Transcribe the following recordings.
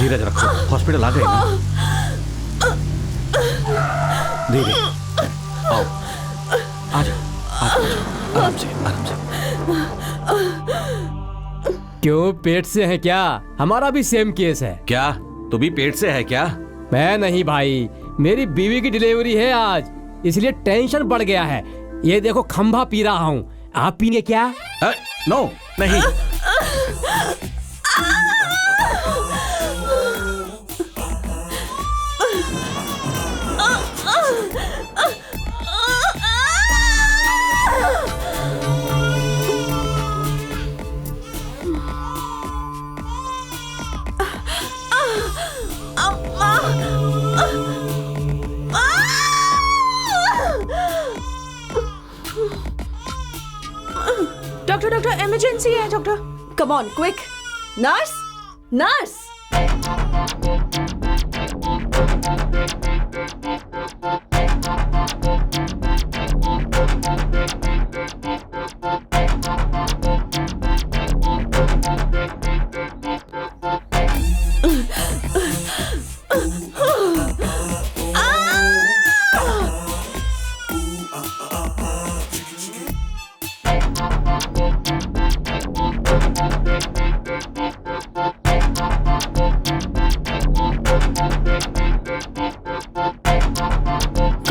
धीरज रखो, हॉस्पिटल आ गए ना। दीदी आओ, आ जाओ, आराम से आराम से। क्यों, पेट से है क्या? हमारा भी सेम केस है। क्या तू भी पेट से है क्या? मैं नहीं भाई, मेरी बीवी की डिलीवरी है आज, इसलिए टेंशन बढ़ गया है। ये देखो खंभा पी रहा हूँ, आप पीने क्या? नो नहीं। डॉक्टर इमरजेंसी है doctor. Come on quick, nurse nurse.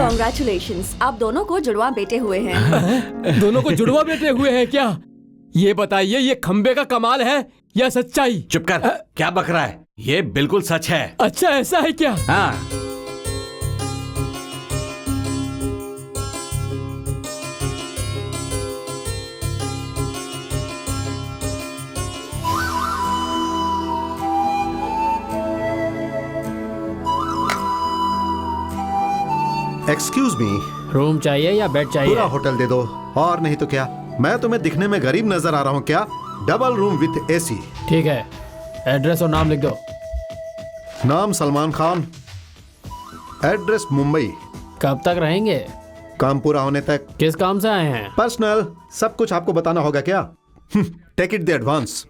Congratulations, आप दोनों को जुड़वा बेटे हुए हैं। दोनों को जुड़वा बेटे हुए हैं क्या? ये बताइए, ये खंबे का कमाल है या सच्चाई? चुप कर, क्या बक रहा है? ये बिल्कुल सच है। अच्छा ऐसा है क्या? हाँ। एक्सक्यूज मी, रूम चाहिए या बेड चाहिए? पूरा होटल दे दो, और नहीं तो क्या। मैं तुम्हें दिखने में गरीब नजर आ रहा हूँ क्या? Double room with AC. ठीक है, एड्रेस और नाम लिख दो। नाम सलमान खान, एड्रेस मुंबई। कब तक रहेंगे? काम पूरा होने तक। किस काम से आए हैं? पर्सनल, सब कुछ आपको बताना होगा क्या? Take it the advance.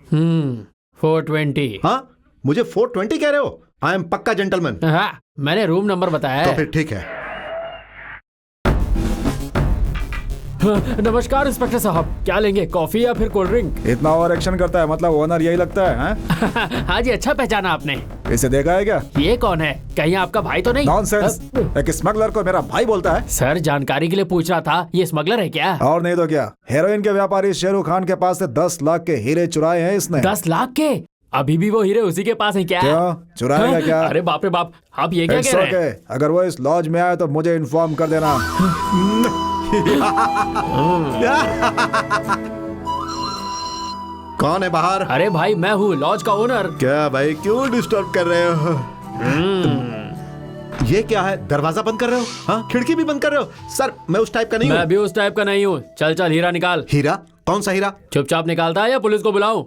420। हाँ, मुझे 420 कह रहे हो? आई एम पक्का जेंटलमैन। हाँ, मैंने रूम नंबर बताया तो है। फिर ठीक है। नमस्कार इंस्पेक्टर साहब, क्या लेंगे, कॉफी या फिर कोल्ड ड्रिंक? इतना ओवर एक्शन करता है, मतलब ओनर यही लगता है, हैं? हाँ जी, अच्छा पहचाना आपने। इसे देखा है क्या? ये कौन है? कहीं आपका भाई तो नहीं? नॉनसेंस, एक स्मगलर को मेरा भाई बोलता है। सर जानकारी के लिए पूछ रहा था, ये स्मगलर है क्या? और नहीं तो क्या, हेरोइन के व्यापारी शेरू खान के पास से 10 लाख के हीरे चुराए हैं इसने। 10 लाख के? अभी भी वो हीरे उसी के पास है क्या? क्यों, चुराएगा क्या? अरे बाप रे बाप, आप ये क्या कह रहे हैं? अगर वो इस लॉज में आए तो मुझे इन्फॉर्म कर देना। कौन है बाहर? अरे भाई मैं हूँ लॉज का ओनर। क्या भाई, क्यों डिस्टर्ब कर रहे हो? ये क्या है, दरवाजा बंद कर रहे हो? हाँ, खिड़की भी बंद कर रहे हो? सर मैं उस टाइप का नहीं हूँ। मैं भी उस टाइप का नहीं हूँ। चल चल हीरा निकाल। हीरा? कौन सा हीरा? चुपचाप निकालता है या पुलिस को बुलाऊं?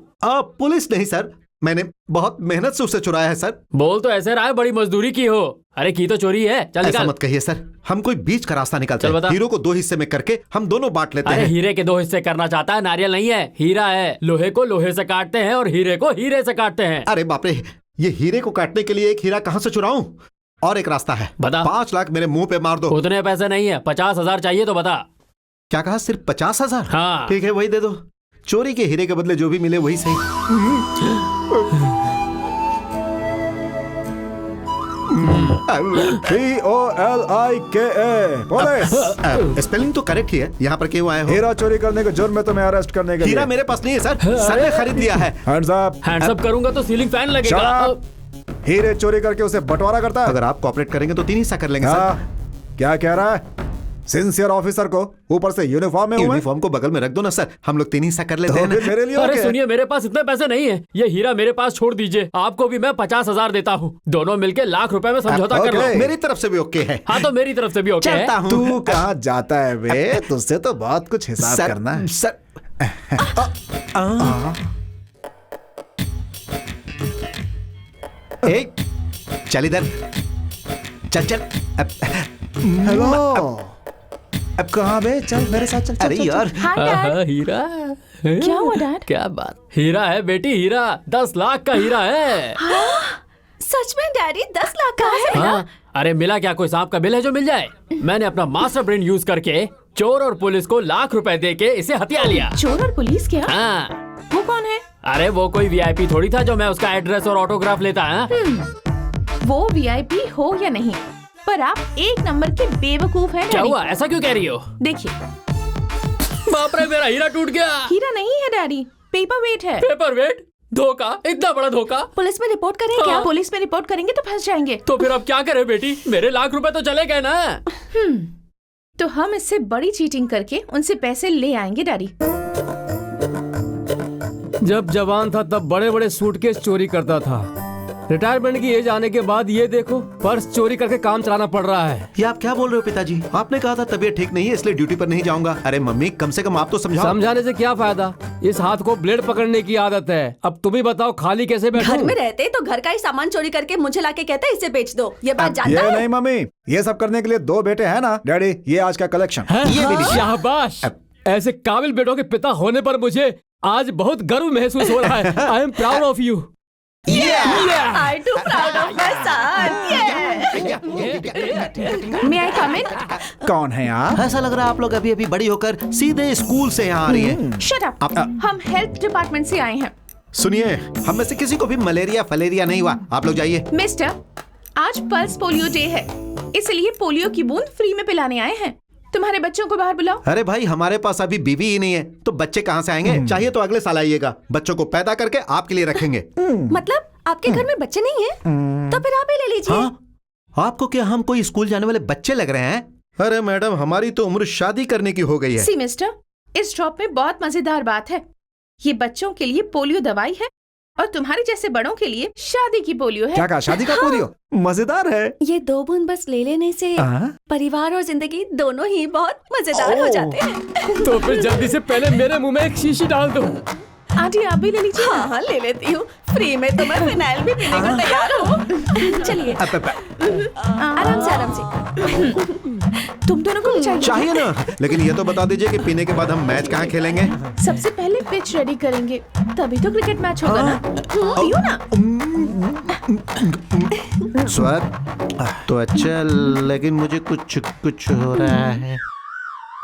पुलिस नहीं सर, मैंने बहुत मेहनत से उसे चुराया है सर। बोल तो ऐसे रहा है बड़ी मजदूरी की हो। अरे की तो चोरी है। चल ऐसा निकाल। मत कहिए सर, हम कोई बीच का रास्ता निकालते चल बता। हैं। हीरो को 2 हिस्से में करके हम दोनों बांट लेते अरे हैं। हीरे के 2 हिस्से करना चाहता है, नारियल नहीं है, हीरा है। लोहे को लोहे से काटते हैं और हीरे को हीरे से काटते हैं। अरे बाप रे, ये हीरे को काटने के लिए एक हीरा कहाँ से चुराऊं? और एक रास्ता है, बता। 5 लाख मेरे मुंह पे मार दो। उतने पैसे नहीं है, 50,000 चाहिए तो बता। क्या कहा, सिर्फ 50,000? हाँ ठीक है, वही दे दो। चोरी के हीरे के बदले जो भी मिले वही सही। POLIKA, police. स्पेलिंग तो करेक्ट ही है। यहाँ पर क्यों आए हो? हीरा चोरी करने के जुर्म में तुम्हें अरेस्ट करने के लिए। हीरा मेरे पास नहीं है सर, सर ने खरीद लिया है। Hands up. हैंड्स अप करूंगा तो सीलिंग फैन लगेगा। Shut up। हीरे चोरी करके उसे बंटवारा करता है। अगर आप कोऑपरेट करेंगे तो 3 हिस्सा कर लेंगे हाँ, सर। क्या कह रहा है? सिंसियर ऑफिसर को ऊपर से यूनिफॉर्म में हूं मैं। यूनिफॉर्म को बगल में रख दो ना सर, हम लोग 3 हिस्सा कर लेते हैं ना। फिर मेरे लिए अरे ओके है। सुनिए, मेरे पास इतने पैसे नहीं है, ये हीरा मेरे पास छोड़ दीजिए। आपको भी मैं 50,000 देता हूँ, दोनों मिलके ₹1,00,000 में समझौता कर लो। ओके। मेरी तरफ से भी ओके है। हाँ तो मेरी तरफ से भी ओके है। चलता हूँ। तू कहाँ जाता है बे? तुझसे तो बहुत कुछ हिसाब सर, करना है। सर। चल इधर, चल चल। हेलो, अब कहाँ बे? चल मेरे साथ चल। अरे यार, हाय डैड। हीरा क्या हुआ डैड? क्या बात, हीरा है बेटी, हीरा 10 लाख का हीरा है। सच में डैडी 10 लाख का है? हाँ, अरे मिला क्या? कोई सांप का बिल है जो मिल जाए? मैंने अपना मास्टर ब्रेन यूज करके चोर और पुलिस को लाख रुपए दे के इसे हथिया लिया। चोर और पुलिस क्या? हाँ, वो कौन है? अरे वो कोई वीआईपी थोड़ी था जो मैं उसका एड्रेस और ऑटोग्राफ लेता है। वो वीआईपी हो या नहीं, पर आप एक नंबर के बेवकूफ हैं। क्या डैडी। हुआ? ऐसा क्यों कह रही हो? देखिए, बाप रे, मेरा हीरा टूट गया। हीरा नहीं है डैडी, पेपर वेट है। Paper weight? धोखा, इतना बड़ा धोखा। पुलिस में रिपोर्ट करें क्या? हाँ। पुलिस में रिपोर्ट करेंगे तो फंस जाएंगे। तो फिर अब क्या करें बेटी? मेरे लाख रुपए तो चले गए ना। तो हम इससे बड़ी चीटिंग करके उनसे पैसे ले आएंगे डैडी। जब जवान था तब बड़े बड़े सूटकेस चोरी करता था। रिटायरमेंट की एज आने के बाद ये देखो, पर्स चोरी करके काम चलाना पड़ रहा है। ये आप क्या बोल रहे हो पिताजी? आपने कहा था तबीयत ठीक नहीं है इसलिए ड्यूटी पर नहीं जाऊंगा। अरे मम्मी, कम से कम आप तो समझाओ। समझाने से क्या फायदा? इस हाथ को ब्लेड पकड़ने की आदत है। अब तुम ही बताओ, खाली कैसे बैठूं? घर में रहते तो घर का ही सामान चोरी करके मुझे लाके कहते इसे बेच दो। ये बात ये जानता है? नहीं मम्मी, ये सब करने के लिए 2 बेटे हैं ना डैडी। ये आज का कलेक्शन। हैं? ये भी लीजिए। शाबाश। ऐसे काबिल बेटों के पिता होने पर मुझे आज बहुत गर्व महसूस हो रहा है। I am proud of you. I too proud of my son. May I come in? कौन है आप? ऐसा लग रहा है आप लोग अभी अभी बड़ी होकर सीधे स्कूल से यहाँ आ रही हैं। Shut up. हम हेल्थ डिपार्टमेंट से आए हैं। सुनिए, हम में से किसी को भी मलेरिया फलेरिया नहीं हुआ। आप लोग जाइए। मिस्टर, आज पल्स पोलियो डे है, इसलिए पोलियो की बूंद फ्री में पिलाने आए हैं। तुम्हारे बच्चों को बाहर बुलाओ। अरे भाई, हमारे पास अभी बीवी ही नहीं है तो बच्चे कहाँ से आएंगे? चाहिए तो अगले साल आइएगा, बच्चों को पैदा करके आपके लिए रखेंगे। मतलब आपके घर में बच्चे नहीं हैं? तो फिर आप ही ले लीजिए। हाँ? आपको क्या हम कोई स्कूल जाने वाले बच्चे लग रहे हैं? अरे मैडम, हमारी तो उम्र शादी करने की हो गई है। सी मिस्टर, इस ड्रॉप में बहुत मजेदार बात है। ये बच्चों के लिए पोलियो दवाई है और तुम्हारे जैसे बड़ों के लिए शादी की पोलियो है। क्या कहा? शादी का पोलियो? मजेदार है। ये 2 बूंद बस ले लेने से परिवार और जिंदगी दोनों ही बहुत मजेदार हो जाते हैं। तो फिर जल्दी से पहले मेरे मुंह में एक शीशी डाल दो। आंटी, आप भी ले लीजिए। हाँ हाँ, ले लेती हूँ। फ्री में तो मैं फिनाइल भी पीने को तैयार हूँ। चलिए, आराम से आराम से। तुम दोनों को भी चाहिए? चाहिए ना, लेकिन ये तो बता दीजिए कि पीने के बाद हम मैच कहाँ खेलेंगे? सबसे पहले पिच रेडी करेंगे, तभी तो क्रिकेट मैच होगा ना। पियो ना। स्वाद तो अच्छा, लेकिन मुझे कुछ कुछ हो रहा है।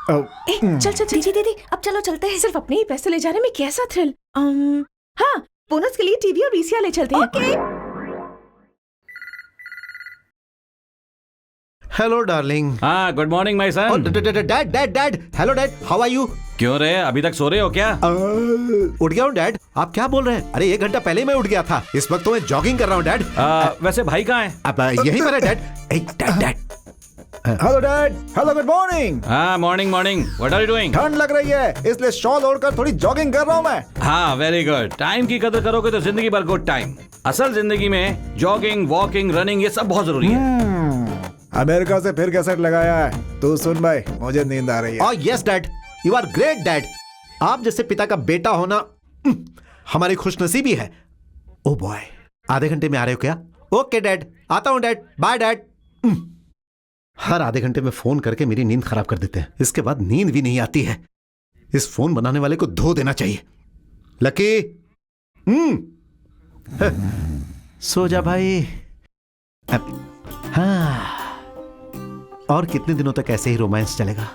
चल चल चल। दीदी अब चलो चलते हैं। सिर्फ अपने ही पैसे ले जाने में कैसा थ्रिल। हाँ, बोनस के लिए टीवी और वीसीआर ले चलते हैं। Hello darling. हाँ, good morning my son. Dad dad dad, hello dad, how are you? क्यों रे, अभी तक सो रहे हो क्या? उठ गया हूँ डैड। आप क्या बोल रहे हैं? अरे 1 घंटा पहले ही मैं उठ गया था। इस वक्त तो मैं जॉगिंग कर रहा हूँ डैड। वैसे भाई कहाँ है? अब यही मेरा dad. Dad hello dad. Hello, good morning. हाँ, morning morning. What are you doing? ठंड लग रही है इसलिए शॉल ओढ़कर थोड़ी जॉगिंग कर रहा हूँ मैं। हाँ, वेरी गुड। टाइम की कदर करोगे तो जिंदगी भर गुड टाइम। असल जिंदगी में जॉगिंग, वॉकिंग, रनिंग ये सब बहुत जरूरी है। अमेरिका से फिर कैसेट लगाया है। तू सुन भाई, मुझे नींद आ रही है। Oh yes dad, you are great dad. आप जैसे पिता का बेटा होना हमारी खुशनसीबी है। ओ बॉय, आधे घंटे में आ रहे हो क्या? ओके डैड, आता हूं डैड, बाय डैड। हर आधे घंटे में फोन करके मेरी नींद खराब कर देते हैं। इसके बाद नींद भी नहीं आती है। इस फोन बनाने वाले को धो देना चाहिए। लकी, सो जा भाई। हाँ, और कितने दिनों तक ऐसे ही रोमांस चलेगा?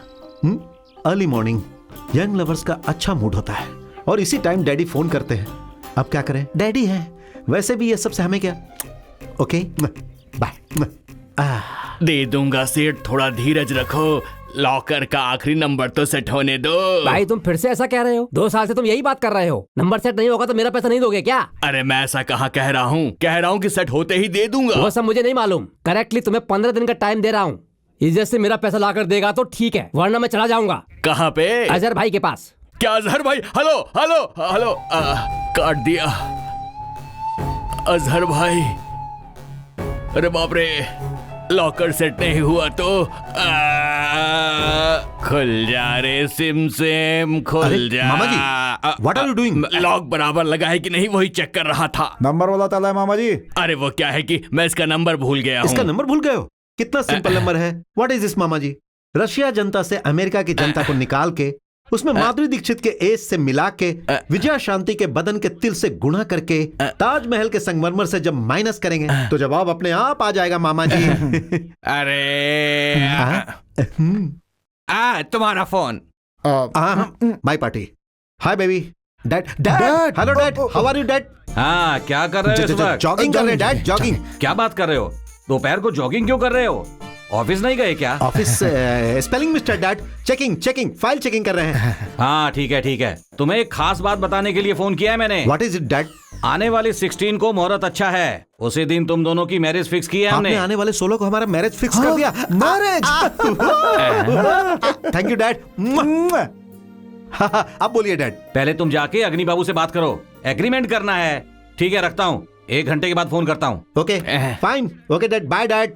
अर्ली मॉर्निंग यंग लवर्स का अच्छा मूड होता है और इसी टाइम डैडी फोन करते हैं। अब क्या करें, डैडी हैं। वैसे भी ये सबसे हमें क्या। Okay bye. दे दूंगा सेठ, थोड़ा धीरज रखो। लॉकर का आखिरी नंबर तो सेट होने दो। भाई तुम फिर से ऐसा कह रहे हो? 2 साल से तुम यही बात कर रहे हो। नंबर सेट नहीं होगा तो मेरा पैसा नहीं दोगे क्या? अरे मैं ऐसा कहाँ कह रहा हूँ कि सेट होते ही दे दूंगा। वो सब मुझे नहीं मालूम। करेक्टली तुम्हें 15 दिन का टाइम दे रहा हूँ। इज्जत से मेरा पैसा लाकर देगा तो ठीक है, वरना मैं चला जाऊंगा। कहाँ पे? अजहर भाई के पास। क्या अजहर भाई? Hello hello hello. काट दिया अजहर भाई। अरे बाप रे, लॉकर सेट नहीं हुआ तो खुल जा रे सिम सिम, खुल जा। मामा जी, what are you doing? Lock बराबर लगा है कि नहीं वही चेक कर रहा था। नंबर वाला ताला है मामा जी। अरे वो क्या है कि मैं इसका नंबर भूल गया हूँ। इसका नंबर भूल गए हो? कितना सिंपल नंबर है। व्हाट इज दिस मामा जी? रशिया जनता से अमेरिका की जनता को निकाल के उसमें माधुरी दीक्षित के एज से मिला के विजया शांति के बदन के तिल से गुणा करके ताजमहल के संगमरमर से जब माइनस करेंगे तो जवाब अपने आप आ जाएगा मामा जी। अरे तुम्हारा phone. My party. Hi baby. Dad dad hello dad, how are you dad? हाँ, क्या कर रहे हो इस वक्त? जॉगिंग कर रहे हैं डैड, जॉगिंग। क्या बात कर रहे हो? दोपहर को जॉगिंग क्यों कर रहे हो? ऑफिस नहीं गए क्या? Office spelling mister dad, checking file checking कर रहे हैं। हाँ ठीक है। तुम्हें एक खास बात बताने के लिए फोन किया है मैंने। What is it dad? आने वाली 16 को मुहूर्त अच्छा है, उसी दिन तुम दोनों की मैरिज फिक्स की है हमने। आपने आने वाले 16 को हमारा मैरिज फिक्स कर दिया। मैरिज। Thank you dad. अब बोलिए डैड। पहले तुम जाके अग्नि बाबू से बात करो, एग्रीमेंट करना है। ठीक है, रखता हूँ, 1 घंटे के बाद फोन करता हूँ। Okay fine. Okay dad, bye dad.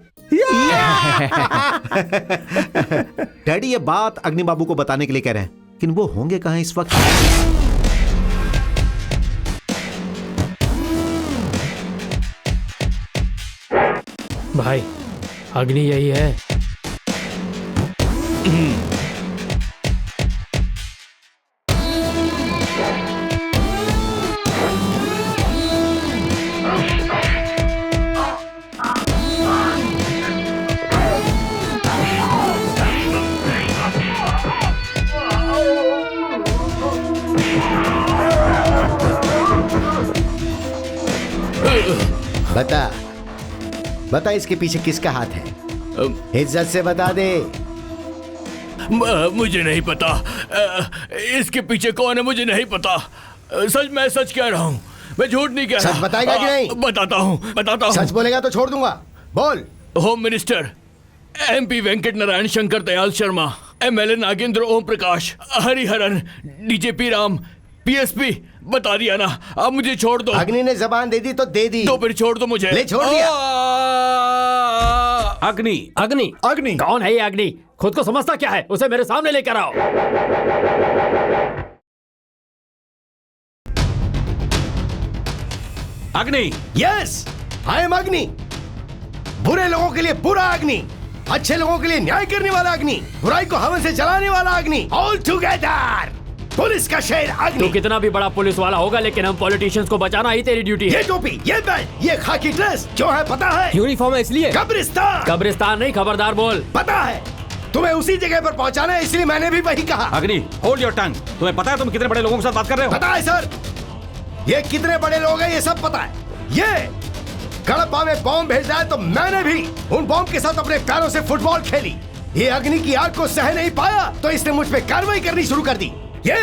Daddy ये बात अग्नि बाबू को बताने के लिए कह रहे हैं, लेकिन वो होंगे कहां इस वक्त? भाई अग्नि यही है। बता इसके पीछे किसका हाथ है? इज्जत से बता दे। मुझे नहीं पता। इसके पीछे कौन है मुझे नहीं पता। मैं सच कह रहा हूँ, मैं झूठ नहीं कह रहा। सच बताएगा कि नहीं? बताता हूँ। सच बोलेगा तो छोड़ दूंगा। बोल। Home minister MP Venkat Narayan Shankar Dayal Sharma, MLA Nagendra Om Prakash, Hariharan, DJP Ram, PSP। बता दिया ना, अब मुझे छोड़ दो। अग्नि ने जबान दे दी तो दे दी। तो फिर छोड़ दो मुझे। ले छोड़ दिया। अग्नि कौन है ये अग्नि? खुद को समझता क्या है? उसे मेरे सामने लेकर आओ। अग्नि। यस, आई एम अग्नि। बुरे लोगों के लिए बुरा अग्नि, अच्छे लोगों के लिए न्याय करने वाला अग्नि, बुराई को हवन से जलाने वाला अग्नि, ऑल टुगेदर। पुलिस का शेर अग्नि। तू कितना भी बड़ा पुलिस वाला होगा, लेकिन हम पॉलिटिशियंस को बचाना ही तेरी ड्यूटी है। ये टोपी, ये बेल्ट, ये खाकी ड्रेस क्यों है पता है? यूनिफॉर्म है इसलिए। कब्रिस्तान नहीं, खबरदार बोल। पता है, तुम्हें उसी जगह पर पहुंचाना है, इसलिए मैंने भी वही कहा। अग्नि, होल्ड योर टंग। तुम्हें पता है तुम कितने बड़े लोगों के साथ बात कर रहे हो? पता है सर, ये कितने बड़े लोग हैं ये सब पता है। ये गड़प्पा में बॉम्ब भेजा है तो मैंने भी उन बॉम्ब के साथ अपने पैरों से फुटबॉल खेली। ये अग्नि की आग को सह नहीं पाया तो इसने मुझ पे कार्रवाई करनी शुरू कर दी। ये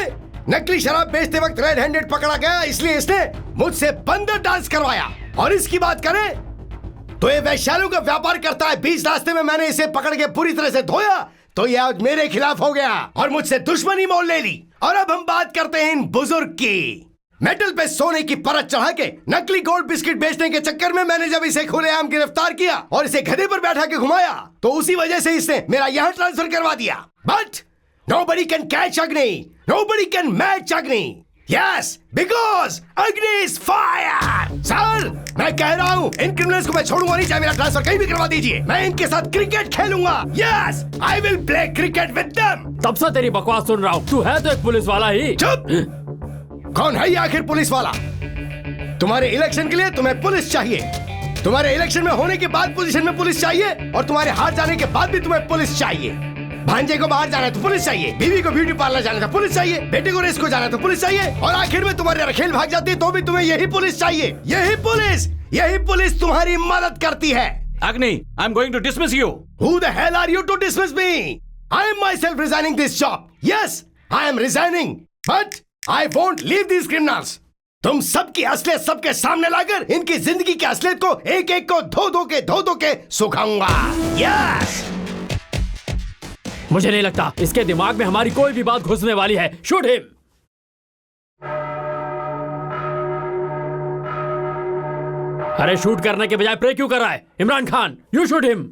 नकली शराब बेचते वक्त रेड हैंडेड पकड़ा गया, इसलिए इसने मुझसे बंदर डांस करवाया। और इसकी बात करें तो ये वैश्यालयों का व्यापार करता है। बीच रास्ते में मैंने इसे पकड़ के पूरी तरह से धोया तो ये आज मेरे खिलाफ हो गया और मुझसे दुश्मनी मोल ले ली। और अब हम बात करते हैं इन बुजुर्ग की। मेटल पे सोने की परत चढ़ा के नकली गोल्ड बिस्किट बेचने के चक्कर में मैंने जब इसे खुलेआम गिरफ्तार किया और इसे गधे पर बैठा के घुमाया तो उसी वजह से इसने मेरा यहाँ ट्रांसफर करवा दिया। But nobody can catch Agni. Nobody can match Agni. Yes, because Agni is fire. Sir, मैं कह रहा हूँ इन क्रिमिनल्स को मैं छोड़ूंगा नहीं, चाहे मेरा ट्रांसफर कहीं भी करवा दीजिए। मैं इनके साथ क्रिकेट खेलूंगा। Yes, I will play cricket with them. तब से तेरी बकवास सुन रहा हूँ। तू है तो एक पुलिस वाला ही। चुप। कौन है ये आखिर पुलिस वाला? तुम्हारे इलेक्शन के लिए तुम्हें पुलिस चाहिए, तुम्हारे इलेक्शन में होने के बाद पोजीशन में पुलिस चाहिए, और तुम्हारे हार जाने के बाद भी तुम्हें पुलिस चाहिए। भांजे को बाहर जाना है तो पुलिस चाहिए, बीवी को ब्यूटी पार्लर जाना था पुलिस चाहिए, बेटे को रेस को जाना तो पुलिस चाहिए, और आखिर में तुम्हारे रखेल भाग जाती है तो भी तुम्हें यही पुलिस चाहिए। यही पुलिस तुम्हारी मदद करती है। Agni, I am going to dismiss you. Who the hell are you to dismiss me? I am myself resigning this job. Yes, I am resigning, but I won't leave these criminals. तुम सबकी असलियत सबके सामने लाकर इनकी जिंदगी की असलियत को एक एक को धो धो के सुखाऊंगा। Yes. मुझे नहीं लगता इसके दिमाग में हमारी कोई भी बात घुसने वाली है। Shoot him. अरे शूट करने के बजाय प्रे क्यों कर रहा है? Imran Khan, you shoot him.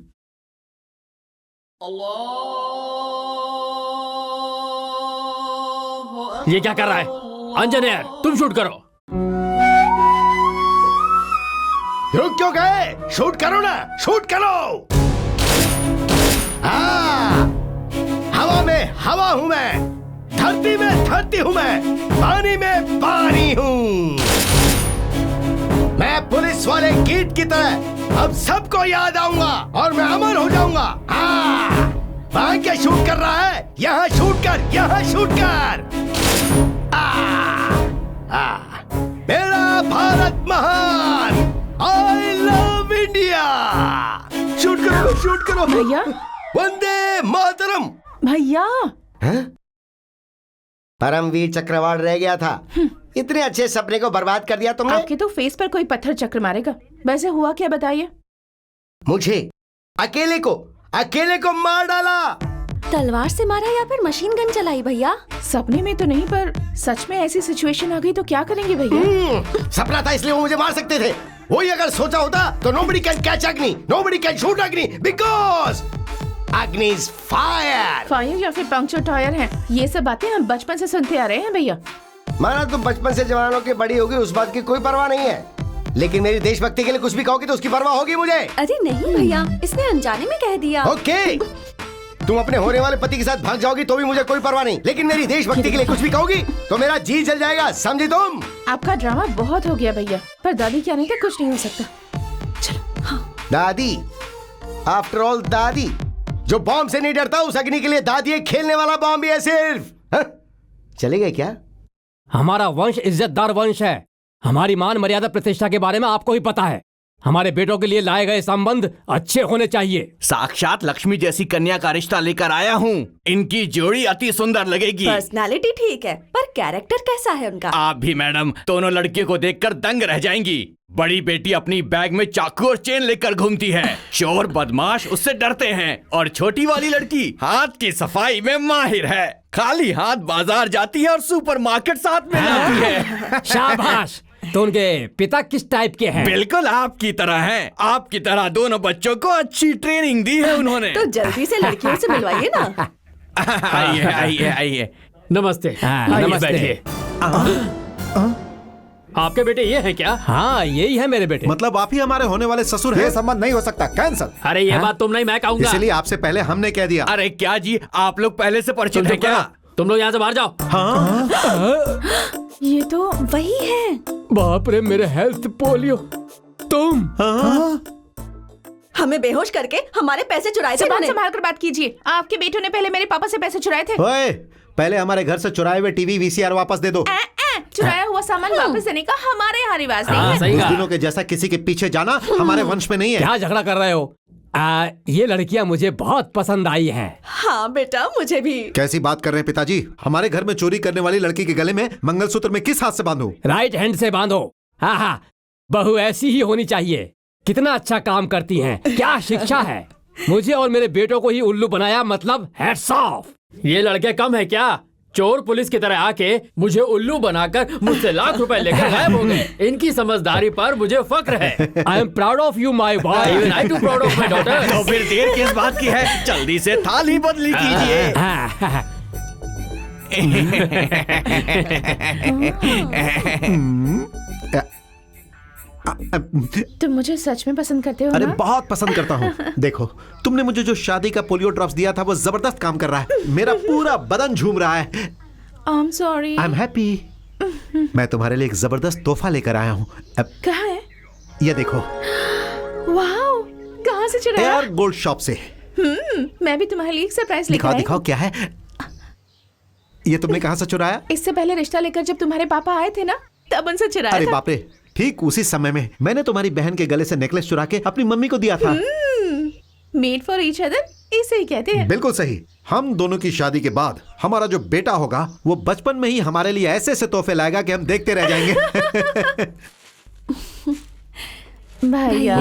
ये क्या कर रहा है? अंजनेयर, तुम शूट करो। रुक क्यों गए? शूट करो ना, शूट करो। हाँ, हवा में हवा हूं मैं। धरती में धरती हूँ मैं, पानी में पानी हूँ। मैं पुलिस वाले कीट की तरह अब सबको याद आऊंगा और मैं अमर हो जाऊंगा। हाँ, वहाँ क्या शूट कर रहा है? यहाँ शूट कर, यहाँ शूट कर। मेरा भारत महान, आई लव इंडिया। शूट करो, शूट करो भैया। वंदे मातरम। भैया परमवीर चक्रवाल रह गया था। इतने अच्छे सपने को बर्बाद कर दिया तुमने। आपके तो फेस पर कोई पत्थर चक्र मारेगा। वैसे हुआ क्या बताइए? मुझे अकेले को मार डाला। तलवार से मारा या फिर मशीन गन चलाई भैया? सपने में तो नहीं, पर सच में ऐसी सिचुएशन आ गई तो क्या करेंगे भैया? सपना था इसलिए वो मुझे मार सकते थे। वही अगर सोचा होता तो nobody can catch अग्नि, nobody can shoot अग्नि, because अग्नि is fire। फायर या फिर पंक्चर टायर है, ये सब बातें हम बचपन से सुनते आ रहे हैं भैया। माना तुम बचपन से जवानों के बड़ी होगी, उस बात की कोई परवाह नहीं है, लेकिन मेरी देशभक्ति के लिए कुछ भी कहोगी तो उसकी परवाह होगी मुझे। अरे नहीं भैया, इसने अनजाने में कह दिया। ओके, तुम अपने होने वाले पति के साथ भाग जाओगी तो भी मुझे कोई परवाह नहीं, लेकिन मेरी देशभक्ति के लिए कुछ भी कहोगी तो मेरा जी जल जाएगा, समझी तुम? आपका ड्रामा बहुत हो गया भैया, पर दादी क्या नहीं था, कुछ नहीं हो सकता। चलो। हाँ। दादी, आफ्टर ऑल दादी, जो बॉम्ब से नहीं डरता उस अग्नि के लिए दादी एक खेलने वाला बॉम्ब भी है सिर्फ। हाँ? चले गए क्या? हमारा वंश इज्जतदार वंश है। हमारी मान मर्यादा प्रतिष्ठा के बारे में आपको ही पता है। हमारे बेटों के लिए लाए गए संबंध अच्छे होने चाहिए। साक्षात लक्ष्मी जैसी कन्या का रिश्ता लेकर आया हूँ। इनकी जोड़ी अति सुंदर लगेगी। पर्सनालिटी ठीक है, पर कैरेक्टर कैसा है उनका? आप भी मैडम, दोनों लड़कियों को देखकर दंग रह जाएंगी। बड़ी बेटी अपनी बैग में चाकू और चेन लेकर घूमती है, चोर बदमाश उससे डरते हैं, और छोटी वाली लड़की हाथ की सफाई में माहिर है। खाली हाथ बाजार जाती है और सुपरमार्केट साथ में लाती है। शाबाश। तो उनके पिता किस टाइप के हैं? बिल्कुल आपकी तरह हैं। आपकी तरह दोनों बच्चों को अच्छी ट्रेनिंग दी है उन्होंने। तो जल्दी से लड़कियों से मिलवाइए ना। आइए आइए आइए। नमस्ते। नमस्ते। आपके बेटे ये हैं क्या? हाँ, यही है मेरे बेटे। मतलब आप ही हमारे होने वाले ससुर हैं? ये संबंध नहीं हो सकता, कैंसल। अरे ये बात तुम नहीं, मैं कहूँगा। इसलिए आपसे पहले हमने कह दिया। अरे क्या जी, आप लोग पहले से परिचित हैं क्या? तुम लोग यहाँ से बाहर जाओ। हाँ? ये तो वही है। बाप रे, मेरे हेल्थ पोलियो। तुम हमें बेहोश करके हमारे पैसे चुराए थे। जबान संभाल कर बात कीजिए। आपके बेटों ने पहले मेरे पापा से पैसे चुराए थे। ओए, पहले हमारे घर से चुराए हुए टीवी VCR वापस दे दो। चुराया हुआ सामान वापस देने का हमारे यहाँ रिवाज नहीं है। सही उस कहा। दिनों के जैसा किसी के पीछे जाना हमारे वंश में नहीं है। क्या झगड़ा कर रहे हो? ये लड़कियां मुझे बहुत पसंद आई हैं। हाँ बेटा, मुझे भी। कैसी बात कर रहे हैं पिताजी? हमारे घर में चोरी करने वाली लड़की के गले में मंगलसूत्र में किस हाथ से बांधूं? राइट हैंड से बांधो। हाँ हाँ, बहू ऐसी ही होनी चाहिए। कितना अच्छा काम करती हैं, क्या शिक्षा है। मुझे और मेरे बेटों को ही उल्लू बनाया, मतलब हैट्स ऑफ। ये लड़के कम है क्या? चोर पुलिस की तरह आके मुझे उल्लू बनाकर मुझसे लाख रुपए लेकर गायब हो गए। इनकी समझदारी पर मुझे फक्र है। I am proud of you my boy. Even I too proud of my daughter. तो फिर देर किस बात की है? जल्दी से थाली बदली कीजिए। तुम मुझे सच में पसंद करते हो अरे ना? बहुत पसंद करता हूँ। देखो, तुमने मुझे जो शादी का पोलियो ड्रॉप्स दिया था वो जबरदस्त काम कर रहा है। मेरा पूरा बदन झूम रहा है। I am sorry. I am happy. मैं तुम्हारे लिए एक जबरदस्त तोहफा लेकर आया हूँ। कहाँ है? ये देखो। वाओ, कहाँ से चुराया? एयर गोल्ड शॉप से। मैं भी तुम्हारे लिए एक सरप्राइज लेकर दिखाओ आई दिखाओ, क्या है ये? तुमने कहाँ से चुराया? इससे पहले रिश्ता लेकर जब तुम्हारे पापा आए थे ना, तब उनसे चुराया अरे था। बाप रे, ठीक उसी समय में मैंने तुम्हारी बहन के गले से नेकलेस चुरा के अपनी मम्मी को दिया था। मेड फॉर ईच अदर, इसे ही कहते हैं। बिल्कुल सही। हम दोनों की शादी के बाद हमारा जो बेटा होगा वो बचपन में ही हमारे लिए ऐसे ऐसे तोहफे लाएगा कि हम देखते रह जाएंगे। भैया,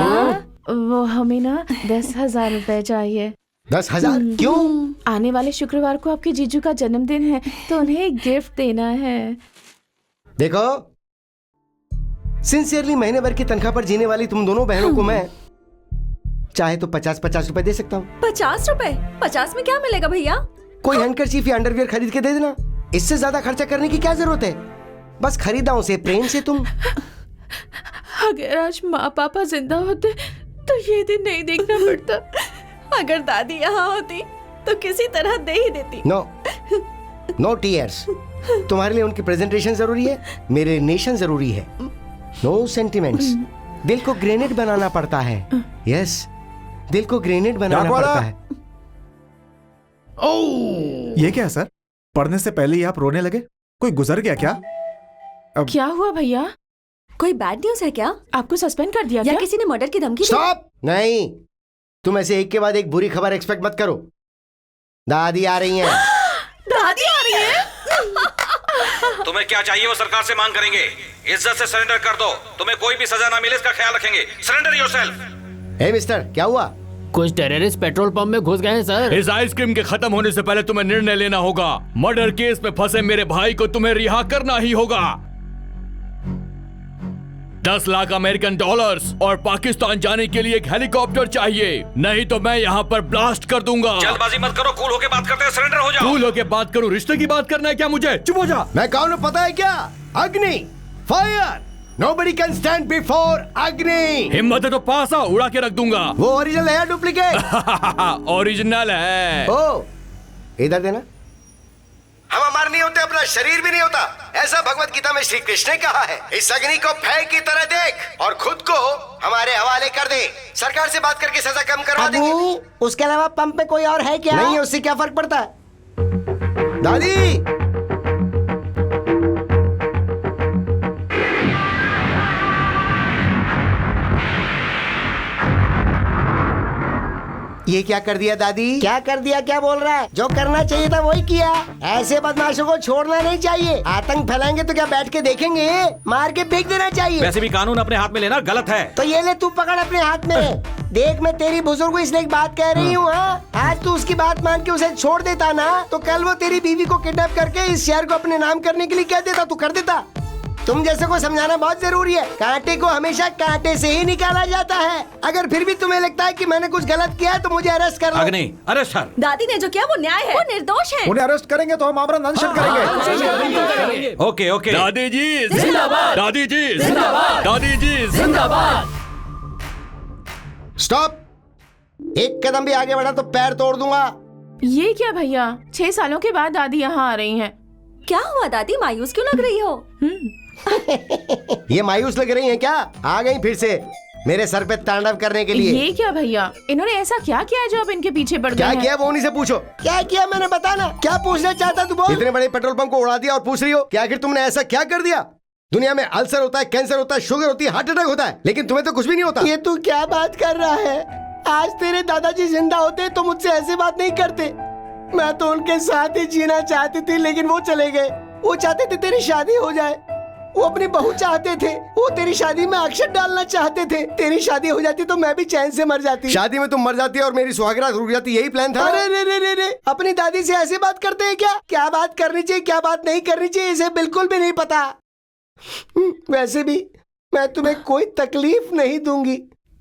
वो हमें ना 10,000 रुपए चाहिए। 10,000 क्यों? आने वाले शुक्रवार को आपके जीजू का जन्मदिन है, तो उन्हें एक गिफ्ट देना है। देखो, सिंसियरली महीने भर की तनख्वाह पर जीने वाली तुम दोनों बहनों को मैं चाहे तो 50-50 रुपए दे सकता हूँ। 50 रुपए? 50 में क्या मिलेगा भैया? कोई हैंडकरचीफ या अंडरवियर खरीद के दे देना। इससे ज्यादा खर्चा करने की क्या जरूरत है? बस खरीदा उसे प्रेम से तुम। अगर आज माँ पापा जिंदा होते तो ये दिन नहीं देखना पड़ता। अगर दादी यहाँ होती तो किसी तरह दे ही देती। No, no tears. तुम्हारे लिए उनकी प्रेजेंटेशन जरूरी है, मेरे नेशन जरूरी है। No sentiments. दिल को ग्रेनेड बनाना पड़ता है। यस, दिल को ग्रेनेड बनाना पड़ता है। ये क्या है सर? पढ़ने से पहले ही आप रोने लगे? कोई गुजर गया क्या? क्या हुआ भैया? कोई बैड न्यूज है क्या? आपको सस्पेंड कर दिया या क्या? किसी ने मर्डर की धमकी दी? स्टॉप! नहीं, तुम ऐसे एक के बाद एक बुरी खबर एक्सपेक्ट मत करो। दादी आ रही हैं। दादी आ रही है? तुम्हें क्या चाहिए वो सरकार से मांग करेंगे। इज्जत से सरेंडर कर दो, तुम्हें कोई भी सजा ना मिले इसका ख्याल रखेंगे। Surrender yourself. हे मिस्टर, क्या हुआ? कुछ टेररिस्ट पेट्रोल पंप में घुस गए हैं सर। इस आइसक्रीम के खत्म होने से पहले तुम्हें निर्णय लेना होगा। मर्डर केस में फंसे मेरे भाई को तुम्हें रिहा करना ही होगा। 10 लाख अमेरिकन डॉलर्स और पाकिस्तान जाने के लिए एक हेलीकॉप्टर चाहिए, नहीं तो मैं यहाँ पर ब्लास्ट कर दूंगा। जल्दबाजी मत करो, कूल होके बात करते हैं, सरेंडर हो जाओ। कूल होके बात करूं? रिश्ते की बात करना है क्या मुझे? चुप हो जा। मैं कौन हूं पता है क्या? अग्नि, fire. Nobody can stand before अग्नि। हिम्मत है तो पास आओ, उड़ा के रख दूंगा। वो ओरिजिनल है या डुप्लीकेट? ओरिजिनल है। ओ, इधर देना। हम अमर नहीं होते, अपना शरीर भी नहीं होता, ऐसा भगवत गीता में श्री कृष्ण ने कहा है। इस अग्नि को भय की तरह देख और खुद को हमारे हवाले कर दे। सरकार से बात करके सजा कम करवा देंगे। उसके अलावा पंप में कोई और है क्या? नहीं है, उससे क्या फर्क पड़ता है? दादी, ये क्या कर दिया दादी? क्या कर दिया? क्या बोल रहा है? जो करना चाहिए था वही किया। ऐसे बदमाशों को छोड़ना नहीं चाहिए। आतंक फैलाएंगे तो क्या बैठ के देखेंगे? मार के फेंक देना चाहिए। वैसे भी कानून अपने हाथ में लेना गलत है। तो ये ले, तू पकड़ अपने हाथ में। देख, मैं तेरी बुजुर्ग को इसलिए एक बात कह रही हूँ। आज तू उसकी बात मान के उसे छोड़ देता ना, तो कल वो तेरी बीवी को किडनैप करके इस शहर को अपने नाम करने के लिए कह देता। तू कर देता? तुम जैसे को समझाना बहुत जरूरी है। कांटे को हमेशा कांटे से ही निकाला जाता है। अगर फिर भी तुम्हें लगता है कि मैंने कुछ गलत किया है तो मुझे अरेस्ट कर लो। अग्नि, अरेस्ट कर। दादी ने जो किया वो न्याय है। वो निर्दोष है। उन्हें अरेस्ट करेंगे तो हम आमरण अनशन करेंगे। Okay okay. दादी जी जिंदाबाद। दादी जी जिंदाबाद। दादी जी जिंदाबाद। स्टॉप! एक कदम भी आगे बढ़ा तो पैर तोड़ दूंगा। ये क्या भैया? 6 सालों के बाद दादी यहाँ आ रही हैं। क्या हुआ दादी, मायूस क्यों लग रही हो? ये मायूस लग रही हैं क्या? आ गई फिर से मेरे सर पे तांडव करने के लिए। ये क्या भैया? इन्होंने ऐसा क्या किया जो अब इनके पीछे पड़ गए क्या हैं? किया वो उन्हीं से पूछो। क्या किया मैंने, बताना। क्या पूछना चाहता तू बोल। इतने बड़े पेट्रोल पंप को उड़ा दिया और पूछ रही हो कि आखिर तुमने ऐसा क्या कर दिया? दुनिया में अल्सर होता है, कैंसर होता है, शुगर होती है, हार्ट अटैक होता है, लेकिन तुम्हें तो कुछ भी नहीं होता। ये तू क्या बात कर रहा है? आज तेरे दादाजी जिंदा होते तो मुझसे ऐसी बात नहीं करते। मैं तो उनके साथ ही जीना चाहती थी, लेकिन वो चले गए। वो चाहते थे तेरी शादी हो जाए, वो अपनी बहू चाहते थे, वो तेरी शादी में अक्षत डालना चाहते थे। तेरी शादी हो जाती तो मैं भी चैन से मर जाती। शादी में तुम मर जाती और मेरी सुहागरात रुक जाती, यही प्लान था। अरे रे रे रे रे, अपनी दादी से ऐसे बात करते हैं क्या? क्या बात करनी चाहिए, क्या बात नहीं करनी चाहिए, इसे बिल्कुल भी नहीं पता। वैसे भी मैं तुम्हें कोई तकलीफ नहीं दूंगी।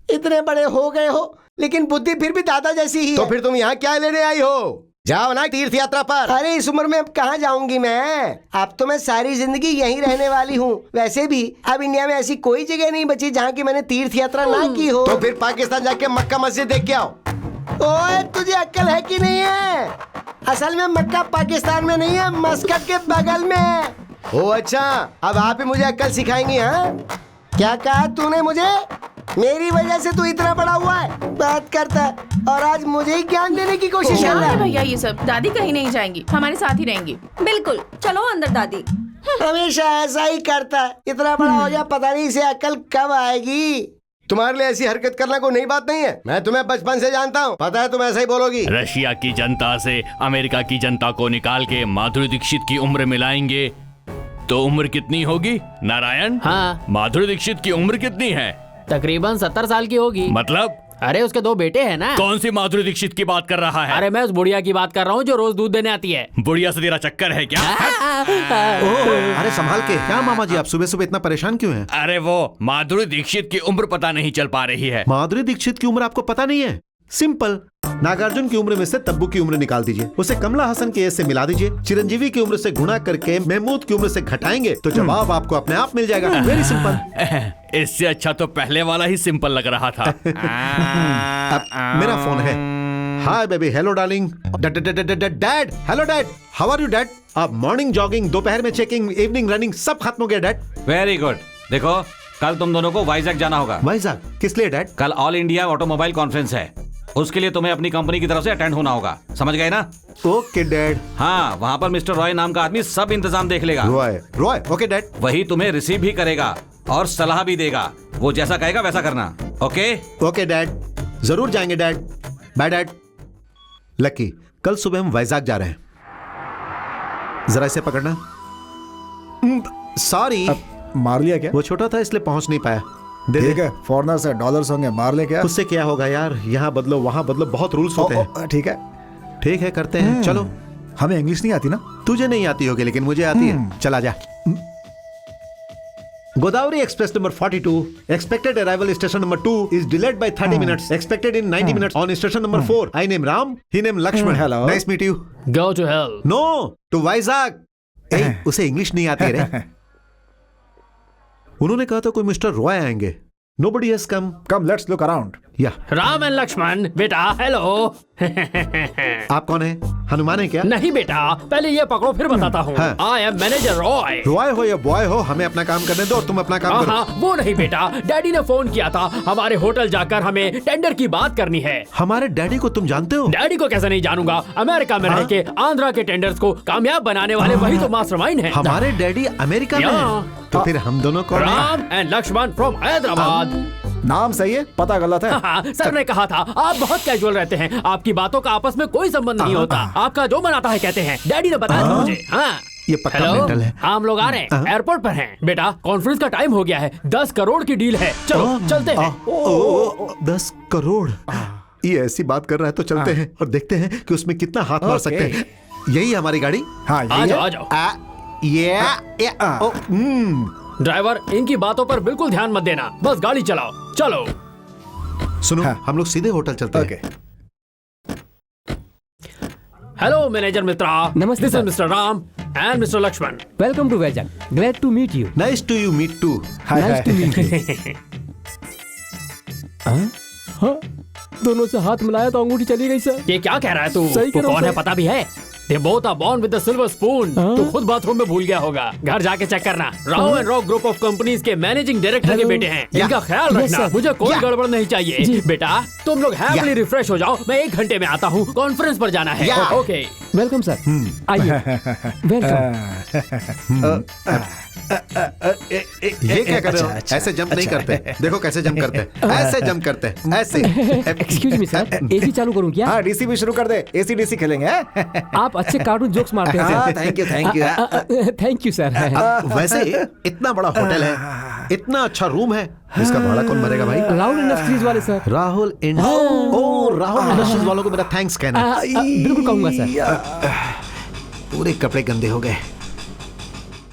इतने बड़े हो गए हो, लेकिन बुद्धि फिर भी दादा जैसी ही है। तो फिर तुम यहाँ क्या लेने आई हो? जाओ ना तीर्थ यात्रा पर। अरे इस उम्र में अब कहाँ जाऊंगी मैं? अब तो मैं सारी जिंदगी यहीं रहने वाली हूँ। वैसे भी अब इंडिया में ऐसी कोई जगह नहीं बची जहाँ की मैंने तीर्थ यात्रा ना की हो। तो फिर पाकिस्तान जाके मक्का मस्जिद देख के आओ। ओए, तुझे अक्ल है कि नहीं है? असल में मक्का पाकिस्तान में नहीं है, मस्कट के बगल में है। ओ अच्छा, अब आप ही मुझे अक्ल सिखाएंगी? हाँ, क्या कहा तूने मुझे? मेरी वजह से तू इतना बड़ा हुआ है, बात करता है, और आज मुझे ही ज्ञान देने की कोशिश कर रहा है। भैया ये सब, दादी कहीं नहीं जाएंगी, हमारे साथ ही रहेंगी। बिल्कुल, चलो अंदर दादी। हमेशा ऐसा ही करता है। इतना बड़ा हो गया, पता नहीं इसे अकल कब आएगी। तुम्हारे लिए ऐसी हरकत करना कोई नई बात नहीं है। मैं तुम्हें बचपन से जानता हूँ, पता है तुम ऐसा ही बोलोगी। रशिया की जनता से अमेरिका की जनता को निकाल के माधुरी दीक्षित की उम्र मिलाएंगे तो उम्र कितनी होगी नारायण? हाँ, माधुरी दीक्षित की उम्र कितनी है? तकरीबन 70 साल की होगी। मतलब? अरे उसके 2 बेटे हैं ना। कौन सी माधुरी दीक्षित की बात कर रहा है? अरे मैं उस बुढ़िया की बात कर रहा हूँ जो रोज दूध देने आती है। बुढ़िया से तेरा चक्कर है क्या? अरे संभाल के। क्या मामा जी, आप सुबह सुबह इतना परेशान क्यों हैं? अरे वो माधुरी दीक्षित की उम्र पता नहीं चल पा रही है। माधुरी दीक्षित की उम्र आपको पता नहीं है? सिंपल, नागार्जुन की उम्र में से तब्बू की उम्र निकाल दीजिए, उसे कमला हसन के एज से मिला दीजिए, चिरंजीवी की उम्र से गुणा करके महमूद की उम्र से घटाएंगे तो जवाब आपको अपने आप मिल जाएगा। Very simple. इससे अच्छा तो पहले वाला ही सिंपल लग रहा था। मेरा फोन है। Hi baby, hello darling. Dad, hello dad, how are you dad? अब मॉर्निंग जॉगिंग, दोपहर में चेकिंग, इवनिंग रनिंग सब खत्म हो गया डैड। Very good. देखो कल तुम दोनों को वाइजैक जाना होगा। वाइजैक किस लिए डैड? कल ऑल इंडिया ऑटोमोबाइल कॉन्फ्रेंस है, उसके लिए तुम्हें अपनी कंपनी की तरफ से अटेंड होना होगा, समझ गए ना? Okay dad. हाँ, वहाँ पर मिस्टर रॉय नाम का आदमी सब इंतजाम देख लेगा। Roy okay dad. वही तुम्हें रिसीव भी करेगा और सलाह भी देगा, वो जैसा कहेगा वैसा करना। ओके ओके डैड, जरूर जाएंगे डैड। Bye dad. लकी, कल सुबह हम वाइजैक जा रहे हैं, जरा इसे पकड़ना। सॉरी। मार लिया क्या? वो छोटा था इसलिए पहुंच नहीं पाया। ठीक है, फॉरनर से डॉलर्स होंगे, मार ले क्या? उससे क्या होगा यार, यहाँ बदलो वहां बदलो, बहुत रूल्स होते हैं। ठीक है ठीक है, करते हैं। चलो। हमें इंग्लिश नहीं आती ना? तुझे नहीं आती होगी लेकिन मुझे आती है। चला जा। Godavari express number 42 expected arrival station number 2 is delayed by 30 minutes expected in 90 minutes on station number 4. I name Ram, he name Lakshman. Hello. Nice meet you. Go to hell. No, to Vizag. उसे English नहीं आती रे। उन्होंने कहा था कोई mister Roy आएंगे। Nobody has come. Come, let's look around. Yeah. Ram and Lakshman, बेटा हेलो। आप कौन है? हनुमान है क्या? नहीं बेटा, पहले ये पकड़ो फिर बताता हूँ। हाँ। I am manager Roy. Roy हो या बॉय हो, हमें अपना काम करने दो और तुम अपना काम करो। हाँ, वो नहीं बेटा, डैडी ने फोन किया था, हमारे होटल जाकर हमें टेंडर की बात करनी है। हमारे डैडी को तुम जानते हो? डैडी को कैसे नहीं जानूंगा, अमेरिका में रह के आंध्रा के टेंडर्स को कामयाब बनाने वाले वही तो मास्टरमाइंड हैं। हमारे डैडी अमेरिका में हैं। तो फिर हम दोनों कौन हैं? Ram and Lakshman from Hyderabad. नाम सही है, पता गलत है। हाँ, सर ने कहा था आप बहुत कैजुअल रहते हैं, आपकी बातों का आपस में कोई संबंध नहीं होता, आपका जो मन आता है कहते हैं। डैडी ने बताया था मुझे। हाँ, ये पक्का मेंटल है। हम लोग आ रहे हैं, एयरपोर्ट पर हैं। बेटा कॉन्फ्रेंस का टाइम हो गया है, 10 करोड़ की डील है, चलो चलते हैं। 10 करोड़? ये ऐसी बात कर रहा है तो चलते हैं और देखते हैं कि उसमें कितना हाथ मार सकते हैं। यही है हमारी गाड़ी? हाँ, आ जाओ आ जाओ। ड्राइवर, इनकी बातों पर बिल्कुल ध्यान मत देना, बस गाड़ी चलाओ। चलो सुनो, हम लोग सीधे होटल चलते हैं। Hello manager Mitra. नमस्ते this is sir. Mister Ram and mister Lakshman. Welcome to Vizag, glad to meet you. Nice to you meet to. Nice to meet you. हाँ, दोनों से हाथ मिलाया तो अंगूठी चली गई सर। ये क्या कह रहा है तू? सही कह रहा हूं, कौन है सर। पता भी है? They both are born with a silver spoon. तू खुद बाथरूम में भूल गया होगा, घर जाके चेक करना। Rao and raw group of companies के मैनेजिंग डायरेक्टर के बेटे हैं, इनका ख्याल Yes, रखना, sir. मुझे कोई गड़बड़ नहीं चाहिए। बेटा तुम लोग हैप्पीली रिफ्रेश हो जाओ, मैं 1 घंटे में आता हूँ, कॉन्फ्रेंस पर जाना है। ओके वेलकम सर, आइए। वेलकम। ये क्या कर रहे हो? ऐसे जंप नहीं करते। देखो कैसे जंप करते हैं, ऐसे जंप करते हैं, ऐसे। एक्सक्यूज मी सर, एसी चालू करूं क्या? हाँ, डीसी भी शुरू कर दे, एसी डीसी खेलेंगे। आप अच्छे कार्टून जोक्स मारते हैं हाँ, sir. Thank you thank you. Thank you sir. वैसे इतना बड़ा होटल है, इतना अच्छा रूम है, इसका भाड़ा कौन भरेगा भाई? राहुल इंडस्ट्रीज वाले सर। राहुल राहुल इंडस्ट्रीज वालों को मेरा थैंक्स कहना। बिल्कुल कहूंगा सर। पूरे कपड़े गंदे हो गए।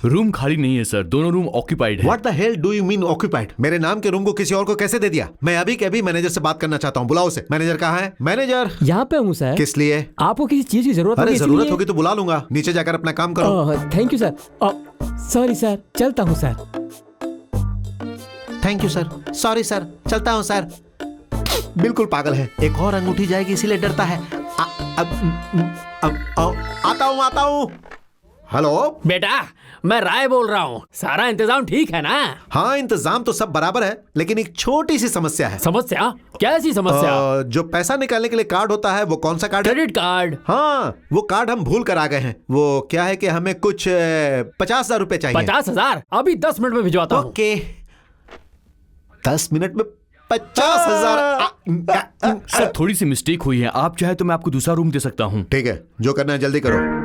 रूम खाली नहीं है सर, दोनों रूम ऑक्यूपाइड है। What the hell do you mean occupied? मेरे नाम के रूम को किसी और को कैसे दे दिया? मैं अभी के अभी मैनेजर से बात करना चाहता हूँ, बुलाओ उसे। मैनेजर कहाँ है? मैनेजर यहाँ पे हूँ सर। किस लिए? आपको किसी चीज की जरूरत अरे होगी जरूरत इसलिए? होगी तो बुला लूंगा, नीचे जाकर अपना काम करो। Thank you sir. Sorry sir, चलता हूँ sir. Thank you sir, sorry sir, चलता हूँ सर। बिल्कुल पागल है, एक और अंगूठी जाएगी इसीलिए डरता है। आता हूँ। हेलो बेटा, मैं राय बोल रहा हूँ, सारा इंतजाम ठीक है ना? हाँ, इंतजाम तो सब बराबर है, लेकिन एक छोटी सी समस्या है। समस्या? कैसी समस्या? जो पैसा निकालने के लिए कार्ड होता है वो कौन सा कार्ड है? Credit card. हाँ, वो कार्ड हम भूल कर आ गए हैं। वो क्या है कि हमें कुछ 50,000 रुपए चाहिए। 50,000? अभी 10 मिनट में भिजवाता हूँ। ओके, 10 मिनट में 50,000। सर थोड़ी सी मिस्टेक हुई है, आप चाहे तो मैं आपको दूसरा रूम दे सकता हूँ। ठीक है, जो करना है जल्दी करो।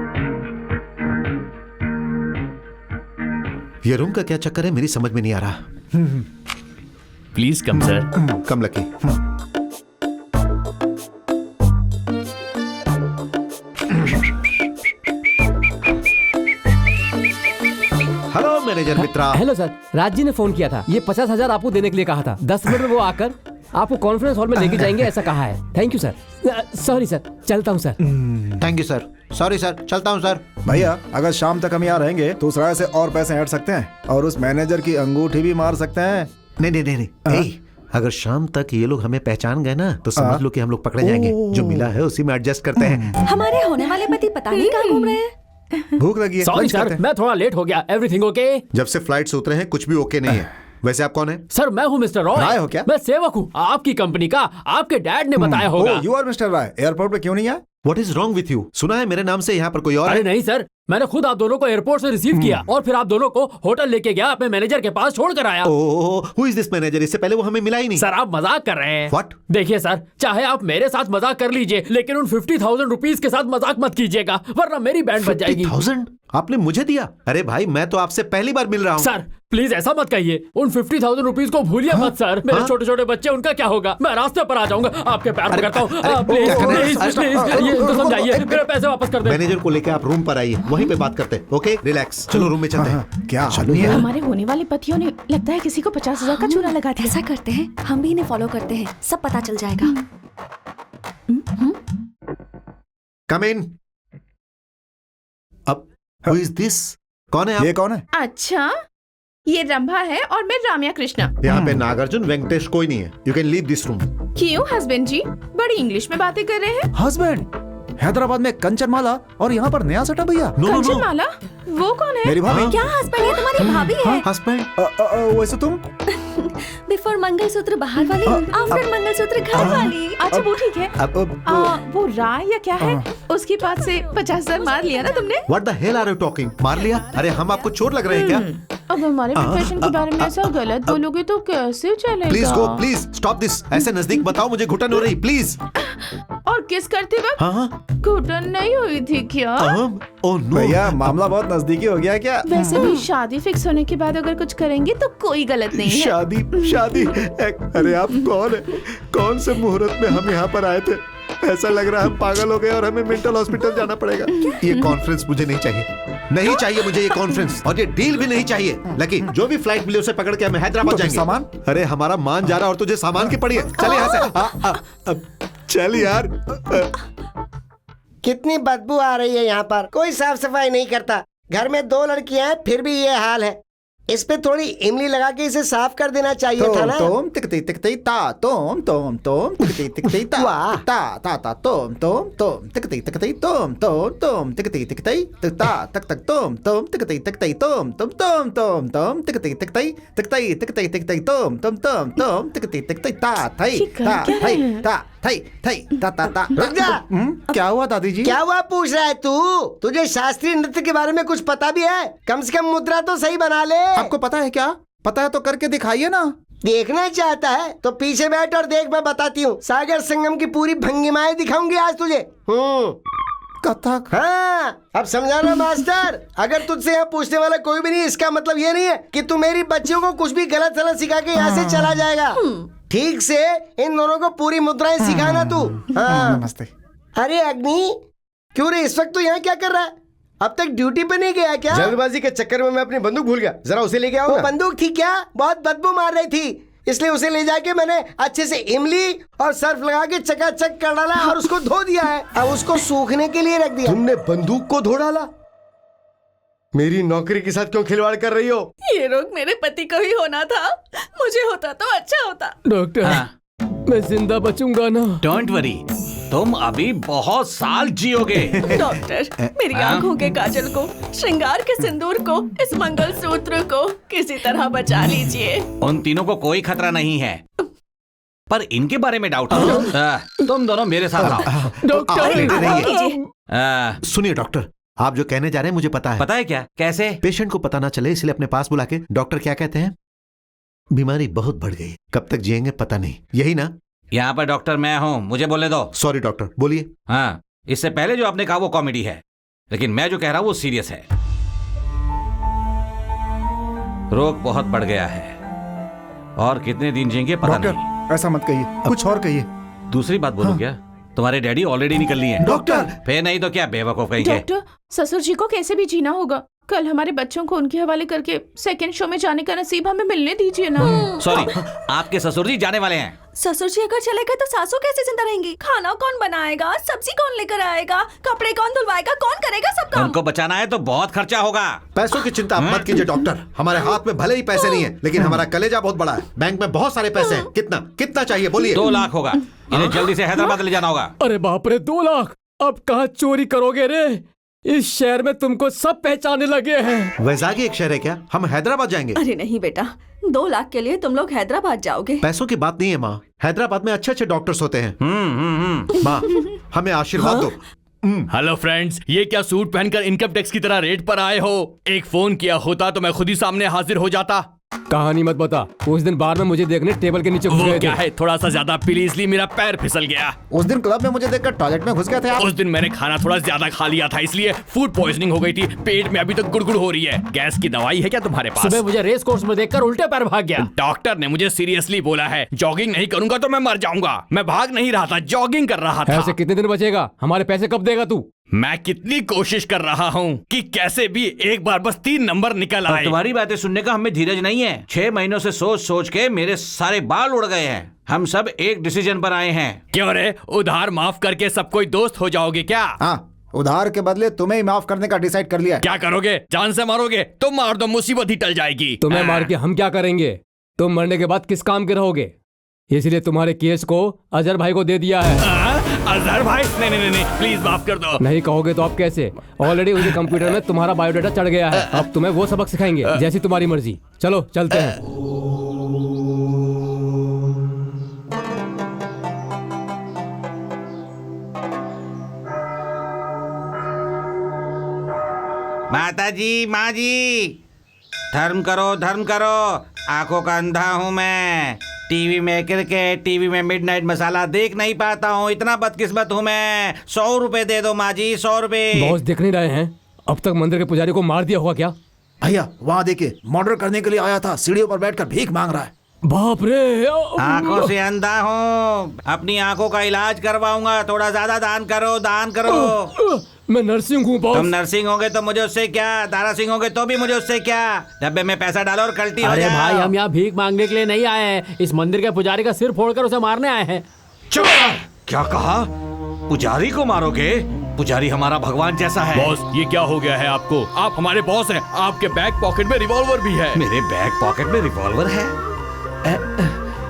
ये रूम का क्या चक्कर है, मेरी समझ में नहीं आ रहा। Please come sir. Come Lucky. Hello manager Mitra. Hello sir, Raj ji ने फोन किया था, ये 50,000 आपको देने के लिए कहा था। 10 मिनट में वो आकर आपको कॉन्फ्रेंस हॉल में लेके जाएंगे, ऐसा कहा है। Thank you sir. Sorry sir, चलता हूँ sir. Thank you sir, sorry sir, चलता हूँ सर। भैया, अगर शाम तक हम यहाँ रहेंगे तो उस राय से और पैसे ऐड सकते हैं और उस मैनेजर की अंगूठी भी मार सकते हैं। नहीं, अगर शाम तक ये लोग हमें पहचान गए ना तो समझ लो कि हम लोग पकड़े जाएंगे। जो मिला है उसी में एडजस्ट करते हैं। हमारे होने वाले पति पता नहीं कहाँ घूम रहे हैं। भूख लगी है, सॉरी लंच करते सर, हैं। मैं थोड़ा लेट हो गया। Everything okay? जब से फ्लाइट से उतरे हैं कुछ भी ओके नहीं है। वैसे आप कौन है? सर मैं हूँ मिस्टर राय रॉय। हो क्या? मैं सेवक हूँ आपकी कंपनी का। आपके डैड ने बताया होगा। You are mister Rai, airport पे क्यों नहीं आए? What is wrong with you? सुना है मेरे नाम से यहाँ पर कोई और अरे है? नहीं सर, मैंने खुद आप दोनों को एयरपोर्ट से रिसीव किया और फिर आप दोनों को होटल लेके गया, अपने मैनेजर के पास छोड़ कर आया। ओह, हु इज दिस मैनेजर? इससे पहले वो हमें मिला ही नहीं। सर आप मजाक कर रहे हैं। What? देखिए सर, चाहे आप मेरे साथ मजाक कर लीजिए, लेकिन उन 50,000 रुपीज के साथ मजाक मत कीजिएगा, वरना मेरी बैंड बच जाएगी। 50,000 आपने मुझे दिया? अरे भाई मैं तो आपसे पहली बार मिल रहा हूँ। सर प्लीज ऐसा मत कहिए, उन 50,000 रुपीज को भूलिए मत सर। मेरे छोटे छोटे बच्चे, उनका क्या होगा? मैं रास्ते पर आ जाऊंगा, आपके पैर पकड़ता हूँ। प्लीज क्या करना है? प्लीज प्लीज, ये तो समझाइए, मेरे पैसे वापस कर दे। मैनेजर को लेकर आप रूम पर आइए, वहीं पे बात करते हैं। Okay, relax. चलो रूम में चलते हैं। क्या चलो ये? हमारे होने वाले पतियों ने लगता है किसी को 50,000 का चूना लगा दिया। ऐसा करते हैं, हम भी इन्हें फॉलो करते हैं, सब पता चल जाएगा। कम इन। अब हु इज दिस? कौन है आप? ये कौन है? अच्छा, ये रंभा है और मैं राम्या कृष्णा। यहाँ पे नागार्जुन वेंकटेश कोई नहीं है। You can leave this room. क्यों हस्बैंड जी बड़ी इंग्लिश में बातें कर रहे हैं? हस्बैंड? हैदराबाद में कंचनमाला और यहाँ पर नया सेटअप भैया। नो नो नो, कंचनमाला वो कौन है? मेरी भाभी। क्या हस्बैंड, ये तुम्हारी भाभी है? हस्बैंड। वैसे तुम? बिफोर मंगलसूत्र बाहर वाली, आफ्टर मंगलसूत्र घर वाली। अच्छा वो ठीक है। अब वो राय या क्या है, उसकी बात से 50,000 मार लिया ना तुमने? What the hell are you talking? मार लिया? अरे हम आपको चोर लग रहे हैं क्या? अब हमारे प्रोफेशन के बारे में ऐसा गलत बोलोगे तो कैसे चलेगा? Please go, please stop this. ऐसे नजदीक बताओ, मुझे घुटन हो रही। प्लीज। और किस करते वक्त हाँ घुटन नहीं हुई थी क्या? ओह नो भैया मामला बहुत नजदीकी हो गया क्या? वैसे भी शादी फिक्स होने के बाद अगर कुछ करेंगे तो कोई गलत नहीं है। शादी शादी। अरे आप कौन है? कौन से मुहूर्त में हम यहाँ पर आए थे? ऐसा लग रहा है हम पागल हो गए और हमें मेंटल हॉस्पिटल जाना पड़ेगा। ये कॉन्फ्रेंस मुझे नहीं चाहिए, नहीं चाहिए मुझे ये कॉन्फ्रेंस, और ये डील भी नहीं चाहिए। लकी जो भी फ्लाइट मिले उसे पकड़ के हमें हैदराबाद जाएंगे। सामान? अरे हमारा मान जा रहा और तुझे सामान की पड़ी है। चल यहाँ से। चल यार। कितनी बदबू आ रही है यहाँ पर, कोई साफ सफाई नहीं करता। घर में 2 लड़कियां हैं फिर भी ये हाल है। इस पे थोड़ी इमली लगा के इसे साफ कर देना चाहिए था ना। तोम तिकती तिकती ता तोम तोम तोम तिकती तिकती ता वाह। ता ता ता तोम तोम तोम तिकती तिकती तोम तोम तोम तिकती तिकती ता तक तक तोम तोम तिकती तिकती तोम तोम तोम तोम तोम तिकती तिकती तिकती तिकती तिकती तोम तोम तोम तोम तिकती तिकती ता थई ता थई ता थई थई ता ता ता। रुक जा। क्या हुआ दादी जी? क्या हुआ पूछ रहा है तू? तुझे शास्त्रीय नृत्य के बारे में कुछ पता भी है? कम से कम मुद्रा तो सही बना ले। आपको पता है क्या? पता है तो करके दिखाइए ना। देखना चाहता है तो पीछे बैठ और देख, मैं बताती हूँ। सागर संगम की पूरी भंगिमाएं दिखाऊंगी आज तुझे। कथक? हाँ, अब समझाना मास्टर। अगर तुझसे यहाँ पूछने वाला कोई भी नहीं, इसका मतलब ये नहीं है कि तू मेरी बच्चियों को कुछ भी गलत सलत सिखा के यहाँ से चला जाएगा। ठीक से इन दोनों को पूरी मुद्राएं सिखाना तू। हाँ। नमस्ते। अरे अग्नि, क्यों रे इस वक्त तू यहाँ क्या कर रहा है? अब तक ड्यूटी पे नहीं गया क्या? जल्दबाजी के चक्कर में मैं अपनी बंदूक भूल गया, जरा उसे लेके आओ वो ना। बंदूक थी क्या? बहुत बदबू मार रही थी, इसलिए उसे ले जाके मैंने अच्छे से इमली और सर्फ लगा के चकाचक कर डाला और उसको धो दिया है। अब उसको सूखने के लिए रख दिया। तुमने बंदूक को धो डाला? मेरी नौकरी के साथ क्यों खिलवाड़ कर रही हो? ये रोग मेरे पति को ही होना था, मुझे होता तो अच्छा होता। डॉक्टर मैं जिंदा बचूंगा ना? डोंट वरी, तुम अभी बहुत साल जियोगे। डॉक्टर मेरी आंखों के काजल को, श्रृंगार के सिंदूर को, इस मंगलसूत्र को किसी तरह बचा लीजिए। उन तीनों को कोई खतरा नहीं है, पर इनके बारे में डाउट है। तुम दोनों मेरे साथ आओ। डॉक्टर सुनिए डॉक्टर, आप जो कहने जा रहे हैं मुझे पता है। पता है क्या? कैसे? पेशेंट को पता ना चले इसलिए अपने पास बुला के डॉक्टर क्या कहते हैं? बीमारी बहुत बढ़ गई, कब तक जिएंगे पता नहीं, यही ना? यहाँ पर डॉक्टर मैं हूँ, मुझे बोलने दो। सॉरी डॉक्टर, बोलिए। हाँ, इससे पहले जो आपने कहा वो कॉमेडी है, लेकिन मैं जो कह रहा हूँ वो सीरियस है। रोग बहुत बढ़ गया है और कितने दिन जिएंगे पता नहीं। डॉक्टर ऐसा मत कहिए, कुछ और कहिए। दूसरी बात बोलूं क्या? तुम्हारे डैडी ऑलरेडी निकल लिए हैं। डॉक्टर! फिर नहीं तो क्या बेवकूफ कहेंगे। डॉक्टर, ससुर जी को कैसे भी जीना होगा। कल हमारे बच्चों को उनके हवाले करके सेकंड शो में जाने का नसीब हमें मिलने दीजिए ना। सॉरी, आपके ससुर जी जाने वाले हैं। ससुर जी अगर चले गए तो सासू कैसे जिंदा रहेंगी? खाना कौन बनाएगा? सब्जी कौन लेकर आएगा? कपड़े कौन धुलवाएगा? कौन करेगा सब काम? उनको बचाना है तो बहुत खर्चा होगा। पैसों की चिंता आप मत कीजिए डॉक्टर, हमारे हाथ में भले ही पैसे नहीं है, लेकिन हमारा कलेजा बहुत बड़ा है। बैंक में बहुत सारे पैसे हैं। कितना कितना चाहिए बोलिए? 2 लाख होगा। इन्हें जल्दी से हैदराबाद ले जाना होगा। अरे बाप रे, 2 लाख! अब कहाँ चोरी करोगे रे? इस शहर में तुमको सब पहचानने लगे हैं। वैजागी एक शहर है क्या? हम हैदराबाद जाएंगे। अरे नहीं बेटा, 2 लाख के लिए तुम लोग हैदराबाद जाओगे? पैसों की बात नहीं है माँ, हैदराबाद में अच्छे अच्छे डॉक्टर्स होते हैं। माँ हमें आशीर्वाद दो। हेलो फ्रेंड्स, ये क्या सूट पहनकर इनकम टैक्स की तरह रेड पर आए हो? एक फोन किया होता तो मैं खुद ही सामने हाजिर हो जाता। कहानी मत बता। उस दिन बार में मुझे देखने टेबल के नीचे घुस वो गए क्या थे। है, थोड़ा सा ज्यादा पी इसलिए मेरा पैर फिसल गया। उस दिन क्लब में मुझे देखकर टॉयलेट में घुस गए थे आप। उस दिन मैंने खाना थोड़ा ज्यादा खा लिया था, इसलिए फूड पॉइजनिंग हो गई थी। पेट में अभी तक गुड़गुड़ हो रही है। गैस की दवाई है क्या तुम्हारे पास? सुबह मुझे रेस कोर्स में देखकर उल्टे पैर भाग गया। डॉक्टर ने मुझे सीरियसली बोला है, जॉगिंग नहीं करूंगा तो मैं मर जाऊंगा। मैं भाग नहीं रहा था, जॉगिंग कर रहा था। ऐसे कितने दिन बचेगा? हमारे पैसे कब देगा तू? मैं कितनी कोशिश कर रहा हूँ कि कैसे भी एक बार बस 3 नंबर निकल आए। तुम्हारी बातें सुनने का हमें धीरज नहीं है। 6 महीनों से सोच सोच के मेरे सारे बाल उड़ गए हैं। हम सब एक डिसीजन पर आए हैं। क्यों रे, उधार माफ करके सब कोई दोस्त हो जाओगे क्या? हाँ, उधार के बदले तुम्हें ही माफ करने का डिसाइड कर लिया है। क्या करोगे? जान से मारोगे? तुम मार दो, मुसीबत ही टल जाएगी। तुम्हें मार के हम क्या करेंगे? तुम मरने के बाद किस काम के रहोगे? इसलिए तुम्हारे केस को अजहर भाई को दे दिया है। अजहर भाई? नहीं नहीं नहीं, प्लीज माफ कर दो। नहीं कहोगे तो आप कैसे? ऑलरेडी उनके कंप्यूटर में तुम्हारा बायोडाटा चढ़ गया है। अब तुम्हें वो सबक सिखाएंगे, जैसी तुम्हारी मर्जी। चलो चलते हैं। माता जी, माँ जी, धर्म करो, धर्म करो। आंखों का अंधा हूँ मैं। टीवी में क्रिकेट, टीवी में मिडनाइट मसाला देख नहीं पाता हूँ। इतना बदकिस्मत हूँ मैं। 100 रुपए दे दो माँ जी, 100 रुपए। बॉस देख नहीं रहे हैं? अब तक मंदिर के पुजारी को मार दिया होगा क्या? भैया वहाँ देखिए, मर्डर करने के लिए आया था, सीढ़ियों पर बैठकर भीख मांग रहा है। बाप रे। आंखों से अंधा हूँ, अपनी आंखों का इलाज करवाऊंगा। थोड़ा ज्यादा दान करो, दान करो। मैं नर्सिंग हूँ बॉस। तुम नर्सिंग होगे तो मुझे उससे क्या? दारा सिंह होगे तो भी मुझे उससे क्या? डब्बे में पैसा डालो और कल्टी हो जाओ। अरे भाई, हम यहाँ भीख मांगने के लिए नहीं आए हैं। इस मंदिर के पुजारी का सिर फोड़कर उसे मारने आए हैं। चुप! क्या कहा? पुजारी को मारोगे? पुजारी हमारा भगवान जैसा है। बॉस, ये क्या हो गया है आपको? आप हमारे बॉस हैं। आपके बैक पॉकेट में रिवॉल्वर भी है। मेरे बैक पॉकेट में रिवॉल्वर है?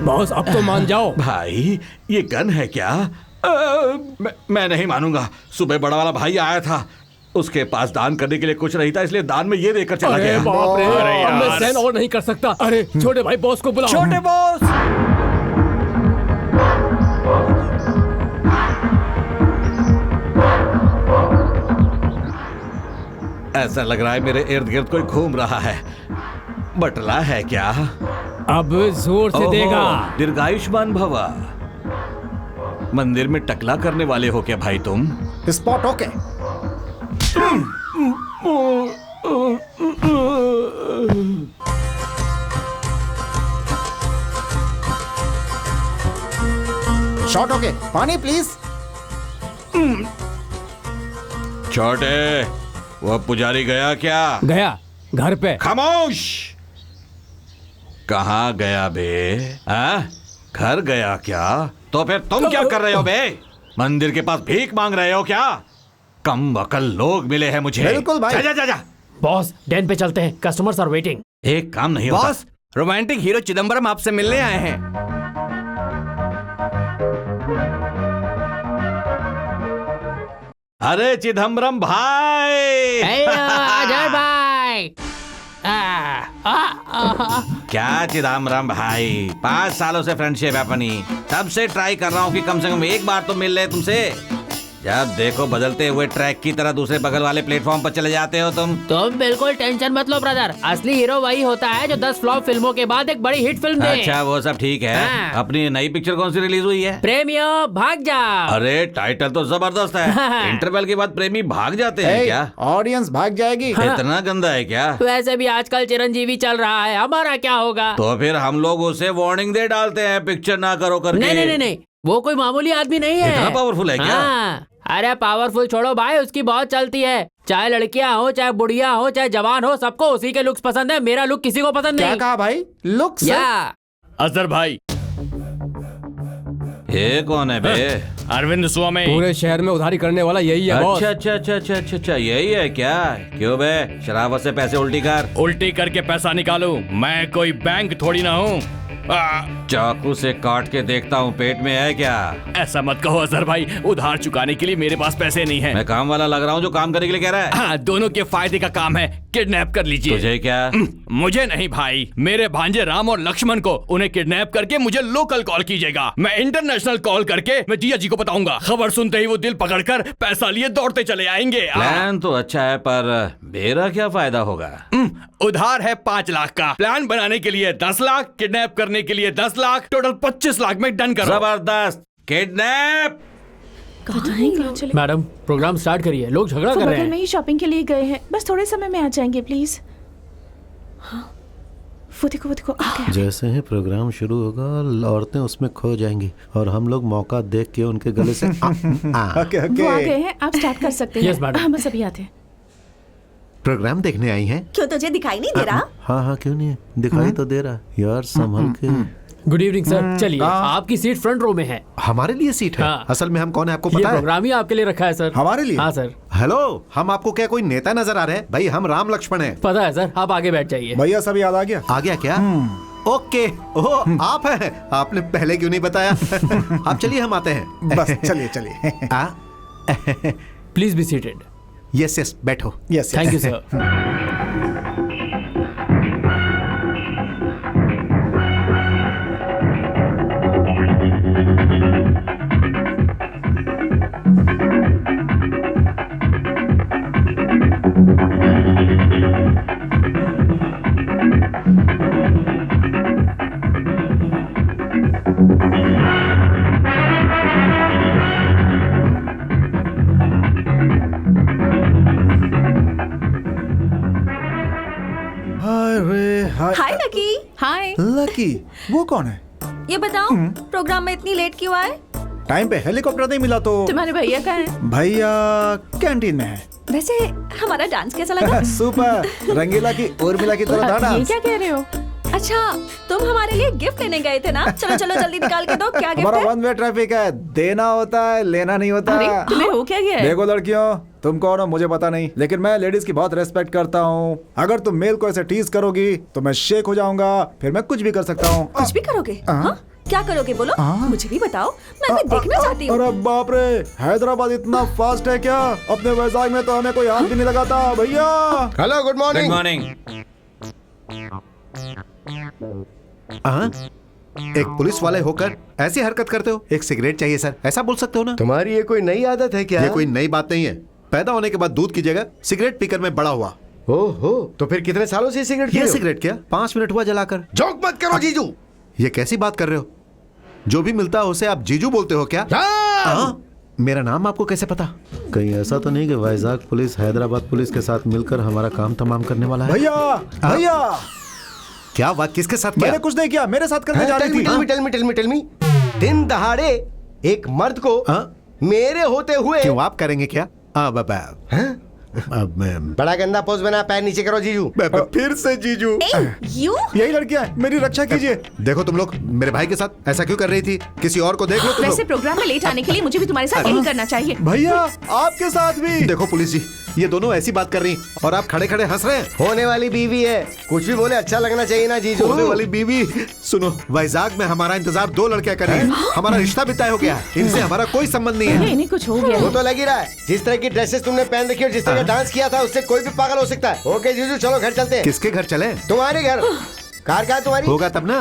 बॉस अब तो मान जाओ। भाई ये गन है क्या? मैं नहीं मानूंगा। सुबह बड़ा वाला भाई आया था, उसके पास दान करने के लिए कुछ नहीं था, इसलिए दान में ये देकर चला गया। बाप रे, अरे यार। मैं सहन और नहीं कर सकता। अरे छोटे भाई बॉस को बुलाओ। छोटे बॉस! ऐसा लग रहा है मेरे इर्द गिर्द कोई घूम रहा है। बटला है क्या? अब जोर से देगा। दीर्घायुष्मान भवा। मंदिर में टकला करने वाले हो क्या भाई तुम? Spot okay. Shot okay. पानी प्लीज। छोटे, वो पुजारी गया क्या? गया घर पे। खामोश! कहाँ गया बे? घर गया क्या? तो फिर तुम क्या कर रहे हो बे? मंदिर के पास भीख मांग रहे हो क्या? कम अकल लोग मिले हैं मुझे। बिल्कुल भाई। जा जा जा। बॉस डैन पे चलते हैं, कस्टमर्स आर वेटिंग। एक काम नहीं होता। बॉस, रोमांटिक हीरो चिदम्बरम आपसे मिलने आए हैं। अरे चिदम्बरम भाई! अजय भाई। क्या चिदम्बरम भाई, 5 सालों से फ्रेंडशिप है अपनी। तब से ट्राई कर रहा हूँ कि कम से कम एक बार तो मिल ले तुमसे। जब देखो बदलते हुए ट्रैक की तरह दूसरे बगल वाले प्लेटफॉर्म पर चले जाते हो तुम। तुम बिल्कुल टेंशन मत लो ब्रदर। असली हीरो वही होता है जो 10 फ्लॉप फिल्मों के बाद एक बड़ी हिट फिल्म दे। अच्छा वो सब ठीक है। हाँ। अपनी नई पिक्चर कौन सी रिलीज हुई है? प्रेमियों भाग जाओ। अरे टाइटल तो जबरदस्त है। इंटरवल के बाद प्रेमी भाग जाते हैं क्या? ऑडियंस भाग जाएगी। इतना गंदा है क्या? वैसे भी आजकल चिरंजीवी चल रहा है, हमारा क्या होगा? तो फिर हम लोग उसे वार्निंग दे डालते हैं पिक्चर ना करो करके। नहीं नहीं नहीं नहीं, वो कोई मामूली आदमी नहीं है। इतना पावरफुल है क्या? हाँ। अरे पावरफुल छोड़ो भाई, उसकी बहुत चलती है। चाहे लड़कियां हो, चाहे बुढ़िया हो, चाहे जवान हो, सबको उसी के लुक्स पसंद है। मेरा लुक किसी को पसंद नहीं। क्या कहा भाई? लुक्स? या अजहर भाई। ये कौन है बे? अरविंद स्वामी। पूरे शहर में उधारी करने वाला यही है बॉस। अच्छा अच्छा अच्छा अच्छा अच्छा अच्छा, यही है क्या? क्यों बे, शराफत से पैसे उल्टी कर। उल्टी करके पैसा निकालू? मैं कोई बैंक थोड़ी ना हूँ। चाकू से काट के देखता हूँ पेट में है क्या। ऐसा मत कहो अजहर भाई, उधार चुकाने के लिए मेरे पास पैसे नहीं है। मैं काम वाला लग रहा हूँ जो काम करने के लिए कह रहा है। हाँ, दोनों के फायदे का काम है, किडनैप कर लीजिए। तुझे क्या? मुझे नहीं भाई, मेरे भांजे राम और लक्ष्मण को। उन्हें किडनैप करके मुझे लोकल कॉल कीजिएगा, मैं इंटरनेशनल कॉल करके मैं जिया जी को बताऊंगा। खबर सुनते ही वो दिल पकड़कर पैसा लिए दौड़ते चले आएंगे। प्लान तो अच्छा है पर मेरा क्या फायदा होगा? उधार है 5 लाख का, प्लान बनाने के लिए 10 लाख, किडनैप करने के लिए 10 लाख, टोटल 25 लाख में डन करो। जबरदस्त, किडनैप। मैडम प्रोग्राम स्टार्ट करिए, लोग झगड़ा कर रहे बगल हैं। में ही शॉपिंग के लिए गए हैं, बस थोड़े समय में आ जाएंगे प्लीज। हाँ, वो देखो आ गया। जैसे ही प्रोग्राम शुरू होगा औरतें उसमें खो जाएंगी और हम लोग मौका देख के उनके गले से ओके वो आ गए हैं, आप स्टार्ट कर सकते हैं। Yes, madam. हम बस अभी आते हैं। प्रोग्राम देखने आई हैं? क्यों तुझे दिखाई नहीं दे रहा? हाँ क्यों नहीं, दिखाई तो दे रहा यार, संभल के। गुड इवनिंग सर, चलिए आपकी सीट फ्रंट रो में है। हमारे लिए सीट है? हाँ। असल में हम कौन है आपको ये पता है? प्रोग्राम ही आपके लिए रखा है सर। हमारे लिए? हाँ सर। हेलो, हम आपको क्या कोई नेता नजर आ रहे हैं? भाई हम राम लक्ष्मण हैं। पता है सर, आप आगे बैठ जाइए। भैया सब याद आ गया? आ गया क्या? ओके, ओह आप हैं, आपने पहले क्यों नहीं बताया? आप चलिए हम आते हैं। बस चलिए। Please be seated. यस बैठो। Yes thank you sir. Hi lucky. Hi. Lucky, वो कौन है? ये बताओ प्रोग्राम में इतनी लेट क्यों आए? टाइम पे हेलीकॉप्टर नहीं मिला तो। तुम्हारे भैया कहाँ हैं? भैया कैंटीन में है। वैसे हमारा डांस कैसा लगा? सुपर, रंगीला की उर्मिला की तरह था ये डांस। क्या कह रहे हो? अच्छा, तुम हमारे लिए गिफ्ट लेने गए थे ना? चलो जल्दी निकाल के दो, क्या गिफ्ट हमारा है? 1 वे ट्रैफिक है, देना होता है, लेना नहीं होता। अरे तुम्हें हो क्या गया है? देखो लड़कियों, तुम कौन हो मुझे पता नहीं, लेकिन मैं लेडीज की बहुत रेस्पेक्ट करता हूँ। अगर तुम मेल को ऐसे टीज करोगी तो मैं शेक हो जाऊंगा, फिर मैं कुछ भी कर सकता हूँ। कुछ भी करोगे? हाँ? क्या करोगे बोलो? मुझे भी बताओ, मैं भी देखना चाहती हूँ। अरे बाप रे, हैदराबाद इतना फास्ट है क्या? अपने वैजाग में तो हमें कोई हाथ भी नहीं लगाता भैया। Hello, good good morning. Morning. एक पुलिस वाले होकर ऐसी हरकत करते हो? एक सिगरेट चाहिए सर, ऐसा बोल सकते हो ना? तुम्हारी ये कोई नई आदत है क्या? ये कोई नई बात नहीं है, पैदा होने के बाद दूध की जगह सिगरेट पीकर मैं बड़ा हुआ। ओहो, तो फिर कितने सालों से सिगरेट पी ये रहे हो? सिगरेट क्या 5 मिनट हुआ जलाकर। जोक मत करो जीजू। ये कैसी बात कर रहे हो? जो भी मिलता है उसे आप जीजू बोलते हो क्या? मेरा नाम आपको कैसे पता? कहीं ऐसा तो नहीं कि वैजाग पुलिस हैदराबाद पुलिस के साथ मिलकर हमारा काम तमाम करने वाला है? भैया क्या बात, किसके साथ किया? मैंने कुछ नहीं किया, मेरे साथ करने जा रही थी। Tell me. दिन दहाड़े एक मर्द को मेरे होते हुए। क्यों, आप करेंगे क्या? अब मैं बड़ा गंदा पोज बना, पैर नीचे करो जीजू। फिर से जीजू। यू यही लड़कियां, मेरी रक्षा कीजिए। देखो तुम लोग मेरे भाई के साथ ऐसा क्यों कर रही थी? किसी और को देख लो तुम वैसे लोग। प्रोग्राम में लेट आने के लिए मुझे भी तुम्हारे साथ यही करना चाहिए। भैया आपके साथ भी। देखो पुलिस जी, ये दोनों ऐसी बात कर रही और आप खड़े खड़े हंस रहे हैं। होने वाली बीवी है, कुछ भी बोले अच्छा लगना चाहिए ना जीजू। होने वाली बीवी? सुनो, वैजाग में हमारा इंतजार 2 लड़कियां कर रही हैं। हमारा रिश्ता भी तय हो गया है, इनसे हमारा कोई संबंध नहीं है। इन्हें कुछ हो गया वो तो लग ही रहा है, जिस तरह की ड्रेसेस तुमने पहन रखी और जिस तरह का डांस किया था उससे कोई भी पागल हो सकता है। ओके जीजू, चलो घर चलते हैं। किसके घर चले? तुम्हारे घर। कार कहाँ है तुम्हारी? होगा तब ना।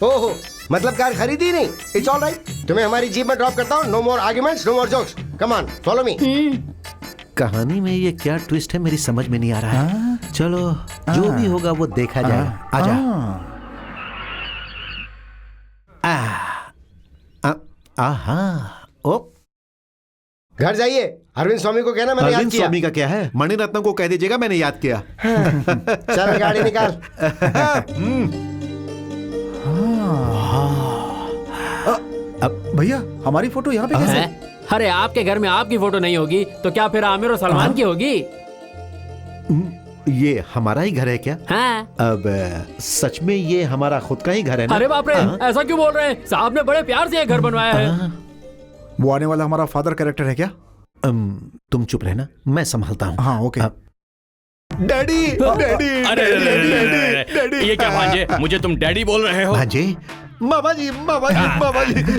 ओहो, मतलब कार खरीदी ही नहीं? इट्स ऑल राइट, तुम्हें हमारी जीप में ड्रॉप करता हूँ। No more arguments, no more jokes, come on follow me. कहानी में ये क्या ट्विस्ट है मेरी समझ में नहीं आ रहा है। चलो जो भी होगा वो देखा जाएगा। आजा। ओ घर जाइए, अरविंद स्वामी को कहना मैंने याद अरविंद किया। स्वामी का क्या है? मणिरत्न को कह दीजिएगा मैंने याद किया। चल गाड़ी निकाल। भैया हमारी फोटो यहाँ पे कैसे? अरे आपके घर में आपकी फोटो नहीं होगी तो क्या फिर आमिर और सलमान की होगी? ये हमारा ही घर है क्या? हाँ। अब सच में ये हमारा खुद का ही घर है ना? अरे बाप रे, ऐसा क्यों बोल रहे हैं? साहब ने बड़े प्यार से ये घर बनवाया है। वो आने वाला हमारा फादर कैरेक्टर है क्या? तुम चुप रहना, मैं संभालता हूँ। हाँ ओके। डैडी डैडी अरे डैडी ये क्या भांजे, मुझे तुम डैडी बोल रहे हो? भांजे, मामा जी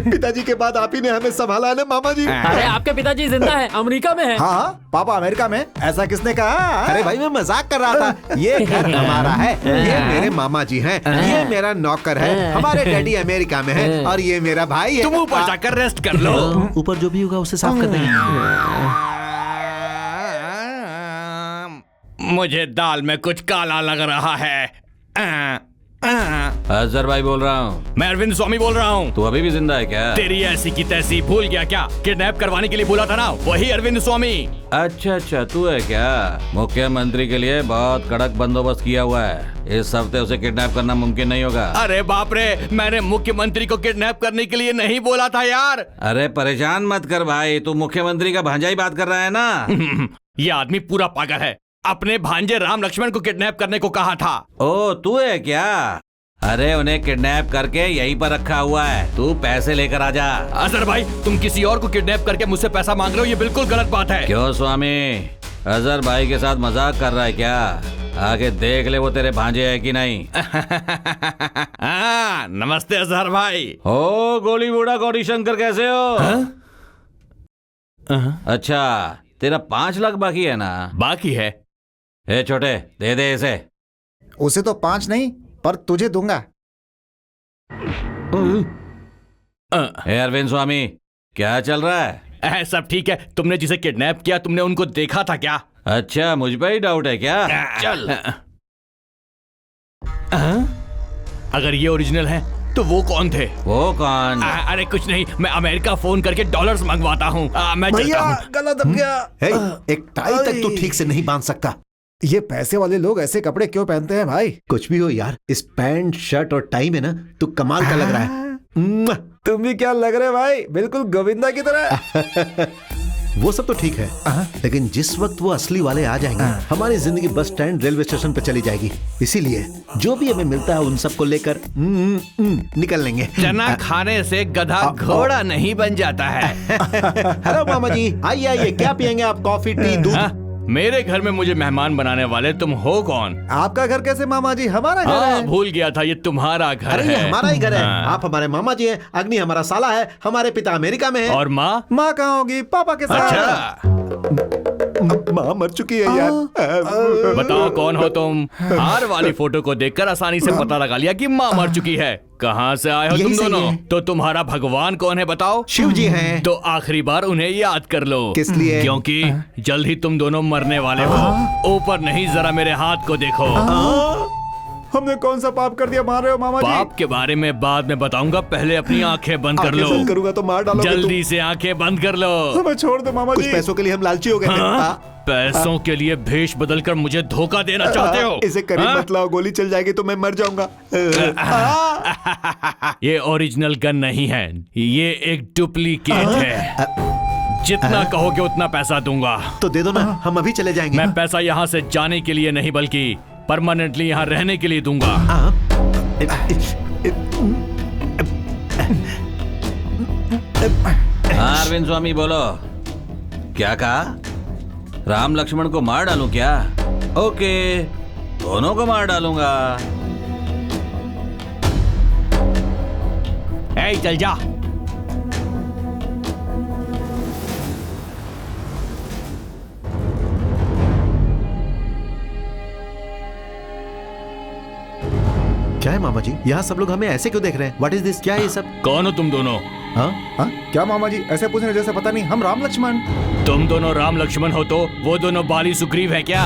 पिताजी के बाद आप ही ने हमें संभाला है ना मामा जी। अरे आपके पिताजी जिंदा है, अमेरिका में है। हाँ पापा अमेरिका में, ऐसा किसने कहा? अरे भाई मैं मजाक कर रहा था। ये घर हमारा है, ये मेरे मामा जी हैं, ये मेरा नौकर है, हमारे डैडी अमेरिका में है और ये मेरा भाई है। तुम ऊपर जाकर रेस्ट कर लो। ऊपर जो भी होगा उसे साफ कर देंगे। मुझे दाल में कुछ काला लग रहा है। अजहर भाई बोल रहा हूँ। मैं अरविंद स्वामी बोल रहा हूँ। तू अभी भी जिंदा है क्या? तेरी ऐसी की तैसी भूल गया क्या? किडनैप करवाने के लिए बोला था ना, वही अरविंद स्वामी। अच्छा तू है क्या? मुख्यमंत्री के लिए बहुत कड़क बंदोबस्त किया हुआ है, इस हफ्ते उसे किडनैप करना मुमकिन नहीं होगा। अरे बाप रे, मैंने मुख्यमंत्री को किडनैप करने के लिए नहीं बोला था यार। अरे परेशान मत कर भाई, तू मुख्यमंत्री का भांजा ही बात कर रहा है ना। ये आदमी पूरा पागल है, अपने भांजे राम लक्ष्मण को किडनैप करने को कहा था। ओ तू है क्या? अरे उन्हें किडनैप करके यहीं पर रखा हुआ है, तू पैसे लेकर आजा। अजहर भाई, तुम किसी और को किडनैप करके मुझसे पैसा मांग रहे हो, ये बिल्कुल गलत बात है। क्यों स्वामी, अजहर भाई के साथ मजाक कर रहा है क्या? आगे देख ले वो तेरे भांजे है कि नहीं। नमस्ते अजहर भाई। ओ गोली बूढ़ा गौरी शंकर, कैसे हो? अच्छा तेरा 5 लाख बाकी है ना? बाकी है। ए छोटे, दे दे इसे। उसे तो 5 नहीं पर तुझे दूंगा। ए अरविंद स्वामी, क्या चल रहा है? सब ठीक है। तुमने जिसे किडनैप किया, तुमने उनको देखा था क्या? अच्छा मुझ पे ही डाउट है क्या? चल। अगर ये ओरिजिनल है तो वो कौन थे? वो कौन? अरे कुछ नहीं, मैं अमेरिका फोन करके डॉलर्स मंगवाता हूँ। मैं चलता हूँ। गला दब गया। एक टाई तक तू ठीक से नहीं बांध सकता। ये पैसे वाले लोग ऐसे कपड़े क्यों पहनते हैं भाई? कुछ भी हो यार, इस पैंट शर्ट और टाई में ना तू कमाल का लग रहा है। तुम भी क्या लग रहे भाई, बिल्कुल गोविंदा की तरह। वो सब तो ठीक है, लेकिन जिस वक्त वो असली वाले आ जाएंगे, हमारी जिंदगी बस स्टैंड रेलवे स्टेशन पे चली जाएगी। इसीलिए जो भी हमें मिलता है उन सबको लेकर निकल लेंगे। चना खाने से गधा घोड़ा नहीं बन जाता है। हेलो मामा जी, आइए आइए, क्या पियेंगे आप? कॉफी, टी, दूध? मेरे घर में मुझे मेहमान बनाने वाले तुम हो कौन? आपका घर कैसे मामा जी? हमारा घर है। भूल गया था, ये तुम्हारा घर अरे है। ये हमारा ही घर है। आप हमारे मामा जी हैं, अग्नि हमारा साला है, हमारे पिता अमेरिका में है। और माँ? माँ कहाँ होगी? पापा के साथ। अच्छा, माँ मर चुकी है यार। बताओ कौन हो तुम? हार वाली फोटो को देखकर आसानी से पता लगा लिया कि माँ मर चुकी है। कहाँ से आए हो तुम दोनों? तो तुम्हारा भगवान कौन है बताओ? शिव जी हैं। तो आखिरी बार उन्हें याद कर लो। किस लिए? क्योंकि जल्द ही तुम दोनों मरने वाले हो। ऊपर नहीं, जरा मेरे हाथ को देखो। हमने कौन सा पाप कर दिया मार रहे हो मामा जी? पाप के बारे में बाद में बताऊंगा, पहले अपनी आंखें बंद कर लो। बंद करूंगा तो मार डालोगे। जल्दी से आंखें बंद कर लो। हमें छोड़ दो मामा कुछ जी। पैसों के लिए हम लालची हो गए थे। पैसों के लिए भेष बदलकर मुझे धोखा देना चाहते हो? इसे करीब मत लाओ, गोली चल जाएगी तो मैं मर जाऊंगा। ये ओरिजिनल गन नहीं है, ये एक डुप्लीकेट है। जितना कहोगे उतना पैसा दूंगा। तो दे दो ना, हम अभी चले जाएंगे। मैं पैसा यहाँ से जाने के लिए नहीं, बल्कि परमानेंटली यहाँ रहने के लिए दूंगा। हाँ अरविंद स्वामी बोलो, क्या कहा? राम लक्ष्मण को मार डालूं क्या? ओके, दोनों को मार डालूंगा। ए, चल जा। क्या है मामा जी, यहाँ सब लोग हमें ऐसे क्यों देख रहे हैं? What is this? क्या है ये सब? कौन हो तुम दोनों? हाँ? क्या मामा जी ऐसे पूछ रहे जैसे पता नहीं? हम राम लक्ष्मण। तुम दोनों राम लक्ष्मण हो तो वो दोनों बाली सुग्रीव है क्या?